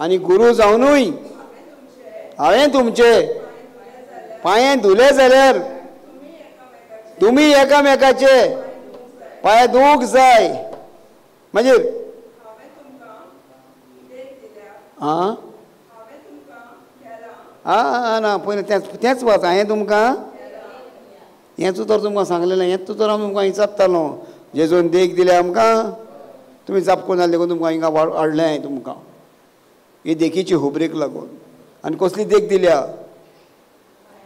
आनी गुरू जावनूय हांवें तुमचे पांये धुले जाल्यार तुमी एकामेकाचे पांय धुवूंक जाय. मागीर आं ना पयलीं तेंच वाच. हांवें तुमकां हेंच उतर तुमकां सांगलेलें. हेंच उतर हांव तुमकां विचारतालो. जेजून देख दिले आमकां, तुमी जापकून जालें देखून तुमकां हिंगा हाडलें तुमकां ही देखीची खबरेक लागून. आनी कसली देख दिल्या?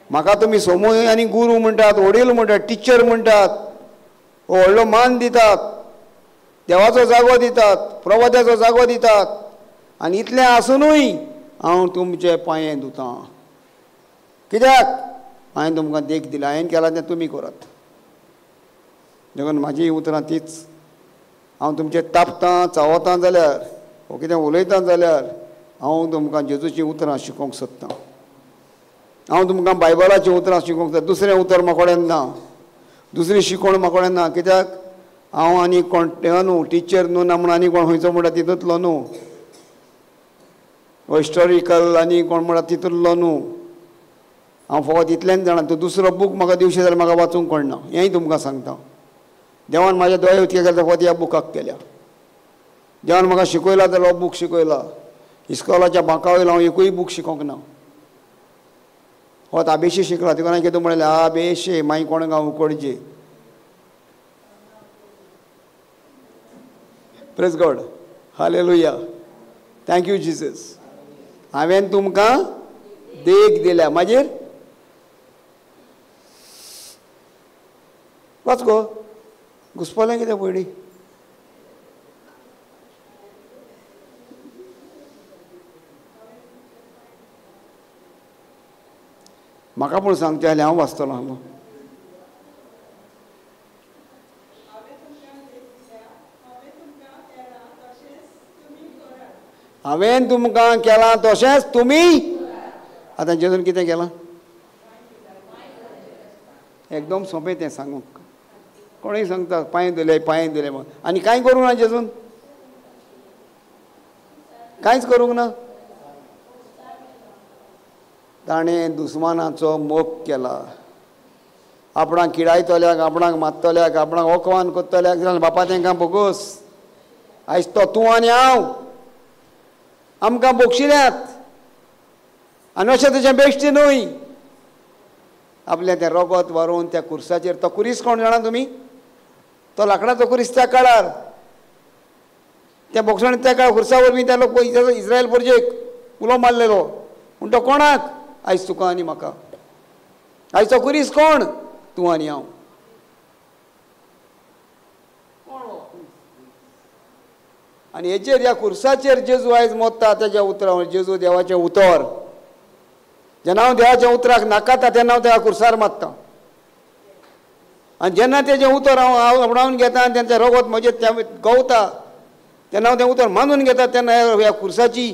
म्हाका तुमी सोमूय आनी गुरू म्हणटात, वडील म्हणटात, टिचर म्हणटात, व्हडलो मान दितात, देवाचो जागो दितात, प्रवाद्याचो जागो दितात, आनी इतलें आसुनूय हांव तुमचे पांये धुतां. कित्याक? हांवें तुमकां देख दिला. हांवें केलां तें तुमी करात. देखून म्हाजी उतरां तीच. हांव तुमचें तापतां चावतां जाल्यार वो कितें उलयतां जाल्यार हांव तुमकां जेजूचीं उतरां शिकोवंक सोदतां. हांव तुमकां बायबलाचीं उतरां शिकोवंक सोदतां. दुसरें उतर म्हाका कडेन ना, दुसरी शिकोवण म्हाका कडेन ना. कित्याक? हांव आनी कोण न्हू, टिचर न्हू ना म्हूण आनी कोण खंयचो म्हणटा तितूंतलो न्हू, हिस्टॉरिकल आनी कोण म्हणटा तितूंतलो न्हू. हांव फकत इतलेंच जाणा. तूं दुसरो बूक म्हाका दिवचें जाल्यार म्हाका वाचूंक कळना. हेंय तुमकां सांगता. देवान म्हाज्या दोळे उतके केल्या फकत ह्या बुकाक केल्या. देवान म्हाका शिकयला जाल्यार हो बूक शिकयला. इस्कॉलाच्या बांका वयलो हांव एकूय बूक शिकोवंक ना. फकत आबेशी शिकला. तिका हांवें कितें म्हणलें? आबेशे मागीर कोण गांव उकडचे. Praise God. Hallelujah. Thank you Jesus. हांवें तुमकां देख दिल्या. मागीर वाच गो. घुसपलें कितें पयलीं? म्हाका पूण सांगचें जाल्यार हांव वाचतलों. हांव हांवें तुमकां केलां तशेंच तुमी. आतां जेजून कितें केलां? एकदम सोंपें तें सांगूंक. कोणूय सांगता पांय धुले म्हणून. आनी कांय करूंक ना जेजून? कांयच करूंक ना. ताणें दुस्मानाचो मोग केला. आपणाक किडायतल्याक, आपणाक मारतल्याक, आपणाक ओकवान कोत्तल्याक जाल्यार बापा तांकां बोगोस. आयज तो तूं आनी हांव आमकां बोगशिल्यांत. आनी अशें तुजें बेश्टें न्हय. आपलें तें रगत व्हरून त्या कुर्साचेर, तो कुरीस कोण जाणा तुमी? तो लांकडाचो कुरीस त्या काळार, त्या बोगसण त्या काळार खुर्सा वरवीं त्या लोक इस्रायल परजेक उलो मारलेलो. पूण तो कोणाक? आयज तुका आनी म्हाका. आयज तो कुरीस कोण? तूं आनी हांव. आनी हेचेर ह्या कुर्साचेर जेजू आयज मोत्ता. तेज्या उतरां जेजू देवाचें उतर. जेन्ना हांव देवाच्या उतराक नाकाता तेन्ना हांव त्या कुर्सार मारतां. आनी जेन्ना तेजें उतर हांव आपणावन घेता आनी तेंचें रगत म्हजें गवता तेन्ना हांव तें उतर मानून घेता. तेन्ना ह्या कुर्साची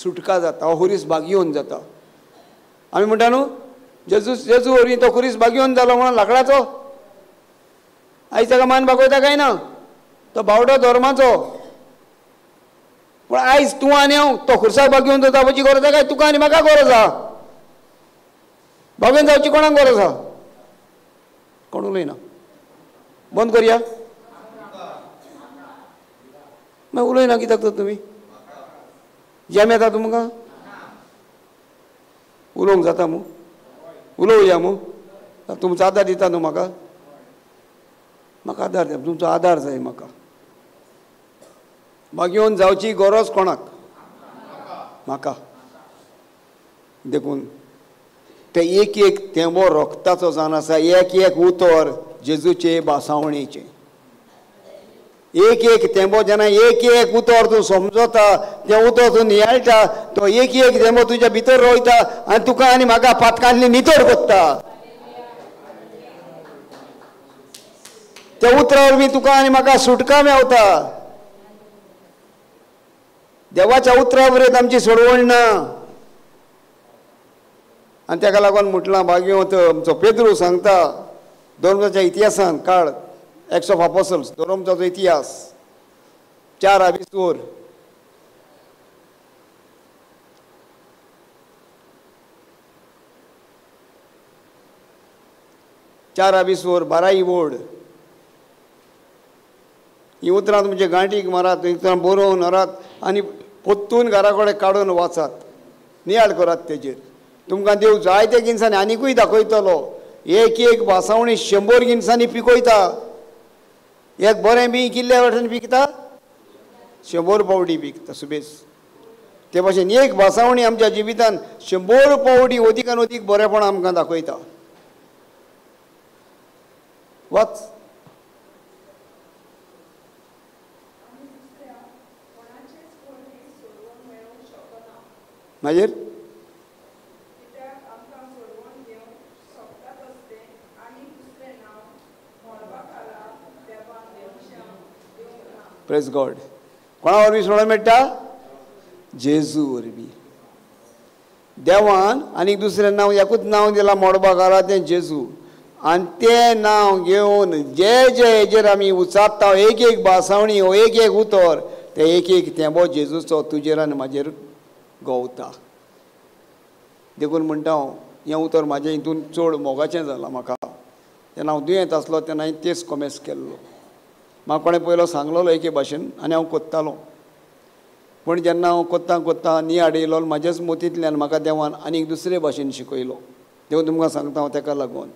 सुटका जाता. हो खुरीस भागयोन जाता. आमी म्हणटा न्हू जेजू वरवीं तो खुरीस भागयोन जालो म्हणून लांकडाचो. आयज ताका मान भागयता काय ना? तो बावडो धर्माचो. पूण आयज तूं आनी हांव तो खुर्साक भागयोन जाता हाची गरज आसा काय? तुका आनी म्हाका गरज आसा. भागोवन जावची कोणाक गरज आसा? कोण उलयना. बंद करया. मागीर उलयना कित्याक तर तुमी? जेम येता तुमकां? उलोवंक जाता मू? उलोवया मू? तुमचो आदार दिता न्हू म्हाका? म्हाका आदार दिता. तुमचो आदार जाय म्हाका. भागयोन जावची गरज कोणाक? म्हाका. देखून ते एक एक थेंबो रोगताचो जावन आसा. एक एक उतर जेजूचे बासावणेचें. एक एक थेंबो जेन्ना एक एक उतर तूं समजता, तें उतर तूं नियाळटा, तो एक एक थेंबो तुज्या भितर रोयता आनी तुका आनी म्हाका पातकांतली नितळ कोत्ता. त्या उतरा वरवीं तुका आनी म्हाका सुटका मेवता. देवाच्या उतरा वरवीं आमची सोडवण ना. आनी ताका लागून म्हटलां भाग्यवंत आमचो पेद्रू सांगता धर्माच्या इतिहासान काळ एक्ट्स ऑफ अपोस्टल्स धर्माचो इतिहास 4:20 4 बिसोर 12 वोड ही उतरां तुमचे गांठीक मारात, उतरां बरोवन व्हरात आनी पोत्तून घरा कडेन काडून वाचात, नियाळ करात तेजेर. तुमकां देव जायते गिन्सांनी आनिकूय दाखयतलो. एक भासावणी 100 गिन्सांनी पिकयता. एक बरें बी कितल्या वर्सांनी पिकता? 100 पावटी पिकता सुबेज. ते भाशेन एक भासावणी आमच्या जिवितान 100 पावटी अदीकान अदीक बरेपण आमकां दाखयता. वाच. मागीर प्रेज गॉड. कोणा वरवीं सोडून मेळटा? जेजू वरवीं. देवान आनीक दुसरें नांव, एकूच नांव दिलां मोडपाक आला तें जेजू. आनी तें नांव घेवन जे हेजेर आमी उचात्ता, एक भासावणी, हो एक उतर, ते एक थेंबो जेजूचो तुजेर आनी म्हाजेर घोवता. देखून म्हणटा हांव, हें उतर म्हाजें हितून चड मोगाचें जालां म्हाका. तेन्ना हांव दुयेंत आसलो तेन्ना हांवें तेच कॉमेस केल्लो. म्हाका कोणें पयलो सांगलेलो एके भाशेन आनी हांव कोत्तालो. पूण जेन्ना हांव कोत्तां नियाड येयलो म्हाज्याच मोतींतल्यान म्हाका देवान आनीक दुसरे भाशेन शिकयलो. देखून तुमकां सांगता हांव तेका लागून.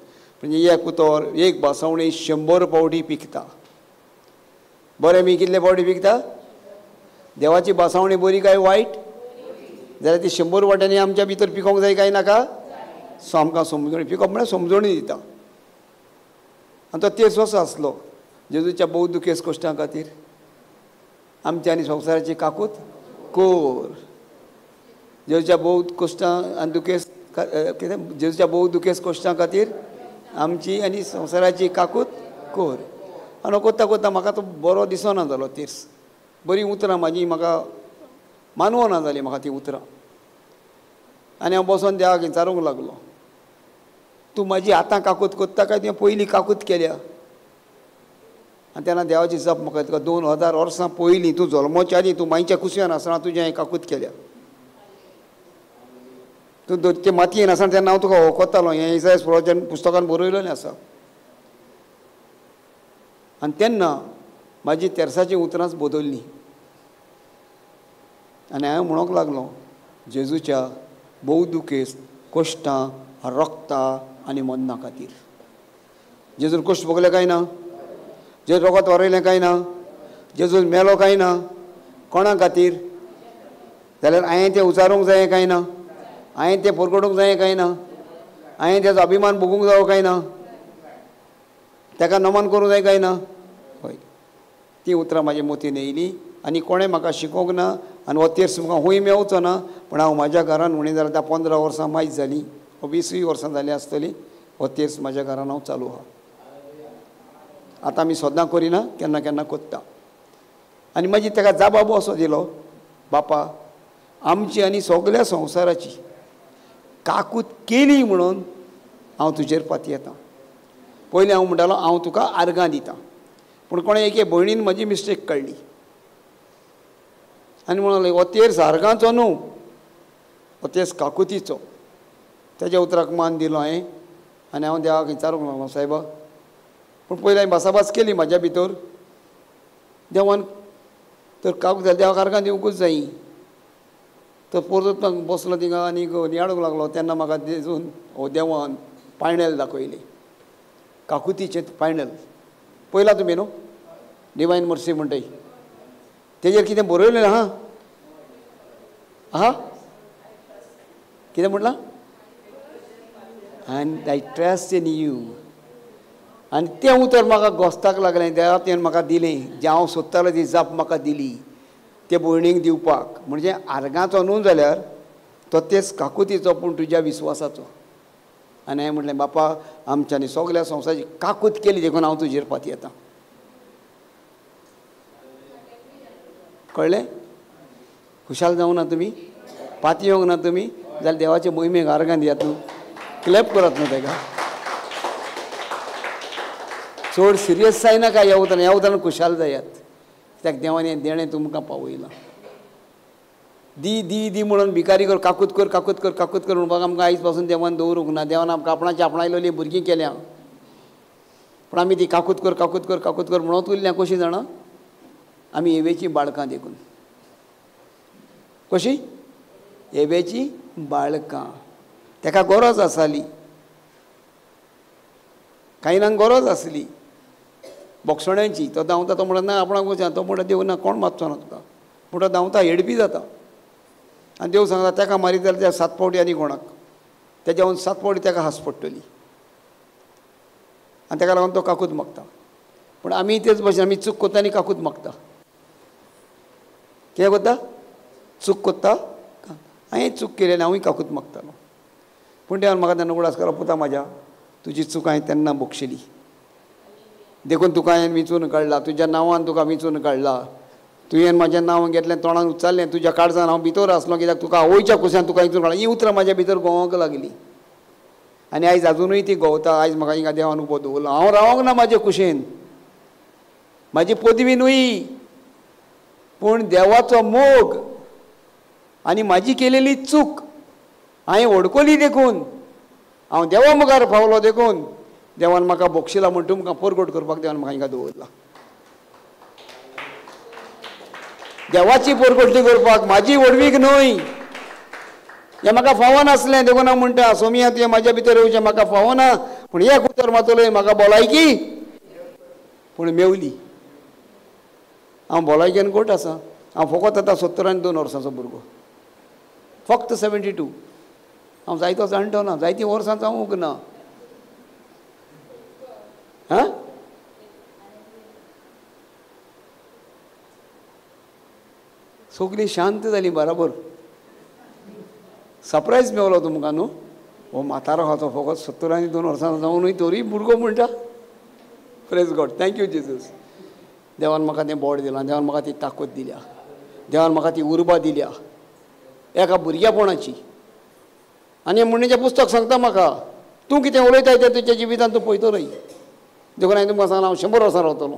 म्हणजे एक उतर, एक भासावणी 100 पावटी पिकता. बरें बी कितले पावटी पिकता? देवाची भासावणी बरी काय वायट? जाल्यार ती 100 वाट्यांनी आमच्या भितर पिकोवंक जाय काय नाका? सो आमकां समजणी, पिकप म्हळ्यार समजणी दिता. आनी तो तेच आसलो जेजूच्या बौद्ध दुखेस्त कश्टां खातीर. आमच्या आनी संवसाराची काकूत कोर. जेजूच्या बौद्ध कश्टां आनी दुखेस्त कितें जेजूच्या बौद्ध दुखेस्त कश्टां खातीर आमची आनी संवसाराची काकूत कोर. आनी कोत्ता म्हाका तो बरो दिसना जालो तीर्स. बरी उतरां म्हाजी म्हाका मानवना जाली म्हाका ती उतरां. आनी हांव बसोन देवाक विचारूंक लागलो, तूं म्हाजी आतां काकूत कोत्ता काय तुवें पयलीं काकूत केल्या? आनी तेन्ना देवाची जप म्हाका तुका 2000 वर्सां पयलीं तूं जल्मोच्या आदीं तूं मांयच्या कुसयान आसतना तुजें हांवें काकूत केल्या. तूं ते मातयेन आसतना तेन्ना हांव तुका वळखतालो. हें इसायास प्रवचन पुस्तकान बरयलेलें आसा. आनी तेन्ना म्हाजी तेर्साची उतरांच बदल्लीं. आनी हांवें म्हणूंक लागलो, जेजूच्या बौद्ध दुखेस्त कश्टां, रक्तां आनी मन्ना खातीर. जेजून कश्ट भोगले काय ना? जेजू रोगत वारयलें काय ना? जेजून मेलो काय ना? कोणा खातीर? जाल्यार हांवें तें उचारूंक जाय काय ना? हांवें तें परगडूंक जाय काय ना? हांवें तेजो अभिमान भोगूंक जावो काय ना? ताका नमन करूंक जाय काय ना? हय, ती उतरां म्हाज्या मोतीन येयलीं. आनी कोणें म्हाका शिकोवंक ना. आनी हो तेर्स म्हाका खूंय मेवचो ना. पूण हांव म्हाज्या घरान उणी जाल्यार आतां 15 वर्सां मायज जालीं, 20 वर्सां जालीं आसतलीं. हो तेर्स म्हाज्या घरान हांव चालू आहा. आतां आमी सदां करिना, केन्ना केन्ना कोत्ता. आनी मागीर ताका जाबाबो असो दिलो, बापा आमची आनी सगल्या संवसाराची काकूत केली म्हणून हांव तुजेर पाती येतां. पयलीं हांव म्हणटालो हांव तुका आर्गां दितां. पूण कोणें एके भयणीन म्हाजी मिस्टेक कळ्ळी आनी म्हणून हो तेर्स आर्गांचो न्हू, हो तेर्स काकुतीचो. तेज्या उतराक मान दिलो हांवें. आनी हांव देवाक विचारूंक लागलो, सायबा पूण पयलीं हांवें भासाभास केली म्हाज्या भितर. देवान तर काकूत जाल्यार देवाक आर्गां दिवंकूच जायी. तो परत बसलो थिंगा आनी नियाळूंक लागलो. तेन्ना म्हाका जेजून हो देवान पायणेल दाखयलें, काकुतीचें पायणेल. पयला तुमी न्हू डिवायन मर्सी म्हणटाय तेजेर कितें बरयलें आहा? आहा कितें म्हणलां? And I trust in you. आनी तें उतर म्हाका घोस्ताक लागलें. देवा तुवें म्हाका दिलें, जें हांव सोदतालो ती जाप म्हाका दिली ते भयणीक दिवपाक. म्हणजे आर्गांचो न्हू जाल्यार तो तेच काकुतीचो, पूण तुज्या विस्वासाचो. आनी हांवें म्हणलें, बापा आमच्यांनी सगल्या संवसाराची काकूत केली देखून हांव तुजेर पाती येतां. कळ्ळें? खुशाल जावं ना तुमी? पाती येवंक ना तुमी? जाल्यार देवाचे मोहिमेक आर्गां दियात न्हू, क्लॅप करात न्हू ताका. चड सिरियस जायनाका ह्या उतरान खुशाल जायात. कित्याक देवान हें देणें तुमकां पावयलां. दी दी दी म्हणून भिकारी कर, काकूत कर, काकूत कर, काकूत कर म्हणपाक आमकां आयज पासून देवान दवरूंक ना. देवान आमकां आपणाची आपणायलेलीं भुरगीं केल्या. पूण आमी ती काकूत कर म्हणत उरल्या कशी जाणा आमी एवेची बाळकां देखून कशी एवेची बाळकां ताका गरज आसली कांयनांक गरज आसली बोक्षण्याची तो धांवता तो म्हणटा ना आपणाक वचना तो म्हणटा देव ना कोण मागचो ना तुका पूण तो धांवता हेडपी जाता आनी देव सांगता ताका मारीत जाल्यार त्या 7 फावटी आनी कोणाक तेज्या 7 फावटी ताका हांस पडटली आनी ताका लागून तो काकूत मागता पूण आमी तेच भशेन आमी चूक करता आनी काकूत मागता कितें करता चूक करता हांवें चूक केली आनी हांवूय काकूत मागतालो पूण देवान म्हाका तेन्ना उगडास केलो पुता म्हाज्या तुजी चूक हांवें तेन्ना बोगशिली देखून तुका हांवें विचून काडला तुज्या नांवान तुका विचून काडला तुवें म्हाजें नांव घेतलें तोंडान उच्चारलें तुज्या काळजान हांव भितर आसलो कित्याक तुका आवयच्या कुस्यान तुका विचून काडला ही उतरां म्हाज्या भितर घोवंक लागली आनी आयज आजुनूय ती घोवता आयज म्हाका हिंगा देवान उबो दवरलो हांव रावंक ना म्हाजे कुशेन म्हाजी पदवी न्हय पूण देवाचो मोग आनी म्हाजी केलेली चूक हांवें ओडकोली देखून हांव देवा मुखार पावलो देखून देवान म्हाका बोगशिला म्हण तुमकां परगट करपाक देवान म्हाका हिंगा दवरला देवाची परगटली करपाक म्हाजी वडवीक न्हय हें म्हाका फावो नासलें देखून हांव म्हणटा सोमिया तुवें म्हाज्या भितर येवचें म्हाका फावो ना पूण एक उतर मातलोय म्हाका भलायकी पूण मेवली हांव भलायकेन घट आसा हांव फकत आतां 72 वर्सांचो भुरगो फक्त 72 हांव जायतो जाणटो ना जायतीं वर्सां जावूंक ना हां सगळीं शांत जालीं बराबर सरप्रायज मेवलो तुमकां न्हू हो म्हातारो हा तो फकत 72 वर्सांचो जावनूय तोरी भुरगो म्हणटा प्रेज गॉड थँक्यू जेजस देवान म्हाका तें बोड दिलां देवान म्हाका ती ताकद दिल्या देवान म्हाका ती उर्बा दिल्या एका भुरग्यापणाची आनी म्हणणेचें पुस्तक सांगता म्हाका तूं कितें उलयता तें तुज्या जिवितांत तूं पळयतलोय देखून हांवें तुमकां सांगलां हांव 100 वर्सां रावतलो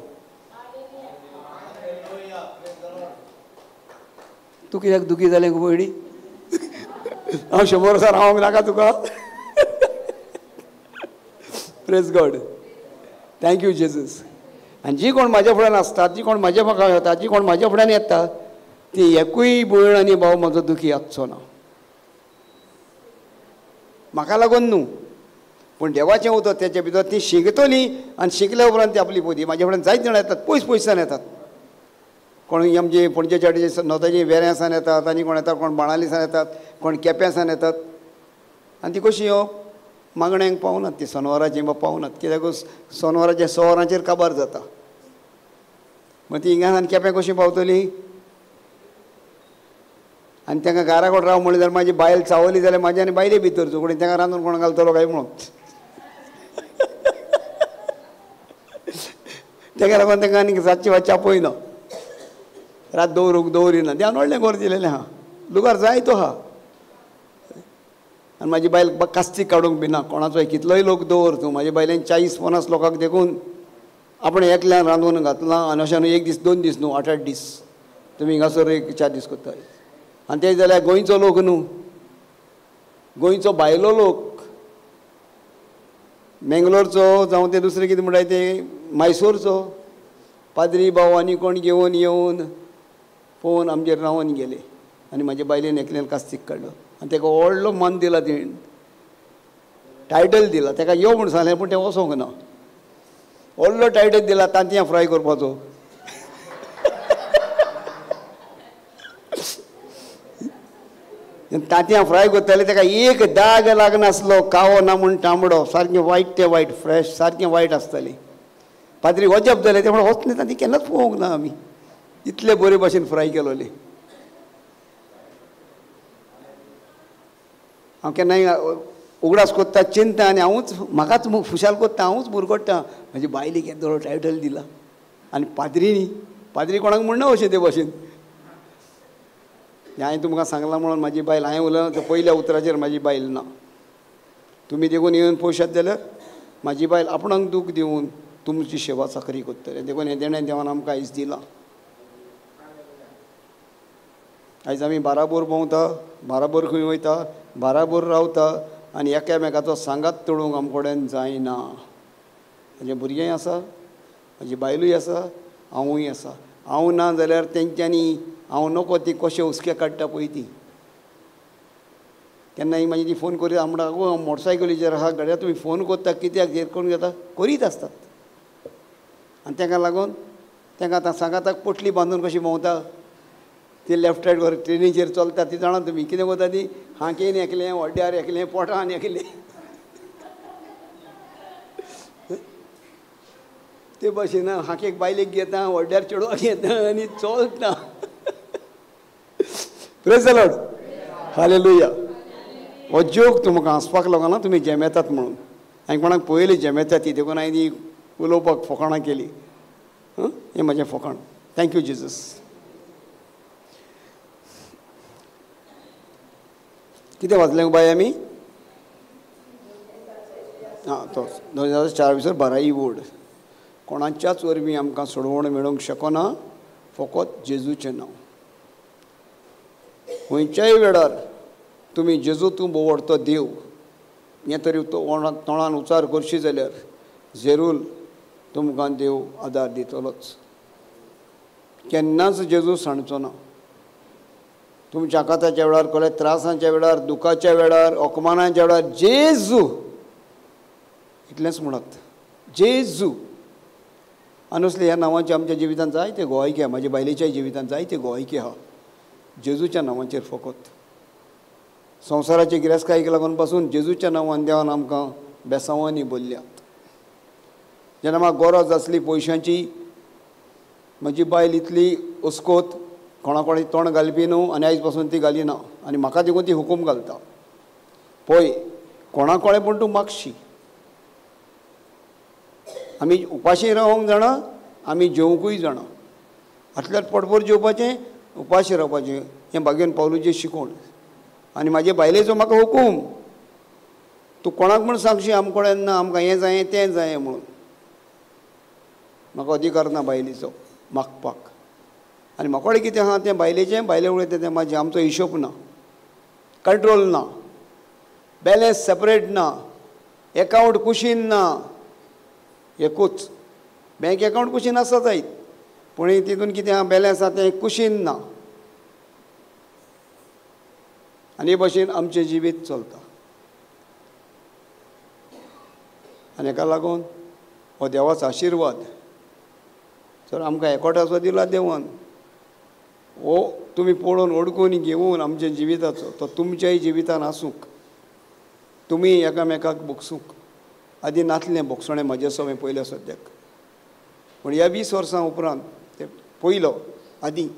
तूं कित्याक दुखी जालें गो भयणी हांव 100 वर्सां रावंक नाका तुका प्रेज गॉड थँक्यू जेजस आनी जी कोण म्हाज्या फुड्यान आसतात जी कोण म्हाज्या फाका येता जी कोण म्हाज्या फुड्यान येता ती एकूय भयण आनी भाव म्हाजो दुखी आसचो ना म्हाका लागून न्हू पूण देवाचें उतर तेच्या भितर ती शिकतली आनी शिकल्या उपरांत ती आपली पोती म्हाज्या फुड्यान जायत जाणां येतात पयस पयसान येतात कोण आमचे पणजे चाडीचे नोताची वेऱ्यासान येतात आनी कोण येतात कोण बाणालिसान येतात कोण केप्यासान येतात आनी ती कशी येवप मागण्यांक पावनात ती सोनवाराची पावनात कित्याक सोनवाराच्या 100 वरांचेर काबार जाता मागीर ती हिंगासान केप्यां कशी पावतली आनी तांकां घरा कोण राव म्हणलें जाल्यार म्हाजी बायल चावली जाल्यार म्हाजी आनी बायले भितर चुकडी तांकां रांदून कोण घालतलो काय म्हणून ताका लागून तांकां आनी रातची वाची आपयना रात दवरिना देवान व्हडलें घर दिलेलें आहा लुगार जाय तो आहा आनी म्हाजी बायल कास्तीक काडूंक भिना कोणाचोय कितलोय लोक दवर तूं म्हाज्या बायलेन 40-50 लोकांक देखून आपण एकल्यान रांदून घातलां आनी अशें न्हू 1 दीस 2 दीस न्हू 8-8 दीस तुमी हिंगासर एक 4 दीस करता आनी ते जाल्यार गोंयचो लोक न्हू गोंयचो भायलो लोक मेंगलोरचो जावं ते दुसरें कितें म्हणटात ते मैसूरचो पाद्री भाव आनी कोण घेवन येवन पळोवन आमचेर रावून गेले आनी म्हाज्या बायलेन एकल्यान कास्तीक काडलो आनी ताका व्हडलो मान दिला तेणें टायटल दिला ताका यो म्हूण सांगलें पूण तें वचोंक ना व्हडलो टायटल दिला तांतयां फ्राय करपाचो तांतयां फ्राय करताले ताका एक दाग लागनासलो कावो ना म्हूण तांबडो सारकें वायट तें वायट फ्रेश सारकें वायट आसतालें पाद्री वचप जालें तें म्हणून वच न्ही ती केन्नाच पळोवंक ना आमी इतले बरे भाशेन फ्राय केलोले हांव केन्नाय उगडास कोत्ता चिंता आनी हांवूच म्हाकाच खुशाल कोत्ता हांवूच बुरगोडटा म्हाजी बायलेक येदो टायटल दिला आनी पाद्री कोणाक म्हणना अशें ते भाशेन हांवें तुमकां सांगलां म्हणून म्हाजी बायल हांवें उलयलां तें पयल्या उतराचेर म्हाजी बायल ना तुमी देखून येवन पळयशात जाल्यार म्हाजी बायल आपणाक दूख दिवन तुमची सेवा चाकरी करतले देखून हें देणें देवान आमकां आयज दिलां आयज आमी बाराबोर भोंवता बाराबोर खंय वयता बाराबोर रावता आनी एकामेकाचो सांगात तोडूंक आमचे कडेन जायना म्हजें भुरगेंय आसा, म्हजी बायलूय आसा, हांवूय आसा. हांव ना जाल्यार तेंच्यांनी हांव नकळो ती कशें हुस्के काडटा पळय ती. केन्नाय म्हाजी ती फोन करीत म्हणटा आगो हांव मोटरसायकलीचेर आहा, घडये तुमी फोन करता कित्याक हेर करून घेता, करीत आसतात. आनी ताका लागून तांकां आतां सांगात पोटली बांदून कशी भोंवता, ती लेफ्ट रायट वर ट्रेनीचेर चलता ती जाणा तुमी कितें करता ती, हांकेन एकलें, व्हड्ड्यार एकलें, पोटान एकलें. ते भाशेन हाकेक बायलेक घेता, व्हड्ड्यार चेडवाक घेता आनी चलता. Praise the lord, hallelujah. हो जोक तुमकां हांसपाक लागना, तुमी जेमेतात म्हणून. हांवें कोणाक पळयली जेमेता ती, देखून हांवें ती उलोवपाक फकाणां केली. हें म्हजें फकाण. Thank you Jesus. कितें वाचलें बाय आमी? हां तोच 2024 बराई वोड. कोणाच्याच वरवीं आमकां सोडवण मेळोवंक शकना, फकत जेजूचें नांव. खंयच्याय वेळार तुमी जेजू तूं बोवडतो देव हें तरी तोंडान उच्चार करशी जाल्यार जरूर तुमकां देव आदार दितलोच. केन्नाच जेजू सांडचो ना. तुमच्या आकाताच्या वेळार, कसल्या त्रासांच्या वेळार, दुखाच्या वेळार, अपमानाच्या वेळार जेजू इतलेंच म्हणत, जेजू. आनुसले ह्या नांवाचे आमच्या जिवितांत जायते गोवायके आहा, म्हाज्या बायलेच्याय जिवितांत जायते गोवायके आहा जेजूच्या नांवाचेर फकत. संवसाराचे गिरेस्कायेक लागून पासून जेजूच्या नांवान देवान आमकां बेसांवांनी भरल्यात. जेन्ना म्हाका गरज आसली पयशांची, म्हजी बायल इतली हुस्कोत, कोणाकोणी तोंड घालपी न्हू आनी आयज पासून ती घालिना, आनी म्हाका देखून ती हुकूम घालता, पळय कोणाकोळे पूण तूं मागशी. आमी उपाशी रावंक जाणा, आमी जेवंकूय जाणा. आतल्यात पोटभर जेवपाचें, उपाशी रावपाचें, हें भाग्यन पावलुचें शिकोण. आनी म्हाजे बायलेचो म्हाका हुकूम, तूं कोणाक म्हूण सांगशी आमकोडेन ना आमकां हें जायें तें जायें म्हणून. म्हाका अधिकार ना बायलेचो मागपाक. आनी म्हाकोडे कितें आहा तें बायलेचें, बायले उलयता तें म्हाजें. आमचो हिशोब ना, कंट्रोल ना, बॅलन्स सेपरेट ना, एकावंट कुशीन ना. एकूच बँक एकावंट कुशीन आसा जायत, पूण तितून कितें आहा बॅलन्स आहा तें कुशीन ना. आनी हे भाशेन आमचें जिवीत चलता. आनी हेका लागून हो देवाचो आशिर्वाद जर आमकां एकोठाचो दिला देवान, हो तुमी पळोवन ओडकून घेवन आमच्या जिविताचो तो तुमच्याय जिवितान आसूंक, तुमी एकामेकाक बोगसूंक. आदी नासलें बोगसणें म्हाजें सवय पयल्या सद्याक, पूण ह्या 20 वर्सां उपरांत ते पयलो आदी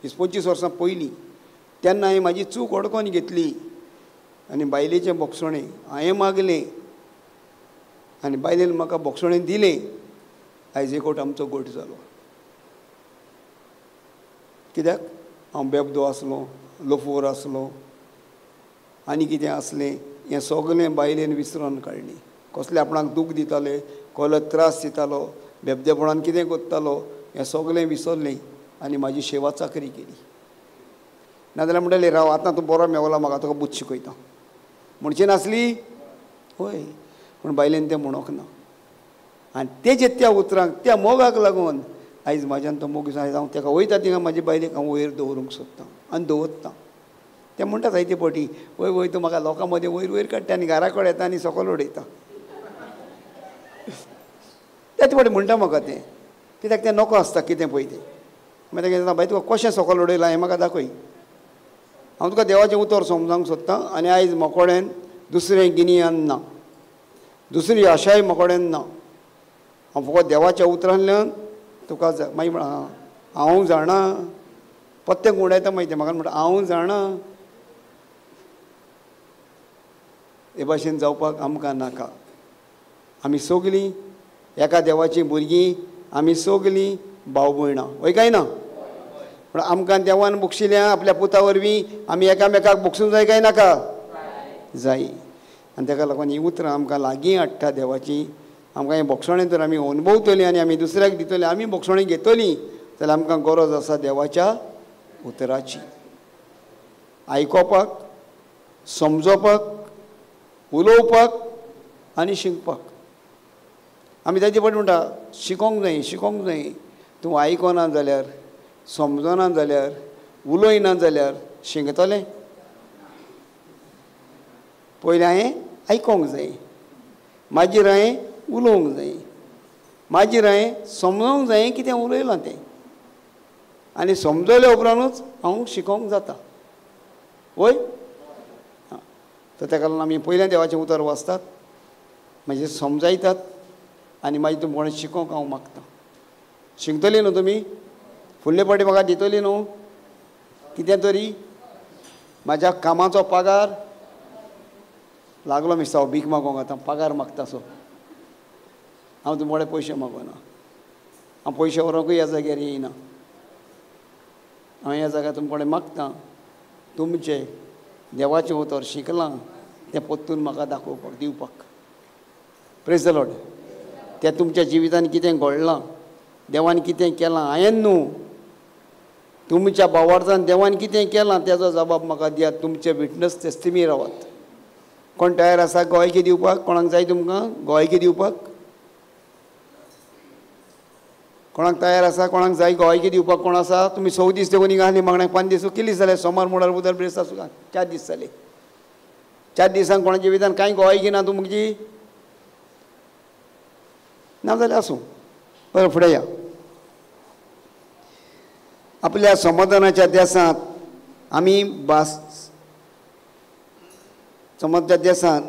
20-25 वर्सां पयलीं तेन्ना हांवें म्हाजी चूक ओडकोन घेतली आनी बायलेचें बोगसणें हांवें मागलें आनी बायलेन म्हाका बोगसणें दिलें. आयज एकवट आमचो गोठ जालो. कित्याक हांव बेबदो आसलो, लोफोर आसलो, आनी कितें आसलें हें सगलें बायलेन विसरोन काडलें. कसलें आपणाक दूख दितालें, कसलो त्रास दितालो, बेबदेपणान कितें करतालो हें सगलें विसरलें आनी म्हाजी सेवा चाकरी केली. नाजाल्यार म्हणटलें राव आतां तूं बरो मेवला, म्हाका तुका बुद्द शिकयता म्हणची नासली होय. पूण बायलेन तें म्हणोंक ना. आनी तेजे त्या उतरांक, त्या मोगाक लागून आयज म्हाज्यान तो मोग आयज हांव ताका वयता थिंगा म्हाजे बायलेक हांव वयर दवरूंक सोदतां आनी दवरतां. ते म्हणटा जायते फावटी वय वय तूं म्हाका लोकां मदें वयर वयर काडटा आनी घरा कडेन येता आनी सकयल उडयता. तेच फावटी म्हणटा म्हाका तें, कित्याक तें नोको आसता कितें पळय तें. मागीर तें बाय तुका कशें सकयल उडयलां हें म्हाका दाखय. हांव तुका देवाचें उतर समजावंक सोदतां. आनी आयज मोकोडेन दुसरें गिन्यान ना, दुसरी आशाय मोकोडेन ना. हांव फकत देवाच्या उतरांतल्यान तुका मागीर हांव जाणा, पत्त्याक उडयता मागीर तें म्हाका म्हणटा हांव जाणा. हे भाशेन जावपाक आमकां नाका. आमी सगलीं एका देवाचीं भुरगीं, आमी सगलीं भाव भयणां, वय काय ना? पूण आमकां देवान बक्षिल्ल्या आपल्या पुता वरवीं आमी एकामेकाक बक्षूंक जाय काय नाका? जाय. आनी ताका लागून हीं उतरां आमकां लागीं हाडटा देवाची. आमकां हें बोगसणें जर आमी अनुभवतलीं आनी आमी दुसऱ्याक दितलीं, आमी बोगसणें घेतलीं जाल्यार आमकां गरज आसा देवाच्या उतराची. आयकोपाक, समजोवपाक, उलोवपाक आनी शिकपाक. आमी ताजे फाटी म्हणटा शिकोंक जाय तूं आयकना जाल्यार समजना जाल्यार उलयना जाल्यार शिंगतलें पयलीं हांवें आयकोंक जाय मागीर हांवें उलोवंक जाय मागीर हांवें समजोवंक जाय कितें उलयलां तें आनी समजले उपरांतूच हांव शिकोवंक जाता वय तर ताका लागून आमी पयलें देवाचें उतर वाचतात मागीर समजायतात आनी मागीर तुमी कोणें शिकोवंक हांव मागतां शिकतलीं न्हू तुमी फुडले फावटी म्हाका दितलीं न्हू कितें तरी म्हाज्या कामाचो पगार लागलो मिस्ता हांव भीक मागोंक आतां पगार मागता सो हांव तुमचे कडेन पयशे मागोना हांव पयशे व्हरोंकूय ह्या जाग्यार येयना हांव ह्या जाग्यार तुमचे कडेन मागतां तुमचें देवाचें उतर शिकलां तें परतून म्हाका दाखोवपाक दिवपाक प्रेज द लॉर्ड तें तुमच्या जिवितान कितें घडलां देवान कितें केलां हांवें न्हू तुमच्या भावार्थान देवान कितें केलां तेजो जबाब म्हाका दियात तुमचे विटनस तेस्तिमी रावात कोण तयार आसा गोंयकी दिवपाक कोणाक जाय तुमकां गोंयकी दिवपाक कोणाक तयार आसा कोणाक जाय गोंयकी दिवपाक कोण आसा तुमी 6 दीस देवनी घाली मागण्याक 5 दीस कितली जाले सोमार मोडार बुधवार बिरेस्तार सुद्दां 4 दीस जाले 4 दिसांक कोणाच्या जिवितान कांय गोंयकी ना तुमची ना जाल्यार आसूं बरें फुडें या आपल्या समाधानाच्या देसांत आमी समाधानाच्या देसांत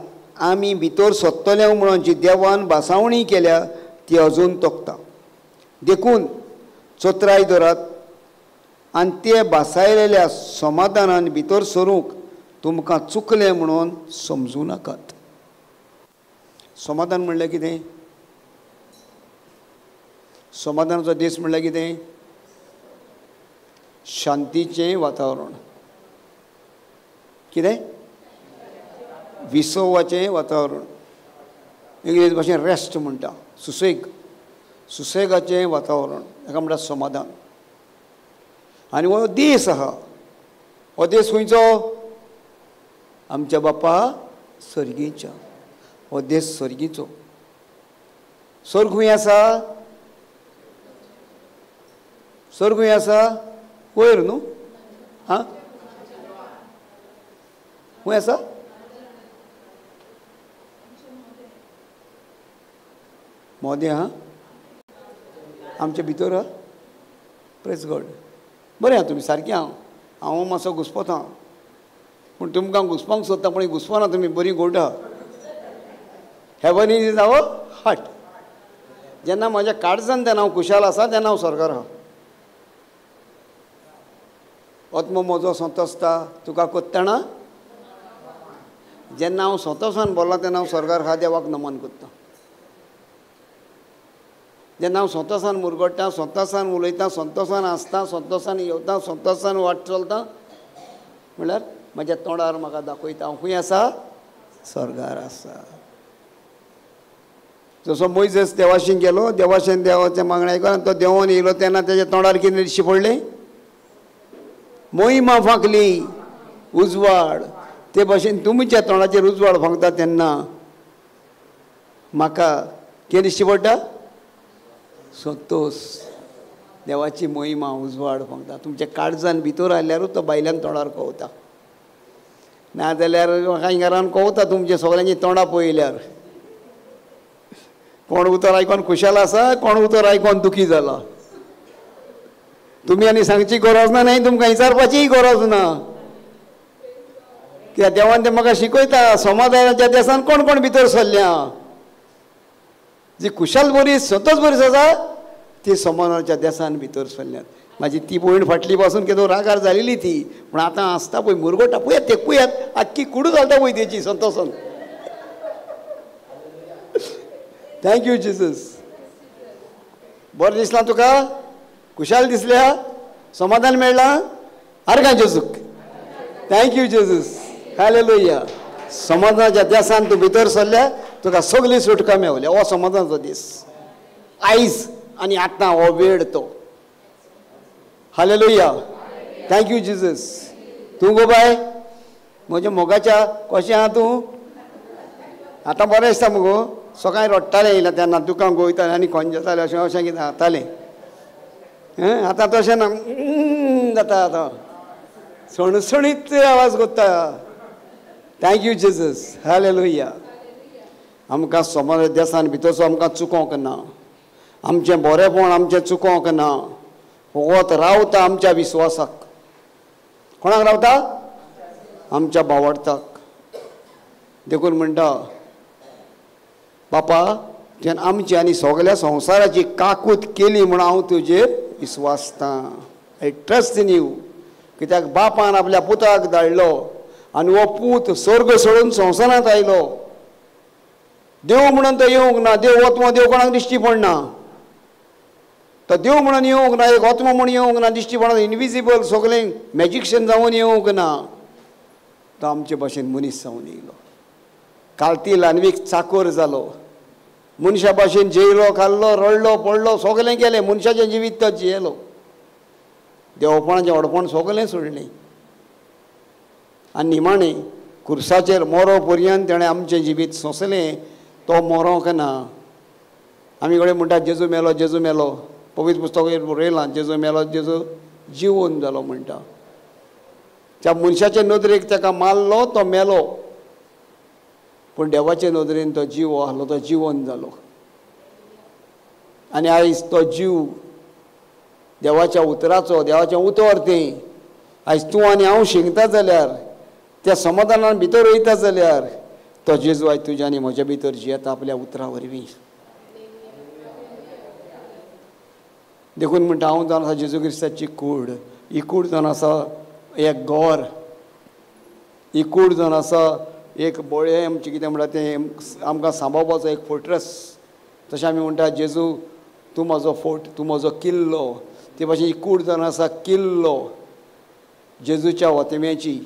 आमी भितर सोदतले म्हणून जी देवान भासावणी केल्या ती अजून तोखता देखून चोत्राय धरात आनी ते भासायलेल्या समाधानान भितर सरूंक तुमकां चुकलें म्हणून समजूं नाकात समाधान म्हणल्यार कितें समाधानाचो देश म्हणल्यार कितें शांतीचें वातावरण कितें विसवाचें वातावरण इंग्लीश भाशेन रेस्ट म्हणटा सुसेगाचें वातावरण हाका म्हणटा समाधान आनी हो देश आहा हो देश खंयचो आमच्या बापा सर्गीच्या हो देश सर्गीचो स्वर्ग खंय आसा स्वर्ग खंय आसा वयर न्हू हां खंय आसा मोदे हां आमच्या भितर हा प्रेज गॉड बरें आहा तुमी सारकी हांव मातसो घुस्पता पूण तुमकां घुस्पांक सोदता पूण घुस्पना तुमी बरी गोड आहा हेवन इज आवर हार्ट जेन्ना म्हाज्या काळजान तेन्ना हांव खुशाल आसा तेन्ना हांव स्वर्गार आहा आत्मो म्हजो संतोसता तुका कोत्ताना जेन्ना हांव संतोसान बोल्ला तेन्ना हांव स्वर्गार आहा देवाक नमन करता जेन्ना हांव संतोसान मुरगडटा संतोसान उलयता संतोसान आसता संतोसान येवता संतोसान वाट चलता म्हळ्यार म्हज्या तोंडार म्हाका दाखयता हांव खंय आसा स्वर्गार आसा जसो मोइजेस देवाशीं गेलो देवाशेन देवाचें मागणें आयकून तो देंवोन येयलो तेन्ना तेज्या तोंडार कितें दिश्टी पडलें मोहिमा फांकली उजवाड ते भाशेन तुमच्या तोंडाचेर उजवाड फांकता तेन्ना म्हाका कितें दिश्टी पडटा संतोष देवाची मोहिमा उजवाड फांकता तुमच्या काळजान भितर आयल्यारूच तो भायल्यान तोंडार कवता नाजाल्यार म्हाका घरान कवता तुमच्या सगळ्यांची तोंडां पळयल्यार कोण उतर आयकोन खुशाल आसा कोण उतर आयकोन दुखी जाला तुमी आनी सांगची गरज ना न्ही तुमकां विचारपाचीय गरज ना कित्याक देवान तें म्हाका शिकयता समाधानाच्या देसान कोण कोण भितर सरल्या जी खुशाल बरी सतत बरी आसा ती समाधानाच्या देसान भितर सरल्यात म्हाजी ती पॉयंट फाटली पासून केदो रागार जालेली ती पूण आतां आसता पळय मुरगोटा पळयात ते पळयात आख्खी कुडू घालता पळय तेची संतोसान थँक्यू जिजस बरें दिसलां तुका खुशाल दिसल्या समाधान मेळ्ळां आर्गां जेजूक थँक्यू जेजूस हालेलुया समाधानाच्या देसान तूं भितर सरल्या तुका सगळी सुटका मेवल्या हो समाधानाचो दीस आयज आनी आतां हो वेळ तो हालेलुया थँक्यू जिजस तूं गो बाय म्हज्या मोगाच्या कशें आहा तूं आतां बरें दिसता मुगो सकाळीं रडटालें येयलें तेन्ना दुकान वयतालें आनी खंय जातालें अशें अशें कितें जातालें. आतां तशें ना जाता आतां सणसणीत आवाज कोत्ता. Thank you Jesus. हालेलुया. आमकां समज देसान भितरचो आमकां चुकोवंक ना. आमचें बरेंपण आमचें चुकोवंक ना. वत रावता आमच्या विस्वासाक. कोणाक रावता? आमच्या भावार्थाक. देखून म्हणटा बापा तुवें आमची आनी सगल्या संवसाराची काकूट केली म्हूण हांव तुजेर विस्वासता. I trust in you. कित्याक बापान आपल्या पुताक धाडलो आनी हो पूत स्वर्ग सोडून संवसारांत आयलो. देव म्हणून तो येवंक ना. देव वत्मो देव कोणाक दिश्टी पडना. तो देव म्हणून येवंक ना. एक आत्मो म्हणून येवंक ना. दिश्टी पडना. इनविजिबल सगळें मॅजिशियन जावन येवंक ना. तो आमचे भाशेन मनीस जावन येयलो. कालती लानवीक चाकोर जालो. मनशा भाशेन जेयलो खाल्लो रडलो पडलो सगळें केलें. मनशाचें जिवीत तो जियेलो. देवपणाचें व्हडपण सगळें सोडलें आनी निमाणें खुर्साचेर मरो पर्यंत तेणें आमचें जिवीत सोंसलें. तो मरोंक ना. आमी कडेन म्हणटात जेजू मेलो जेजू मेलो. पवित्र पुस्तकाचेर बरयलां जेजू मेलो जेजू जिवोवन जालो म्हणटा. त्या मनशाचे नदरेक ताका मारलो तो मेलो. पूण देवाचे नदरेन तो जीव आहलो तो जिवोवन जालो. आनी आयज तो जीव देवाच्या उतराचो देवाचें उतर तें आयज तूं आनी हांव शिंगता जाल्यार त्या समाधानान भितर वयता जाल्यार तो जेजू आयज तुज्या आनी म्हज्या भितर जियेता आपल्या उतरा वरवीं. देखून म्हणटा हांव जावन आसा जेजू क्रिस्ताची कूड. ही कूड जावन आसा एक गोर. ही कूड जावन आसा एक बळें आमचें कितें म्हणटा तें आमकां सांबाळपाचो एक फोर्ट्रेस. तशें आमी म्हणटा जेजू तूं म्हजो फोर्ट तूं म्हजो किल्लो. ते भाशेन ही कूड जावन आसा किल्लो जेजूच्या वतम्याची.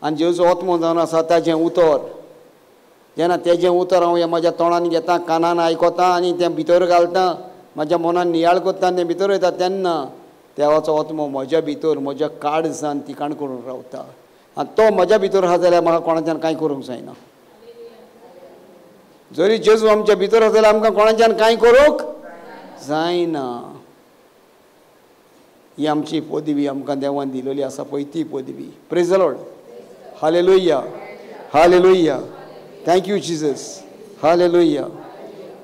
आनी जेजू आत्मो जावन आसा ताचें उतर. जेन्ना तेजें उतर हांव म्हाज्या तोंडान घेता कानान आयकता आनी तें भितर घालता म्हाज्या मनान नियाळ कोत्ता आनी तें भितर वयता तेन्ना देवाचो आत्मो म्हज्या भितर म्हज्या काळजान तिकाण करून रावता. आनी तो म्हज्या भितर आसा जाल्यार म्हाका कोणाच्यान कांय करूंक जायना. जरी जेजू आमच्या भितर आसा जाल्यार आमकां कोणाच्यान कांय करूंक जायना. ही आमची पदवी आमकां देवान दिलेली आसा पळय ती पदवी. Praise the lord. Hallelujah. Hallelujah. Thank you Jesus. Hallelujah.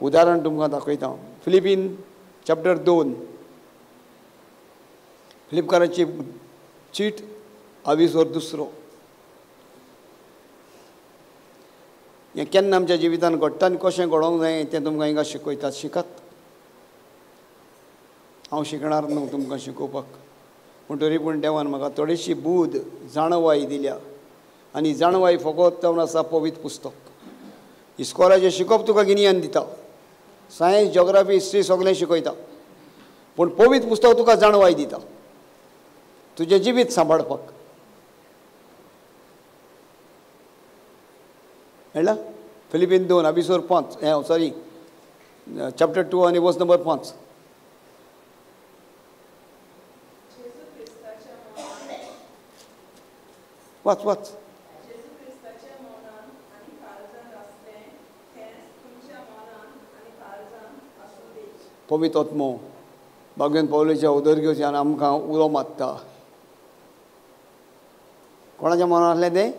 उदाहरण तुमकां दाखयता. Philippine chapter 2. फिलिपकाराची चीट 22 हें केन्ना आमच्या जिवितान घडटा आनी कशें घडोवंक जाय तें तुमकां हिंगा शिकयतात. शिकात. हांव शिकणार न्हू तुमकां शिकोवपाक. पूण तरी पूण देवान म्हाका थोडीशी बूद जाणवाई दिल्या आनी जाणवाई फकत जावन आसा पवित्र पुस्तक. इस्कॉलाचें शिकोवप तुका गिन्यान दिता. सायन्स जॉग्राफी हिस्ट्री सगळें शिकयता. पूण पवित्र पुस्तक तुका जाणवाई दिता तुजें जिवीत सांबाळपाक. कळ्ळां? फिलिपीन 2 22 सॉरी चॅप्टर 2 आनी वर्स नंबर 5. Watch watch. पवित्र आत्मो भगवान पौलाच्या उदरगतीन आमकां उलो मारता. कोणाच्या मनान आहलें तें?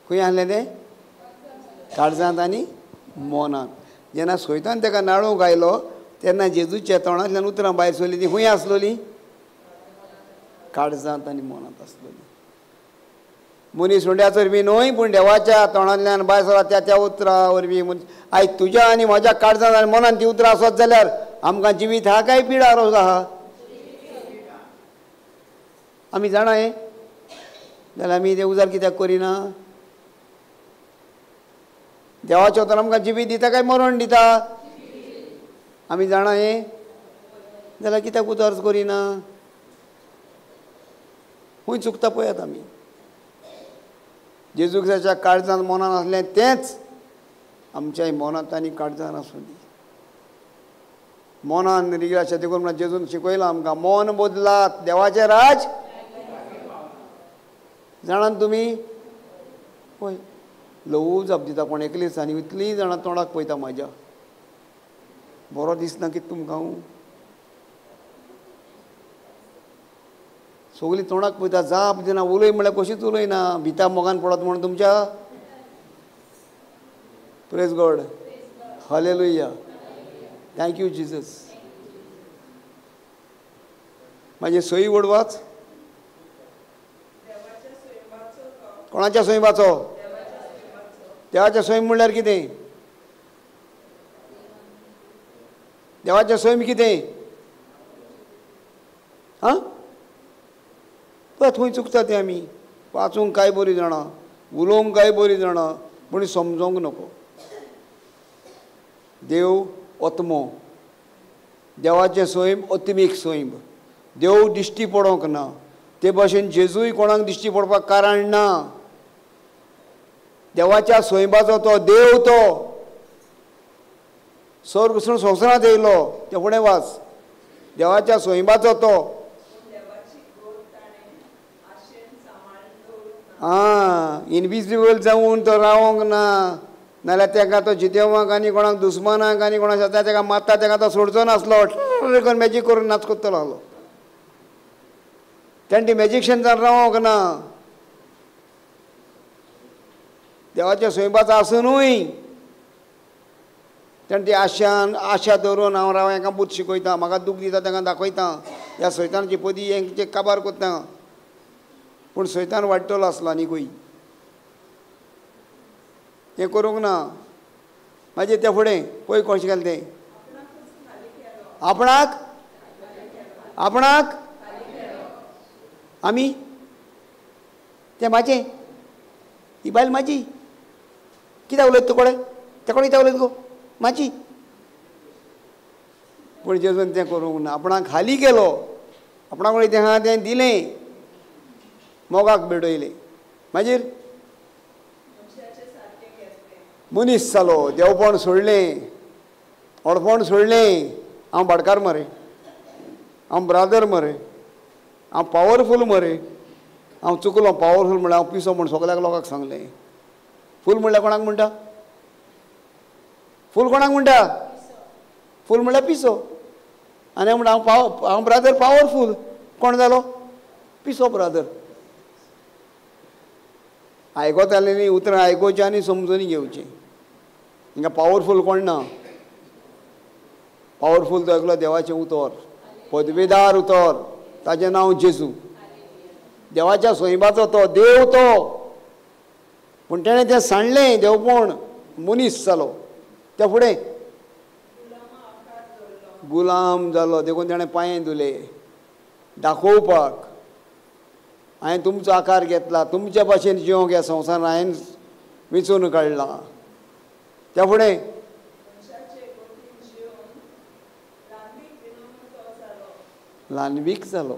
खंय आहलें तें? काळजांत आनी मनांत. जेन्ना सोयतान ताका नाळूंक आयलो तेन्ना जेजूच्या तोंडांतल्यान उतरां भायर सरलीं ती खंय आसलोली? काळजांत आनी मनांत आसलोली. मनीस हुंड्याचो वरवीं न्हय पूण देवाच्या तोंडांतल्यान भायर सरता त्या उतरां वरवीं. आयज तुज्या आनी म्हज्या काळजांत आनी मनांत ती उतरां आसत जाल्यार आमकां जिवीत आहा काय पिडा रोज आहा? आमी जाणा हें जाल्यार आमी तें उजार कित्याक करिना? देवाचो तर आमकां जिवीत दिता काय मरण दिता? आमी जाणा हें जाल्यार कित्याक उतर करिना? खंय चुकता पळयात आमी. जेजू क्रिस्ताच्या काळजांत मनान आसलें तेंच आमच्या मनांत आनी काळजांत आसूं दी. मनान रिग्राशा देखून म्हणून जेजून शिकयलां आमकां मन बदलात देवाचें राज जाणात तुमी? पळय लवू जाप दिता कोण एकलीच आनी इतलीं जाणां तोंडाक पळयता म्हाज्या बरो दिसना कितें तुमकां सगळीं तोंडाक पळयता जाप दिना उलय म्हळ्यार कशींच उलयना भिता मोगान पडत म्हणून तुमच्या praise God hallelujah thank you Jesus म्हाजे सई वडवाच कोणाच्या सोयबाचो देवाच्या सोयम म्हणल्यार कितें देवाच्या सोयम कितें आं पळय थंय चुकता तें आमी वाचूंक काय बरी जाणा उलोवंक काय बरी जाणा पूण समजोंक नको देव ओतमो देवाचें सोयम ओतमीक सोयम देव दिश्टी पडोंक ना ते भाशेन जेजूय कोणाक दिश्टी पडपाक कारण ना देवाच्या सोयबाचो तो देव तो स्वर्ग वचून संवसारांत येयलो ते फुडें वाच देवाच्या सोयबाचो तो इनविजिबल जावन तो रावंक ना नाल्यार ताका तो जितेवाक आनी कोणाक दुस्मानाक आनी कोणाक जाता ताका मारता ताका तो सोडचो नासलो करून मॅजीक करून नाच कोत्तलो आहलो तेणें ती मॅजिशियन जावन रावंक ना देवाच्या सोयबाचो आसुनूय तेणें ती आशा दवरून हांव राव हांकां बूत शिकयता म्हाका दूख दिता तांकां दाखयता ह्या सैतानाची पदी हेंचे काबार कोत्ता पूण सैतान वाडटलो आसलो आनीकूय हें करूंक ना मागीर ते फुडें पळय कशें केलें तें आपणाक आपणाक आमी तें म्हाजें ही बायल म्हाजी कित्याक उलयता तूं कोडे ते कोडे कित्याक उलयता गो म्हाजी पूण जेजून तें करूंक ना आपणाक खाली केलो आपणाक कडेन तें आहा तें दिलें मोगाक बेडयलें मागीर मनीस जालो देवपण सोडलें ओडपण सोडलें हांव भाटकार मरे हांव ब्रादर मरे हांव पावरफूल मरे हांव चुकलो पावरफूल म्हणल्यार हांव पिसो म्हण सगळ्याक लोकांक सांगलें फूल म्हणल्यार कोणाक म्हणटा फूल कोणाक म्हणटा फूल म्हणल्यार पिसो आनी हांव म्हणटा हांव ब्रादर पावरफूल कोण जालो पिसो ब्रादर आयकोतालें न्ही उतरां आयकोवचें आनी समजून घेवचें हिंगा पावरफूल कोण ना पावरफूल तो एकलो देवाचें उतर पदवेदार उतर ताचें नांव जेजू देवाच्या सोयबाचो तो देव तो पूण तेणें तें सांडलें देवपण मनीस जालो त्या फुडें गुलाम जालो देखून तेणें पांये धुले दाखोवपाक हांवें तुमचो आकार घेतला तुमच्या भाशेन जिवंक ह्या संवसारांत हांवें वेंचून काडला त्या फुडें ल्हानवीक जालो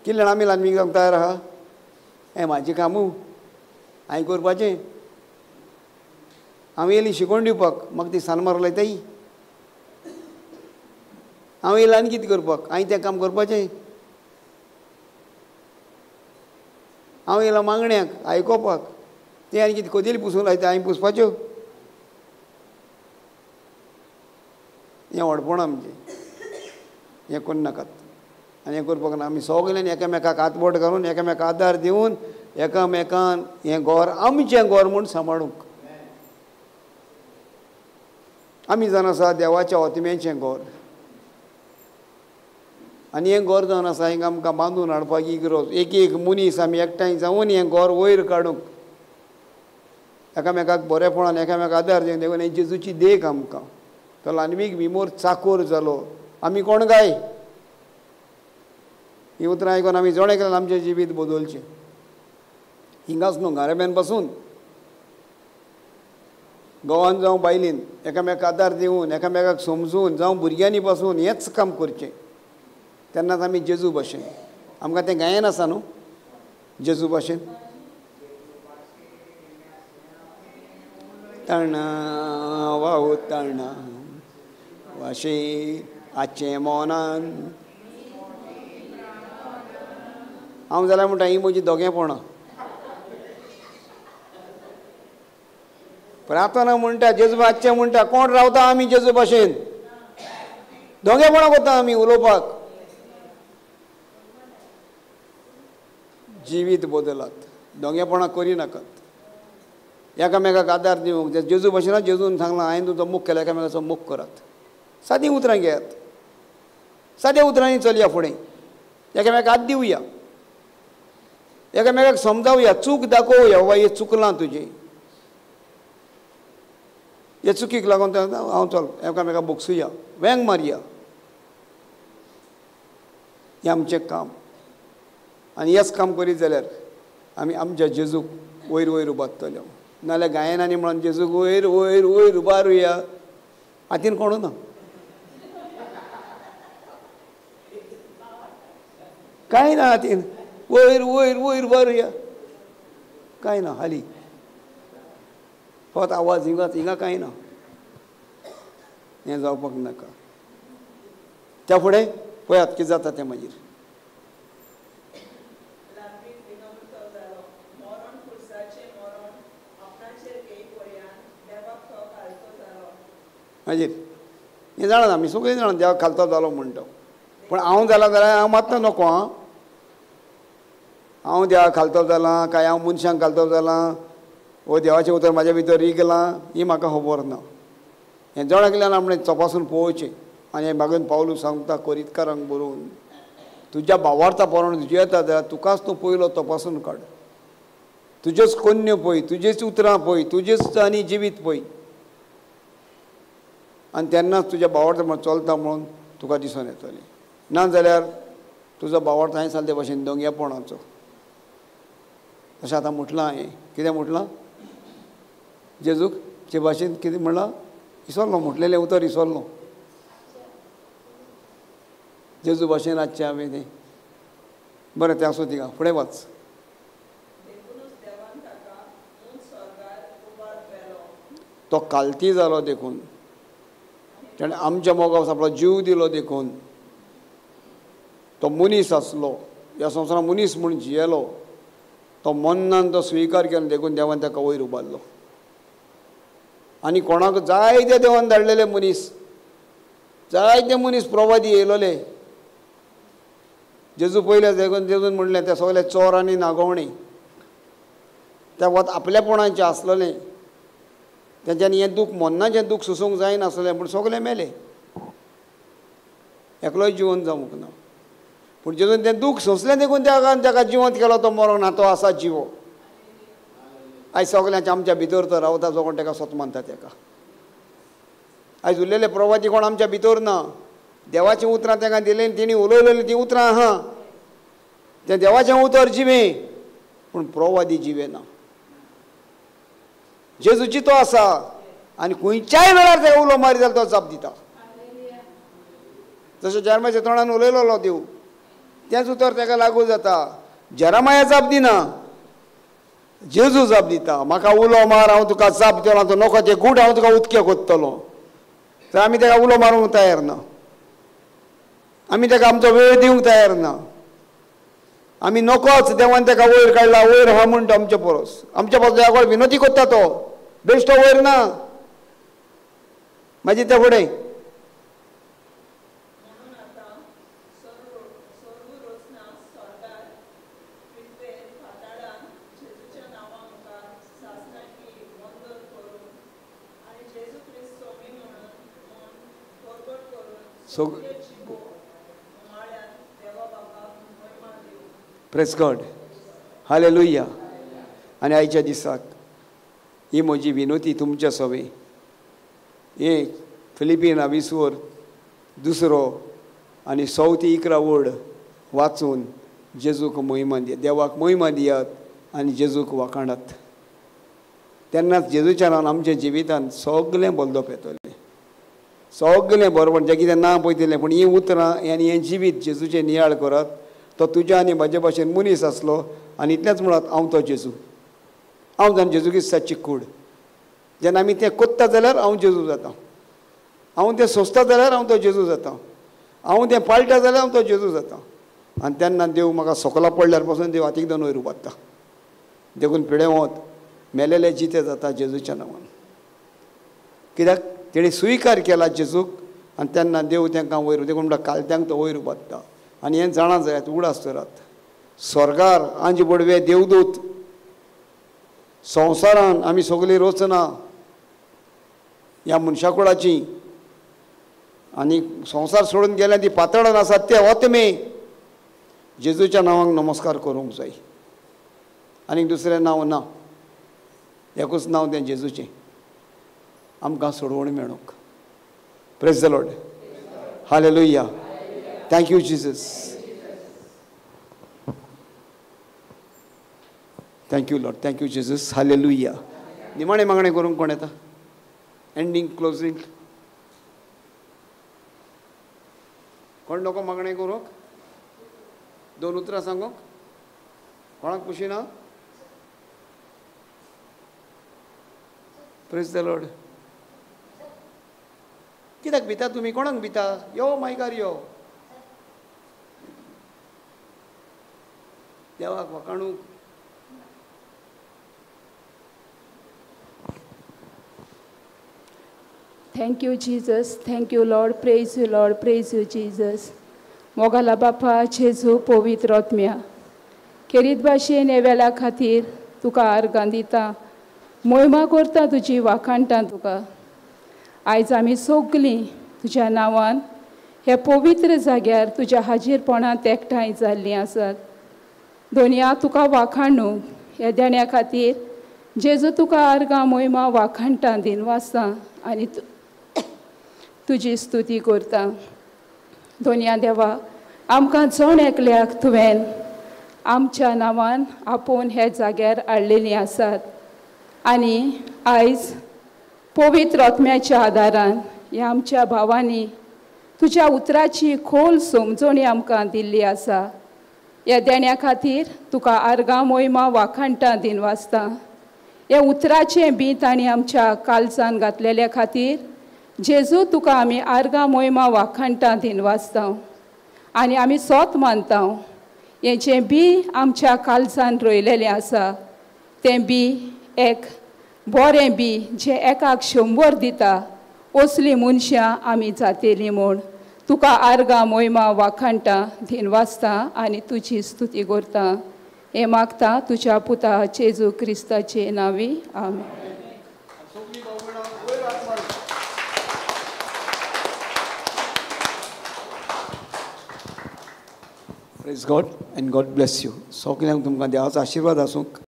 कितले जाण आमी ल्हानवीक जावंक तयार आहा हें म्हाजें कामू हांवें करपाचें हांव येयली शिकोवन दिवपाक म्हाका ती सान मार लायताय हांव येयला आनी कितें करपाक हांवें तें काम करपाचें हांव येयला मागण्याक आयकोपाक तें आनी कितें कदेली पुसून लायता हांवें पुसपाच्यो हें व्हडपण आमचें हें करूं नाकात आनी हें करपाक ना आमी सगळ्यांनी एकामेकाक हातबोट घालून एकामेकाक आदार दिवन एकामेकान हें घर आमचें घर म्हूण सांबाळूंक आमी जावन आसा देवाच्या ओतम्याचें घर आनी हें घर जावन आसा हिंगा आमकां बांदून हाडपाक इगरोज एक एक मनीस आमी एकठांय जावन हें घर वयर काडूंक एकामेकाक बरेपणान एकामेकाक आदार दिवन देखून हें जेजूची देख आमकां तो ल्हानवीक भिमोर चाकोर जालो आमी कोण गाय ही उतरां आयकून आमी जोडे केलें आमचें जिवीत बदलचें हिंगाच न्हू घराब्यान पासून गांवांत जावं बायलेन एकामेकाक आदार दिवन एकामेकाक समजून जावं भुरग्यांनी पासून हेंच काम करचें तेन्नाच आमी जेजू भाशेन आमकां तें गायन आसा न्हू जेजू भाशेन तणा वाहू तणा वाशे आजचें मोनान हांव जाल्यार म्हणटा ही म्हजी दोगेपणां प्रार्थना म्हणटा जेजू आजचें म्हणटा कोण रावता आमी जेजू भाशेन दोंगेपणां करता आमी उलोवपाक. जिवीत बदलात, दोंगेपणां करिनाकात, एकामेकाक आदार दिवंक. जेजू भाशेन जेजून सांगलां हांवें तुजो मुख केला एकामेकाचो मुख करात. सादीं उतरां घेयात, साद्या उतरांनी चलया फुडें, एकामेकाक हात दिवया, एकामेकाक समजावया, चूक दाखोवया बाबा हें चुकलां तुजें, हे चुकीक लागून हांव चल एकामेकाक बोगसुया, वेंग मारया. हें आमचें काम. आनी हेंच काम करीत जाल्यार आमी आमच्या जेजूक वयर वयर उबारतले. नाल्यार गायनांनी म्हणून जेजूक वयर वयर वयर उबारुया हातीन कोणू ना, कांय ना हातीन, वयर वयर वयर उबारुया कांय ना. हाली फकत आवाज हिंगा कांय ना. हें जावपाक नाका. त्या फुडें पळयात कितें जाता तें मागीर. मागीर हें जाणात आमी सगळीं जाणात देवाक खालतो जालो म्हणटा. पूण हांव जाला जाल्यार हांव मात्तो नको आं. हांव देवाक खालतो जालां काय हांव मनशांक खालतो जालां वो देवाचें उतर म्हाज्या भितर रिगलां ही म्हाका खबर ना. हें जण केल्यान आपणें तपासून पळोवचें. आनी हें मागून पावलू सांगता कोरीतकारांक बरोवन तुज्या भावार्था पोरण तुजें येता जाल्यार तुकाच तूं पयलो तपासून काड. तुज्योच कन्यो पळय, तुजेच उतरां पळय, तुजेच आनी जिवीत पळय, आनी तेन्नाच तुज्या भावार्थ म्हणून चलता म्हणून तुका दिसून येतलें. ना जाल्यार तुजो भावार्थ हांवें सांगले भाशेन दोंगेपणाचो. तशें आतां म्हटलां हांवें. कितें म्हटलां? जेजूक चे भाशेन कितें म्हणलां? विसरलो, म्हटलेलें उतर विसरलो. जेजू भाशेन आजचें हांवें तें बरें तें आसूं तिका फुडें वच. तो कालती जालो देखून, ताणें आमच्या मोगाक आपलो जीव दिलो देखून, तो मनीस आसलो, ह्या संवसारांत मनीस म्हूण जियेलो, तो मन्नान तो स्विकार केलो देखून देवान ताका वयर उबारलो. आनी कोणाक जायते देवान धाडलेले मनीस, जायते मनीस प्रवादी येयलोले. जेजू पयले देखून जेजून म्हणलें ते सगळे चोर आनी नागोवणी, त्या वत आपल्यापणाचें आसलेलें. तेंच्यांनी हें दूख मन्नाचें दूख सोसूंक जायनासलें पूण सगळे मेले, एकलोय जिवंत जावंक ना. पूण जेजून तें दूख सोंसलें देखून ताका जिवंत केलो. तो मरो ना, तो आसा जिवो. आयज सगळ्यांच्या आमच्या भितर तो रावता जो कोण ताका स्वत मानता ताका. आयज उरलेले प्रवादी कोण आमच्या भितर ना. देवाचीं उतरां ताका दिलें, तेणी उलयलेलीं तीं उतरां आहा. तें देवाचें उतर जिवें पूण प्रवादी जिवे ना. जेजूची तो आसा आनी खंयच्याय वेळार ताका उलो मारी जाल्यार तो जाप दिता. जसो जर्माच्या तोंडान उलयलो देव तेंच उतर ताका लागू जाता. जरमाया जाप दिना, जेजू जाप दिता. म्हाका उलो मार, हांव तुका जाप दिलो. तूं नको तें गूड, हांव तुका उदके कोत्तलो. तर आमी ताका उलो मारूंक तयार ना. आमी ताका आमचो वेळ दिवंक तयार ना. आमी नकोच देवान ताका वयर काडला, वयर हा म्हणटा आमच्या परस. आमच्या परस देवाक विनोदी कोत्ता तो, बेश्टो वयर ना. मागीर त्या फुडें प्रेज गॉड, हालेलुया. आनी आयच्या दिसाक ही म्हजी विनोती तुमच्या सवे. एक फिलिपिना 20 दुसरो आनी 11 वड वाचून जेजूक महिमा दियात, देवाक महिमा दियात आनी जेजूक वाखाणात. तेन्नाच जेजूच्या नांवान आमच्या जिवितांत सगळें बदलप येतलें. सगळें बरोबर जें कितें ना पळयतलें पूण हीं उतरां आनी हें जिवीत जेजूचें नियाळ करात. तो तुज्या आनी म्हाजे भाशेन मनीस आसलो आनी इतलेंच म्हणत हांव तो जेजू. हांव जावन जेजू क्रिस्ताची कूड. जेन्ना आमी तें कोत्ता जाल्यार हांव जेजू जाता. हांव तें सोंसता जाल्यार हांव तो जेजू जाता. हांव तें पाळटा जाल्यार हांव तो जेजू जाता. आनी तेन्ना देव म्हाका सकला पडल्यार पासून देव हातीक दोन वयर उबारता. देखून पिडें वत मेलेले जिते जाता जेजूच्या नांवान. कित्याक तेणी स्विकार केला जेजूक आनी तेन्ना देव तांकां वयर देखून म्हणटा कालत्यांक तो वयर बदता आनी हें जाणा जायात उगडास करात स्वर्गार आंज बडवे देवदूत संवसारान आमी सगळीं रचना ह्या मनशा कुळाची आनी संवसार सोडून गेल्या ती पातळान आसात ते वतमे जेजूच्या नांवाक नमस्कार करूंक जाय आनीक दुसरें नांव ना एकूच नांव तें जेजूचें आमकां सोडवण मेळूंक praise the lord hallelujah thank you Jesus thank you Lord thank you Jesus hallelujah निमाणें मागणें करूंक कोण येता एंडींग क्लोजींग कोण नको मागणें करूंक दोन उतरां सांगूंक कोणाक खुशी ना प्रेज द लॉर्ड कित्याक भिता तुमी कोणाक भिता यो मायकार यो देवाक वखाणूक Thank you, Jesus. Thank you, Lord. Praise you, Lord. Praise you, Jesus. मोगाला बापा जेजू पवित्र आत्म्या खेरीत भाशेन हे वेळा खातीर तुका आर्गां दिता मोहिमा करता तुजी वाखाणटा तुका आयज आमी सगळीं तुज्या नांवान हे पवित्र जाग्यार तुज्या हाजीरपणांत एकठांय जाल्लीं आसात दोनया तुका वाखाणूंक ह्या देण्या खातीर जेजू तुका आर्गां मोहिमा वाखाणटा दिनवासा आनी तुजी स्तुती करता दोनया देवा आमकां जण एकल्याक तुवें आमच्या नांवान आपोवन हे जाग्यार हाडलेलीं आसात आनी आयज पवित्र आत्म्याच्या आदारान ह्या आमच्या भावांनी तुज्या उतराची खोल समजणी आमकां दिल्ली आसा ह्या देण्या खातीर तुका आर्गां मोहिमा वाखाणटा दिनवासता हे उतराचें बीं तांणी आमच्या काळजान घातलेल्या खातीर जेजू तुका आमी आर्गां मोहिमा वाखाणटा दिनवासता आनी आमी सोत मानता हेचें बी आमच्या काळजान रोयलेलें आसा तें बी एक बरें बी जें एकाक 100 दिता असलीं मनशां आमी जातेलीं म्हूण तुका आर्गां मोहिमा वाखाणटा दिनवासता आनी तुजी स्तुती करता हें मागता तुज्या पुता जेजू क्रिस्ताचे नांवी आमेन Praise God and God bless you. सगळ्यांक तुमकां देवाचो आशीर्वाद आसूं